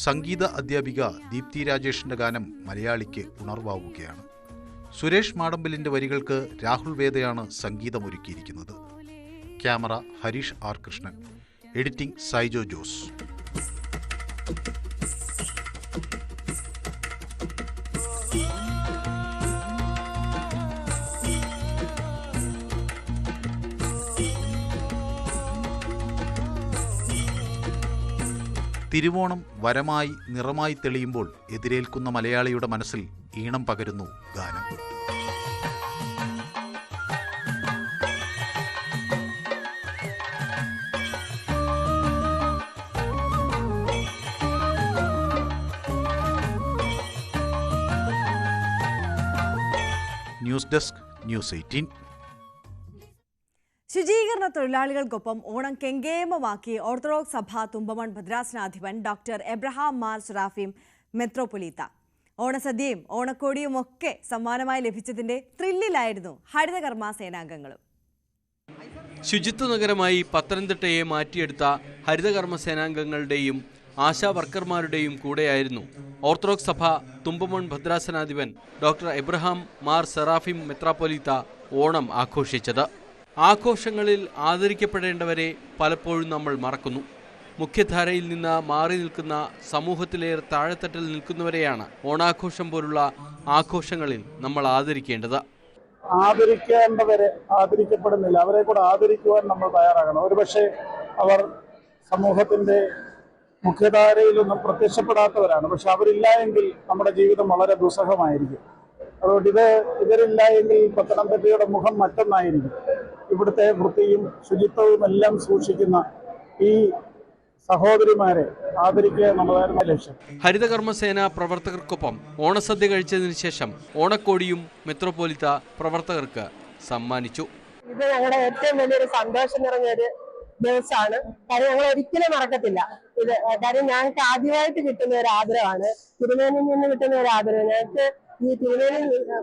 Speaker 13: സംഗീത അധ്യാപിക ദീപ്തി രാജേഷിന്റെ ഗാനം മലയാളിക്ക് ഉണർവാവുകയാണ്. സുരേഷ് മാടമ്പലിന്റെ വരികൾക്ക് രാഹുൽ വേദയാണ് സംഗീതമൊരുക്കിയിരിക്കുന്നത്. Camera Harish R Krishnan, editing Saijo Jose. Thiruvonam വരമായി നിറമായി തെളിയുമ്പോൾ എതിരേൽക്കുന്ന മലയാളിയുടെ മനസ്സിൽ ഈണം പകരുന്നു ഗാനം. News desk, news 18.
Speaker 4: ശുചീകരണ തൊഴിലാളികൾക്കൊപ്പം ഓണം കെങ്കേമമാക്കി ഓർത്തഡോക്സ് സഭ തുമ്പമൺ ഭദ്രാസനാധിപൻ ഡോക്ടർ എബ്രഹാം മാർ സെറാഫീം മെത്രോപൊലീത്ത. ഓണസദ്യയും ഓണക്കോടിയും ഒക്കെ സമ്മാനമായി ലഭിച്ചതിന്റെ ത്രില്ലിലായിരുന്നു ഹരിതകർമ്മ സേനാംഗങ്ങളും.
Speaker 14: ശുചിത്വ നഗരമായി പത്തനംതിട്ടയെ മാറ്റിയെടുത്ത ഹരിതകർമ്മ സേനാംഗങ്ങളുടെയും ആശാ വർക്കർമാരുടെയും കൂടെയായിരുന്നു ഓർത്തഡോക്സ് സഭ തുമ്പമൺ ഭദ്രാസനാധിപൻ ഡോക്ടർ എബ്രഹാം മാർ സെറാഫീം മെത്രോപൊലീത്ത ഓണം ആഘോഷിച്ചത്. ആഘോഷങ്ങളിൽ ആദരിക്കപ്പെടേണ്ടവരെ പലപ്പോഴും നമ്മൾ മറക്കുന്നു. മുഖ്യധാരയിൽ നിന്ന് മാറി നിൽക്കുന്ന, സമൂഹത്തിലേറെ താഴെത്തട്ടിൽ നിൽക്കുന്നവരെയാണ് ഓണാഘോഷം പോലുള്ള ആഘോഷങ്ങളിൽ നമ്മൾ ആദരിക്കേണ്ടത്.
Speaker 15: ആദരിക്കേണ്ടവരെ ആദരിക്കപ്പെടുന്നില്ല, അവരെ കൂടെ ആദരിക്കുവാൻ നമ്മൾ തയ്യാറാകണം. ഒരുപക്ഷെ അവർ സമൂഹത്തിൻ്റെ മുഖ്യധാരയിലൊന്നും പ്രത്യക്ഷപ്പെടാത്തവരാണ്. പക്ഷെ അവരില്ല എങ്കിൽ നമ്മുടെ ജീവിതം വളരെ ദുസ്സഹമായിരിക്കും. അതുകൊണ്ട് ഇവരില്ല എങ്കിൽ പത്തനംതിട്ടയുടെ മുഖം മറ്റൊന്നായിരിക്കും. ഇവിടുത്തെ വൃത്തിയും ശുചിത്വവും എല്ലാം സൂക്ഷിക്കുന്ന ഈ സഹോദരിമാരെ ആദരിക്കുക എന്നുള്ളതായിരുന്നു ലക്ഷ്യം.
Speaker 14: ഹരിതകർമ്മസേന പ്രവർത്തകർക്കൊപ്പം ഓണസദ്യ കഴിച്ചതിന് ശേഷം ഓണക്കോടിയും മെത്രോപൊലിത്ത പ്രവർത്തകർക്ക് സമ്മാനിച്ചു.
Speaker 10: ഇത് ഞങ്ങളുടെ ഏറ്റവും വലിയൊരു സന്തോഷം നിറഞ്ഞൊരു ദിവസമാണ്. കാര്യം ഞങ്ങൾ ഒരിക്കലും മറക്കത്തില്ല ഇത്. കാര്യം ഞങ്ങൾക്ക് ആദ്യമായിട്ട് കിട്ടുന്ന ഒരു ആദരവാണ്, തിരുമേനിയിൽ നിന്ന് കിട്ടുന്ന ഒരു ആദരവ്. ഞങ്ങൾക്ക് ഈ തിരുമേനി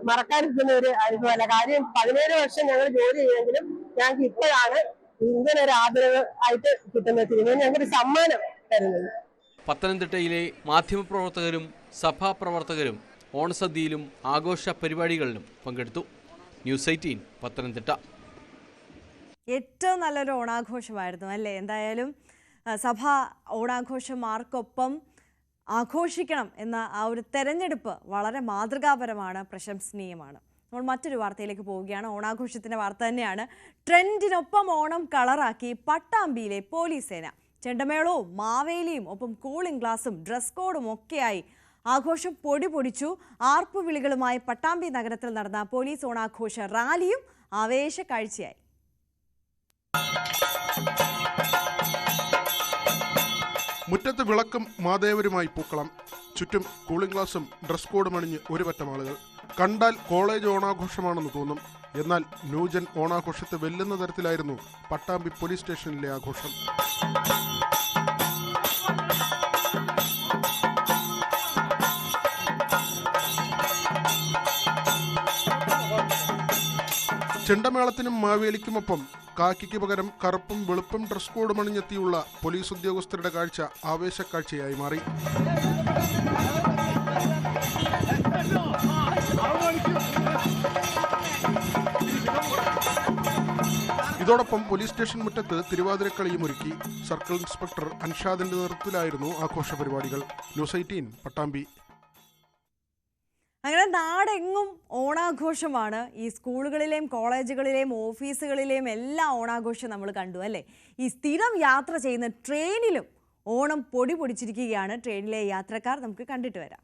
Speaker 10: മറക്കാൻ കിട്ടുന്ന ഒരു അനുഭവമല്ല. കാര്യം 17 വർഷം ഞങ്ങൾ ജോലി ചെയ്യുമെങ്കിലും ഞങ്ങൾക്ക് ഇപ്പോഴാണ് ഇങ്ങനെ ഒരു ആദരവ് ആയിട്ട് കിട്ടുന്ന തിരുമേനി ഞങ്ങൾക്ക് സമ്മാനം തരുന്നത്.
Speaker 14: പത്തനംതിട്ടയിലെ മാധ്യമപ്രവർത്തകരും സഭാപ്രവർത്തകരും ഓണസദ്യയിലും ആഘോഷ പരിപാടികളിലും പങ്കെടുത്തു. ന്യൂസ് 18 പത്തനംതിട്ട.
Speaker 4: ഏറ്റവും നല്ലൊരു ഓണാഘോഷമായിരുന്നു അല്ലേ? എന്തായാലും സഭാ ഓണാഘോഷമാർക്കൊപ്പം ആഘോഷിക്കണം എന്ന ആ ഒരു തെരഞ്ഞെടുപ്പ് വളരെ മാതൃകാപരമാണ്, പ്രശംസനീയമാണ്. നമ്മൾ മറ്റൊരു വാർത്തയിലേക്ക് പോവുകയാണ്. ഓണാഘോഷത്തിൻ്റെ വാർത്ത തന്നെയാണ്. ട്രെൻഡിനൊപ്പം ഓണം കളറാക്കി പട്ടാമ്പിയിലെ പോലീസ് സേന. ചെണ്ടമേളവും മാവേലിയും ഒപ്പം കൂളിംഗ് ഗ്ലാസും ഡ്രസ് കോഡും ഒക്കെയായി ആഘോഷം പൊടിപൊടിച്ചു. ആർപ്പുവിളികളുമായി പട്ടാമ്പി നഗരത്തിൽ നടന്ന പോലീസ് ഓണാഘോഷ റാലിയും ആവേശ കാഴ്ചയായി.
Speaker 16: മുറ്റത്ത് വിളക്കും മാതേവരുമായി പൂക്കളം, ചുറ്റും കൂളിംഗ് ഗ്ലാസും ഡ്രസ് കോഡും അണിഞ്ഞ് ഒരു പറ്റം ആളുകൾ. കണ്ടാൽ കോളേജ് ഓണാഘോഷമാണെന്ന് തോന്നും. എന്നാൽ ന്യൂജൻ ഓണാഘോഷത്തെ വെല്ലുന്ന തരത്തിലായിരുന്നു പട്ടാമ്പി പോലീസ് സ്റ്റേഷനിലെ ആഘോഷം. ചെണ്ടമേളത്തിനും മാവേലിക്കുമൊപ്പം കാക്കിക്ക് പകരം കറുപ്പും വെളുപ്പും ഡ്രസ് കോഡും അണിഞ്ഞെത്തിയുള്ള പോലീസ് ഉദ്യോഗസ്ഥരുടെ കാഴ്ച ആവേശക്കാഴ്ചയായി മാറി. ഇതോടൊപ്പം പോലീസ് സ്റ്റേഷൻ മുറ്റത്ത് തിരുവാതിരക്കളിയും ഒരുക്കി. സർക്കിൾ ഇൻസ്പെക്ടർ അൻഷാദിന്റെ നേതൃത്വത്തിലായിരുന്നു ആഘോഷ പരിപാടികൾ. ന്യൂസ് 18 പട്ടാമ്പി.
Speaker 4: അങ്ങനെ നാടെങ്ങും ഓണാഘോഷമാണ്. ഈ സ്കൂളുകളിലെയും കോളേജുകളിലെയും ഓഫീസുകളിലെയും എല്ലാ ഓണാഘോഷം നമ്മൾ കണ്ടു അല്ലേ? ഈ സ്ഥിരം യാത്ര ചെയ്യുന്ന ട്രെയിനിലും ഓണം പൊടി പൊടിച്ചിരിക്കുകയാണ് ട്രെയിനിലെ യാത്രക്കാർ. നമുക്ക് കണ്ടിട്ട് വരാം.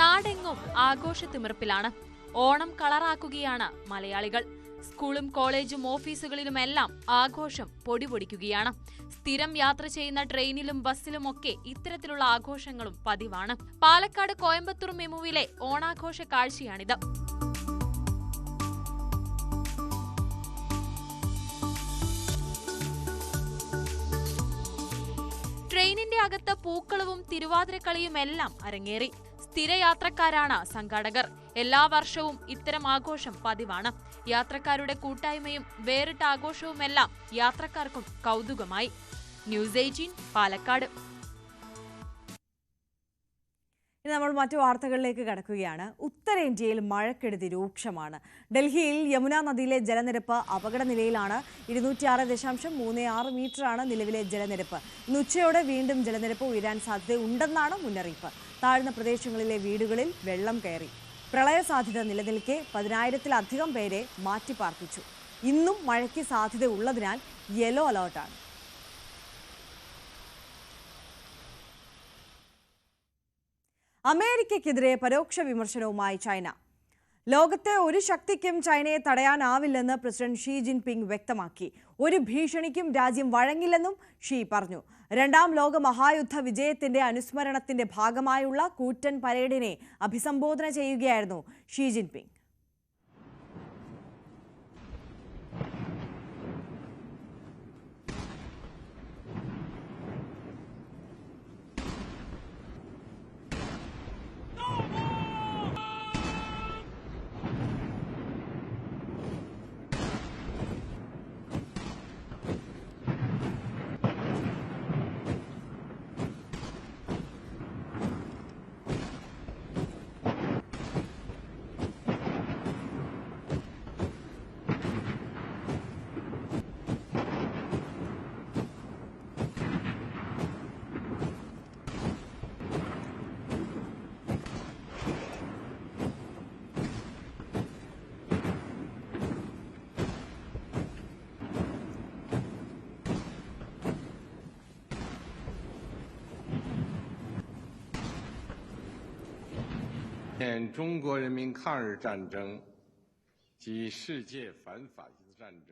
Speaker 17: നാടെങ്ങും ആഘോഷത്തിമിർപ്പിലാണ്. ഓണം കളറാക്കുകയാണ് മലയാളികൾ. സ്കൂളും കോളേജും ഓഫീസുകളിലുമെല്ലാം ആഘോഷം പൊടിപൊടിക്കുകയാണ്. സ്ഥിരം യാത്ര ചെയ്യുന്ന ട്രെയിനിലും ബസ്സിലുമൊക്കെ ഇത്തരത്തിലുള്ള ആഘോഷങ്ങളും പതിവാണ്. പാലക്കാട് കോയമ്പത്തൂർ മെമുവിലെ ഓണാഘോഷ കാഴ്ചയാണിത്. ട്രെയിനിന്റെ അകത്ത് പൂക്കളവും തിരുവാതിരക്കളിയുമെല്ലാം അരങ്ങേറി. സ്ഥിരയാത്രക്കാരാണ് സംഘാടകർ. എല്ലാ വർഷവും ഇത്തരം ആഘോഷം പതിവാണ്. യാത്രക്കാരുടെ കൂട്ടായ്മയും വേറിട്ട ആഘോഷവുമെല്ലാം യാത്രക്കാർക്കും കൗതുകമായി. ന്യൂസ് 18 പാലക്കാട്.
Speaker 4: ഇനി നമ്മൾ മറ്റു വാർത്തകളിലേക്ക് കടക്കുകയാണ്. ഉത്തരേന്ത്യയിൽ മഴക്കെടുതി രൂക്ഷമാണ്. ഡൽഹിയിൽ യമുന നദിയിലെ ജലനിരപ്പ് അപകടനിലയിലാണ്. 206.36 മീറ്ററാണ് നിലവിലെ ജലനിരപ്പ്. ഇന്ന് ഉച്ചയോടെ വീണ്ടും ജലനിരപ്പ് ഉയരാൻ സാധ്യതയുണ്ടെന്നാണ് മുന്നറിയിപ്പ്. താഴ്ന്ന പ്രദേശങ്ങളിലെ വീടുകളിൽ വെള്ളം കയറി. പ്രളയ സാധ്യത നിലനിൽക്കെ 10,000-ത്തിലധികം പേരെ മാറ്റിപ്പാർപ്പിച്ചു. ഇന്നും മഴയ്ക്ക് സാധ്യത ഉള്ളതിനാൽ യെല്ലോ അലേർട്ടാണ്. അമേരിക്കയ്ക്കെതിരെ പരോക്ഷ വിമർശനവുമായി ചൈന. ലോകത്തെ ഒരു ശക്തിക്കും ചൈനയെ തടയാനാവില്ലെന്ന് പ്രസിഡന്റ് ഷീ ജിൻപിങ് വ്യക്തമാക്കി. ഒരു ഭീഷണിക്കും രാജ്യം വഴങ്ങില്ലെന്നും ഷീ പറഞ്ഞു. രണ്ടാം ലോക മഹായുദ്ധ വിജയത്തിന്റെ അനുസ്മരണത്തിന്റെ ഭാഗമായുള്ള കൂറ്റൻ പരേഡിനെ അഭിസംബോധന ചെയ്യുകയായിരുന്നു ഷീ ജിൻപിങ്.
Speaker 18: 中国人民抗日战争及世界反法西斯战争。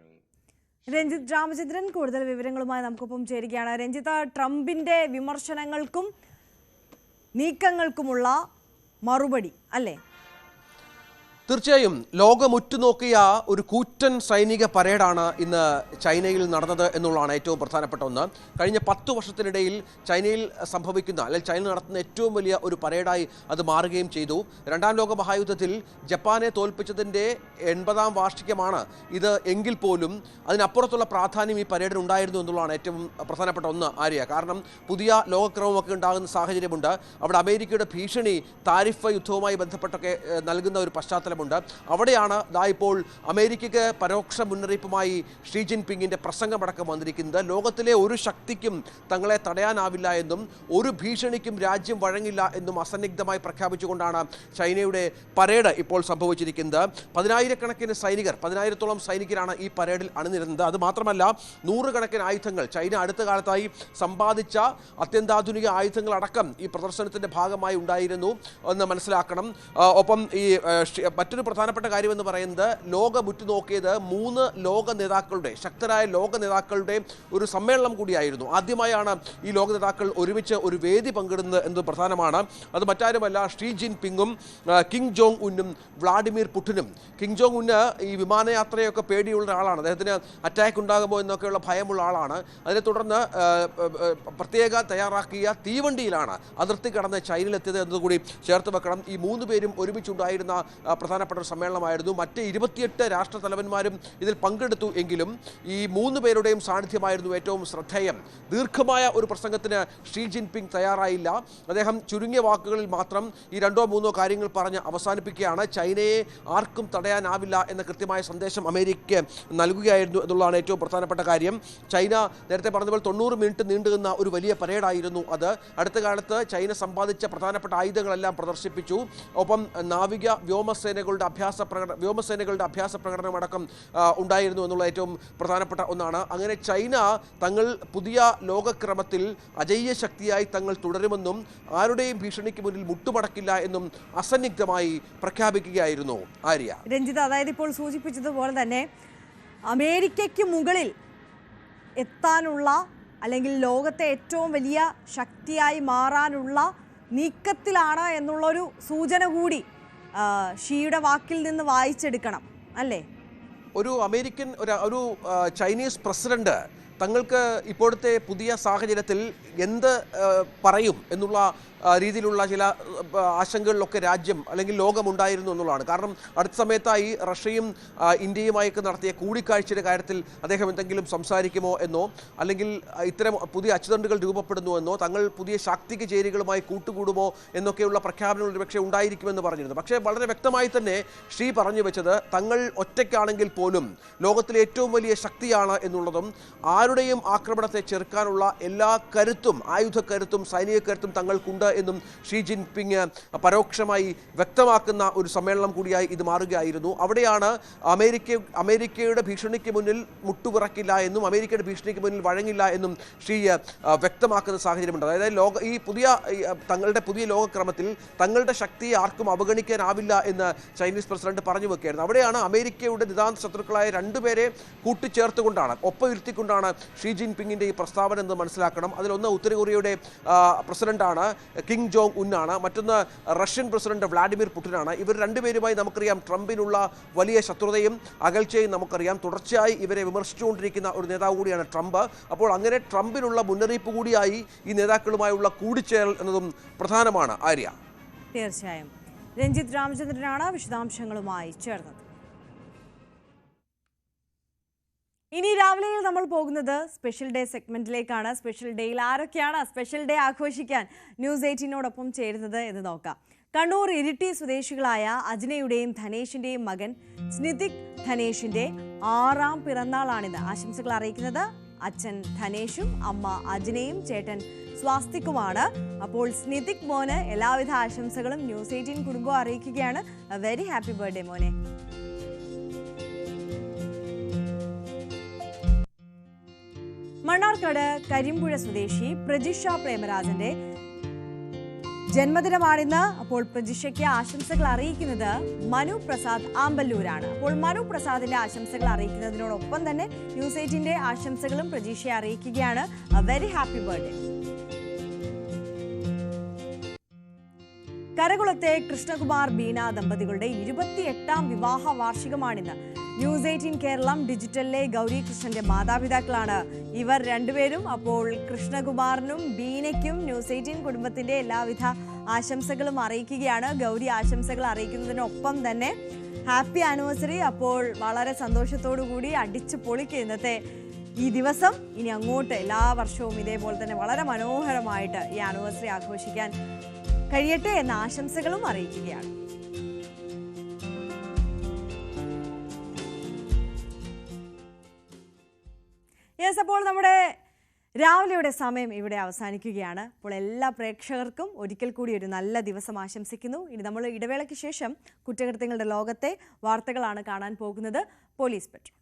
Speaker 4: രഞ്ജിത്ത് രാമചന്ദ്രൻ കൂടുതൽ വിവരങ്ങളുമായി നമുക്കൊപ്പം ചേരുകയാണ്. രഞ്ജിത്ത്, ട്രംപിന്റെ വിമർശനങ്ങൾക്കും നീക്കങ്ങൾക്കുമുള്ള മറുപടി അല്ലേ?
Speaker 5: തീർച്ചയായും ലോകം ഉറ്റുനോക്കിയ ഒരു കൂറ്റൻ സൈനിക പരേഡാണ് ഇന്ന് ചൈനയിൽ നടന്നത് എന്നുള്ളതാണ് ഏറ്റവും പ്രധാനപ്പെട്ട ഒന്ന്. കഴിഞ്ഞ 10 വർഷത്തിനിടയിൽ ചൈനയിൽ സംഭവിക്കുന്ന അല്ലെങ്കിൽ ചൈന നടത്തുന്ന ഏറ്റവും വലിയ ഒരു പരേഡായി അത് മാറുകയും ചെയ്തു. 2ാം ലോക മഹായുദ്ധത്തിൽ ജപ്പാനെ തോൽപ്പിച്ചതിൻ്റെ 80ാം വാർഷികമാണ് ഇത് എങ്കിൽ പോലും അതിനപ്പുറത്തുള്ള പ്രാധാന്യം ഈ പരേഡിന് ഉണ്ടായിരുന്നു എന്നുള്ളതാണ് ഏറ്റവും പ്രധാനപ്പെട്ട ഒന്ന് ആര്യ. കാരണം പുതിയ ലോകക്രമമൊക്കെ ഉണ്ടാകുന്ന സാഹചര്യമുണ്ട്. അവിടെ അമേരിക്കയുടെ ഭീഷണി താരിഫ് യുദ്ധവുമായി ബന്ധപ്പെട്ടൊക്കെ നൽകുന്ന ഒരു പശ്ചാത്തലം. അവിടെയാണ് ഇപ്പോൾ അമേരിക്കയ്ക്ക് പരോക്ഷ മുന്നറിയിപ്പുമായി ഷീ ജിൻപിങ്ങിന്റെ പ്രസംഗമടക്കം വന്നിരിക്കുന്നത്. ലോകത്തിലെ ഒരു ശക്തിക്കും തങ്ങളെ തടയാനാവില്ല എന്നും ഒരു ഭീഷണിക്കും രാജ്യം വഴങ്ങില്ല എന്നും അസന്നിഗ്ധമായി പ്രഖ്യാപിച്ചുകൊണ്ടാണ് ചൈനയുടെ പരേഡ് ഇപ്പോൾ സംഭവിച്ചിരിക്കുന്നത്. 10,000-കണക്കിന് സൈനികർ, 10,000-ഓളം സൈനികരാണ് ഈ പരേഡിൽ അണിനിരുന്നത്. അത് മാത്രമല്ല 100-കണക്കിന് ആയുധങ്ങൾ, ചൈന അടുത്ത കാലത്തായി സമ്പാദിച്ച അത്യന്താധുനിക ആയുധങ്ങളടക്കം ഈ പ്രദർശനത്തിന്റെ ഭാഗമായി ഉണ്ടായിരുന്നു എന്ന് മനസ്സിലാക്കണം. ഒപ്പം ഈ മറ്റൊരു പ്രധാനപ്പെട്ട കാര്യമെന്ന് പറയുന്നത് ലോകം ഉറ്റുനോക്കിയത് 3 ലോക നേതാക്കളുടെ, ശക്തരായ ലോക നേതാക്കളുടെ ഒരു സമ്മേളനം കൂടിയായിരുന്നു. ആദ്യമായാണ് ഈ ലോക നേതാക്കൾ ഒരുമിച്ച് ഒരു വേദി പങ്കിടുന്നത് എന്നത് പ്രധാനമാണ്. അത് മറ്റാരുമല്ല, ഷീ ജിൻപിങ്ങും കിം ജോങ് ഉന്നും വ്ളാഡിമിർ പുടിനും. കിം ജോങ് ഉന്ന് ഈ വിമാനയാത്രയൊക്കെ പേടിയുള്ള ആളാണ്. അദ്ദേഹത്തിന് അറ്റാക്ക് ഉണ്ടാകുമോ എന്നൊക്കെയുള്ള ഭയമുള്ള ആളാണ്. അതിനെ തുടർന്ന് പ്രത്യേക തയ്യാറാക്കിയ തീവണ്ടിയിലാണ് അതിർത്തി കടന്ന് ചൈനയിലെത്തിയത് എന്നതുകൂടി ചേർത്ത് വെക്കണം. ഈ 3 പേരും ഒരുമിച്ചുണ്ടായിരുന്ന പ്രധാനപ്പെട്ട ഒരു സമ്മേളനമായിരുന്നു. മറ്റ് 28 രാഷ്ട്ര തലവന്മാരും ഇതിൽ പങ്കെടുത്തു എങ്കിലും ഈ 3 പേരുടെയും സാന്നിധ്യമായിരുന്നു ഏറ്റവും ശ്രദ്ധേയം. ദീർഘമായ ഒരു പ്രസംഗത്തിന് ഷീ ജിൻപിങ് തയ്യാറായില്ല. അദ്ദേഹം ചുരുങ്ങിയ വാക്കുകളിൽ മാത്രം ഈ 2-3 കാര്യങ്ങൾ പറഞ്ഞ് അവസാനിപ്പിക്കുകയാണ്. ചൈനയെ ആർക്കും തടയാനാവില്ല എന്ന കൃത്യമായ സന്ദേശം അമേരിക്ക നൽകുകയായിരുന്നു എന്നുള്ളതാണ് ഏറ്റവും പ്രധാനപ്പെട്ട കാര്യം. ചൈന നേരത്തെ പറഞ്ഞതുപോലെ 90 മിനിറ്റ് നീണ്ടുനിന്ന ഒരു വലിയ പരേഡായിരുന്നു അത്. അടുത്ത കാലത്ത് ചൈന സമ്പാദിച്ച പ്രധാനപ്പെട്ട ആയുധങ്ങളെല്ലാം പ്രദർശിപ്പിച്ചു. ഒപ്പം നാവിക വ്യോമസേനകളുടെ അഭ്യാസ പ്രകടനമടക്കം ഉണ്ടായിരുന്നു എന്നുള്ള ഏറ്റവും പ്രധാനപ്പെട്ട ഒന്നാണ്. അങ്ങനെ ചൈന തങ്ങൾ പുതിയ ലോകക്രമത്തിൽ അജയ്യ ശക്തിയായി തങ്ങൾ തുടരുമെന്നും ആരുടെയും ഭീഷണിക്ക് മുന്നിൽ മുട്ടുമടക്കില്ല എന്നും അസന്നിഗ്ധമായി പ്രഖ്യാപിക്കുകയായിരുന്നു ആര്യ.
Speaker 4: രഞ്ജിത്ത്, അതായത് ഇപ്പോൾ സൂചിപ്പിച്ചതുപോലെ തന്നെ അമേരിക്കയ്ക്ക് മുകളിൽ എത്താനുള്ള അല്ലെങ്കിൽ ലോകത്തെ ഏറ്റവും വലിയ ശക്തിയായി മാറാനുള്ള നീക്കത്തിലാണ് എന്നുള്ളൊരു സൂചന കൂടി ഷീയുടെ വാക്കിൽ നിന്ന് വായിച്ചെടുക്കണം അല്ലേ?
Speaker 5: ഒരു അമേരിക്കൻ ഒരു ചൈനീസ് പ്രസിഡന്റ് തങ്ങൾക്ക് ഇപ്പോഴത്തെ പുതിയ സാഹചര്യത്തിൽ എന്ത് പറയും എന്നുള്ള രീതിയിലുള്ള ചില ആശങ്കകളിലൊക്കെ രാജ്യം അല്ലെങ്കിൽ ലോകമുണ്ടായിരുന്നു എന്നുള്ളതാണ്. കാരണം അടുത്ത സമയത്തായി റഷ്യയും ഇന്ത്യയുമായൊക്കെ നടത്തിയ കൂടിക്കാഴ്ചയുടെ കാര്യത്തിൽ അദ്ദേഹം എന്തെങ്കിലും സംസാരിക്കുമോ എന്നോ അല്ലെങ്കിൽ ഇത്തരം പുതിയ അച്ചുതണ്ടുകൾ രൂപപ്പെടുന്നു എന്നോ തങ്ങൾ പുതിയ ശാക്തിക ചേരികളുമായി കൂട്ടുകൂടുമോ എന്നൊക്കെയുള്ള പ്രഖ്യാപനങ്ങൾ ഒരുപക്ഷെ ഉണ്ടായിരിക്കുമെന്ന് പറഞ്ഞിരുന്നു. പക്ഷേ വളരെ വ്യക്തമായി തന്നെ ഷീ പറഞ്ഞു വെച്ചത് തങ്ങൾ ഒറ്റയ്ക്കാണെങ്കിൽ പോലും ലോകത്തിലെ ഏറ്റവും വലിയ ശക്തിയാണ് എന്നുള്ളതും ആരുടെയും ആക്രമണത്തെ ചെറുക്കാനുള്ള എല്ലാ കരുത്തും, ആയുധക്കരുത്തും സൈനിക കരുത്തും തങ്ങൾക്കുണ്ട് എന്നും ഷീ ജിൻപിങ് പരോക്ഷമായി വ്യക്തമാക്കുന്ന ഒരു സമ്മേളനം കൂടിയായി ഇത് മാറുകയായിരുന്നു. അവിടെയാണ് അമേരിക്കയുടെ ഭീഷണിക്ക് മുന്നിൽ മുട്ടുവിറക്കില്ല എന്നും അമേരിക്കയുടെ ഭീഷണിക്ക് മുന്നിൽ വഴങ്ങില്ല എന്നും ഷീ വ്യക്തമാക്കുന്ന സാഹചര്യമുണ്ട്. അതായത് ഈ തങ്ങളുടെ പുതിയ ലോകക്രമത്തിൽ തങ്ങളുടെ ശക്തിയെ ആർക്കും അവഗണിക്കാനാവില്ല എന്ന് ചൈനീസ് പ്രസിഡന്റ് പറഞ്ഞു വെക്കുകയായിരുന്നു. അവിടെയാണ് അമേരിക്കയുടെ നിതാന്ത ശത്രുക്കളായ 2 പേരെ കൂട്ടിച്ചേർത്തുകൊണ്ടാണ്, ഒപ്പം ഇരുത്തിക്കൊണ്ടാണ് ഷീ ജിൻപിങ്ങിന്റെ ഈ പ്രസ്താവന എന്ന് മനസ്സിലാക്കണം. അതിലൊന്ന് ഉത്തര കൊറിയയുടെ പ്രസിഡന്റാണ് കിം ജോങ് ഉന്നാണ്, മറ്റൊന്ന് റഷ്യൻ പ്രസിഡന്റ് വ്ളാഡിമിർ പുടിനാണ്. ഇവർ 2 പേരുമായി നമുക്കറിയാം ട്രംപിനുള്ള വലിയ ശത്രുതയും അകൽച്ചയും നമുക്കറിയാം. തുടർച്ചയായി ഇവരെ വിമർശിച്ചുകൊണ്ടിരിക്കുന്ന ഒരു നേതാവ് കൂടിയാണ് ട്രംപ്. അപ്പോൾ അങ്ങനെ ട്രംപിനുള്ള മുന്നറിയിപ്പ് കൂടിയായി ഈ നേതാക്കളുമായുള്ള കൂടിച്ചേരൽ എന്നതും പ്രധാനമാണ് ആര്യ.
Speaker 4: തീർച്ചയായും. രഞ്ജിത്ത് രാമചന്ദ്രനാണ് വിശദാംശങ്ങളുമായി ചേർന്നത്. ഇനി രാവിലെയിൽ നമ്മൾ പോകുന്നത് സ്പെഷ്യൽ ഡേ സെഗ്മെന്റിലേക്കാണ്. സ്പെഷ്യൽ ഡേയിൽ ആരൊക്കെയാണ് സ്പെഷ്യൽ ഡേ ആഘോഷിക്കാൻ ന്യൂസ് 18നോടൊപ്പം ചേരുന്നത് എന്ന് നോക്കാം. കണ്ണൂർ ഇരിട്ടി സ്വദേശികളായ അജ്നയുടെയും ധനേഷിന്റെയും മകൻ സ്നിതിക് ധനേഷിന്റെ 6ാം പിറന്നാളാണിത്. ആശംസകൾ അറിയിക്കുന്നത് അച്ഛൻ ധനേഷും അമ്മ അജ്നയും ചേട്ടൻ സ്വാസ്തിക്കുമാണ്. അപ്പോൾ സ്നിതിക് മോന് എല്ലാവിധ ആശംസകളും ന്യൂസ് 18 കുടുംബം അറിയിക്കുകയാണ്. വെരി ഹാപ്പി ബർത്ത്ഡേ മോനെ. മണ്ണാർക്കാട് കരിമ്പുഴ സ്വദേശി പ്രജിഷ പ്രേമരാജന്റെ ജന്മദിനമാണിന്ന്. അപ്പോൾ പ്രജിഷയ്ക്ക് ആശംസകൾ അറിയിക്കുന്നത് മനു പ്രസാദ് ആമ്പല്ലൂരാണ്. അപ്പോൾ മനു പ്രസാദിന്റെ ആശംസകൾ അറിയിക്കുന്നതിനോടൊപ്പം തന്നെ ന്യൂസ് 8ന്റെ ആശംസകളും പ്രജിഷയെ അറിയിക്കുകയാണ്. Very happy birthday. കരകുളത്തെ കൃഷ്ണകുമാർ ബീന ദമ്പതികളുടെ 28ാം വിവാഹ വാർഷികമാണിന്ന്. ന്യൂസ് 18 കേരളം ഡിജിറ്റലിലെ ഗൗരി കൃഷ്ണന്റെ മാതാപിതാക്കളാണ് ഇവർ രണ്ടുപേരും. അപ്പോൾ കൃഷ്ണകുമാറിനും ബീനയ്ക്കും ന്യൂസ് 18 കുടുംബത്തിന്റെ എല്ലാവിധ ആശംസകളും അറിയിക്കുകയാണ്. ഗൗരി ആശംസകൾ അറിയിക്കുന്നതിനൊപ്പം തന്നെ ഹാപ്പി ആനിവേഴ്സറി. അപ്പോൾ വളരെ സന്തോഷത്തോടു കൂടി അടിച്ചു പൊളിക്കുക ഇന്നത്തെ ഈ ദിവസം. ഇനി അങ്ങോട്ട് എല്ലാ വർഷവും ഇതേപോലെ തന്നെ വളരെ മനോഹരമായിട്ട് ഈ ആനിവേഴ്സറി ആഘോഷിക്കാൻ കഴിയട്ടെ എന്ന ആശംസകളും അറിയിക്കുകയാണ്. യെസ്, അപ്പോൾ നമ്മുടെ രാവിലെയുടെ സമയം ഇവിടെ അവസാനിക്കുകയാണ്. അപ്പോൾ എല്ലാ പ്രേക്ഷകർക്കും ഒരിക്കൽ കൂടി ഒരു നല്ല ദിവസം ആശംസിക്കുന്നു. ഇനി നമ്മൾ ഇടവേളയ്ക്ക് ശേഷം കുറ്റകൃത്യങ്ങളുടെ ലോകത്തെ വാർത്തകളാണ് കാണാൻ പോകുന്നത്. Police petrol.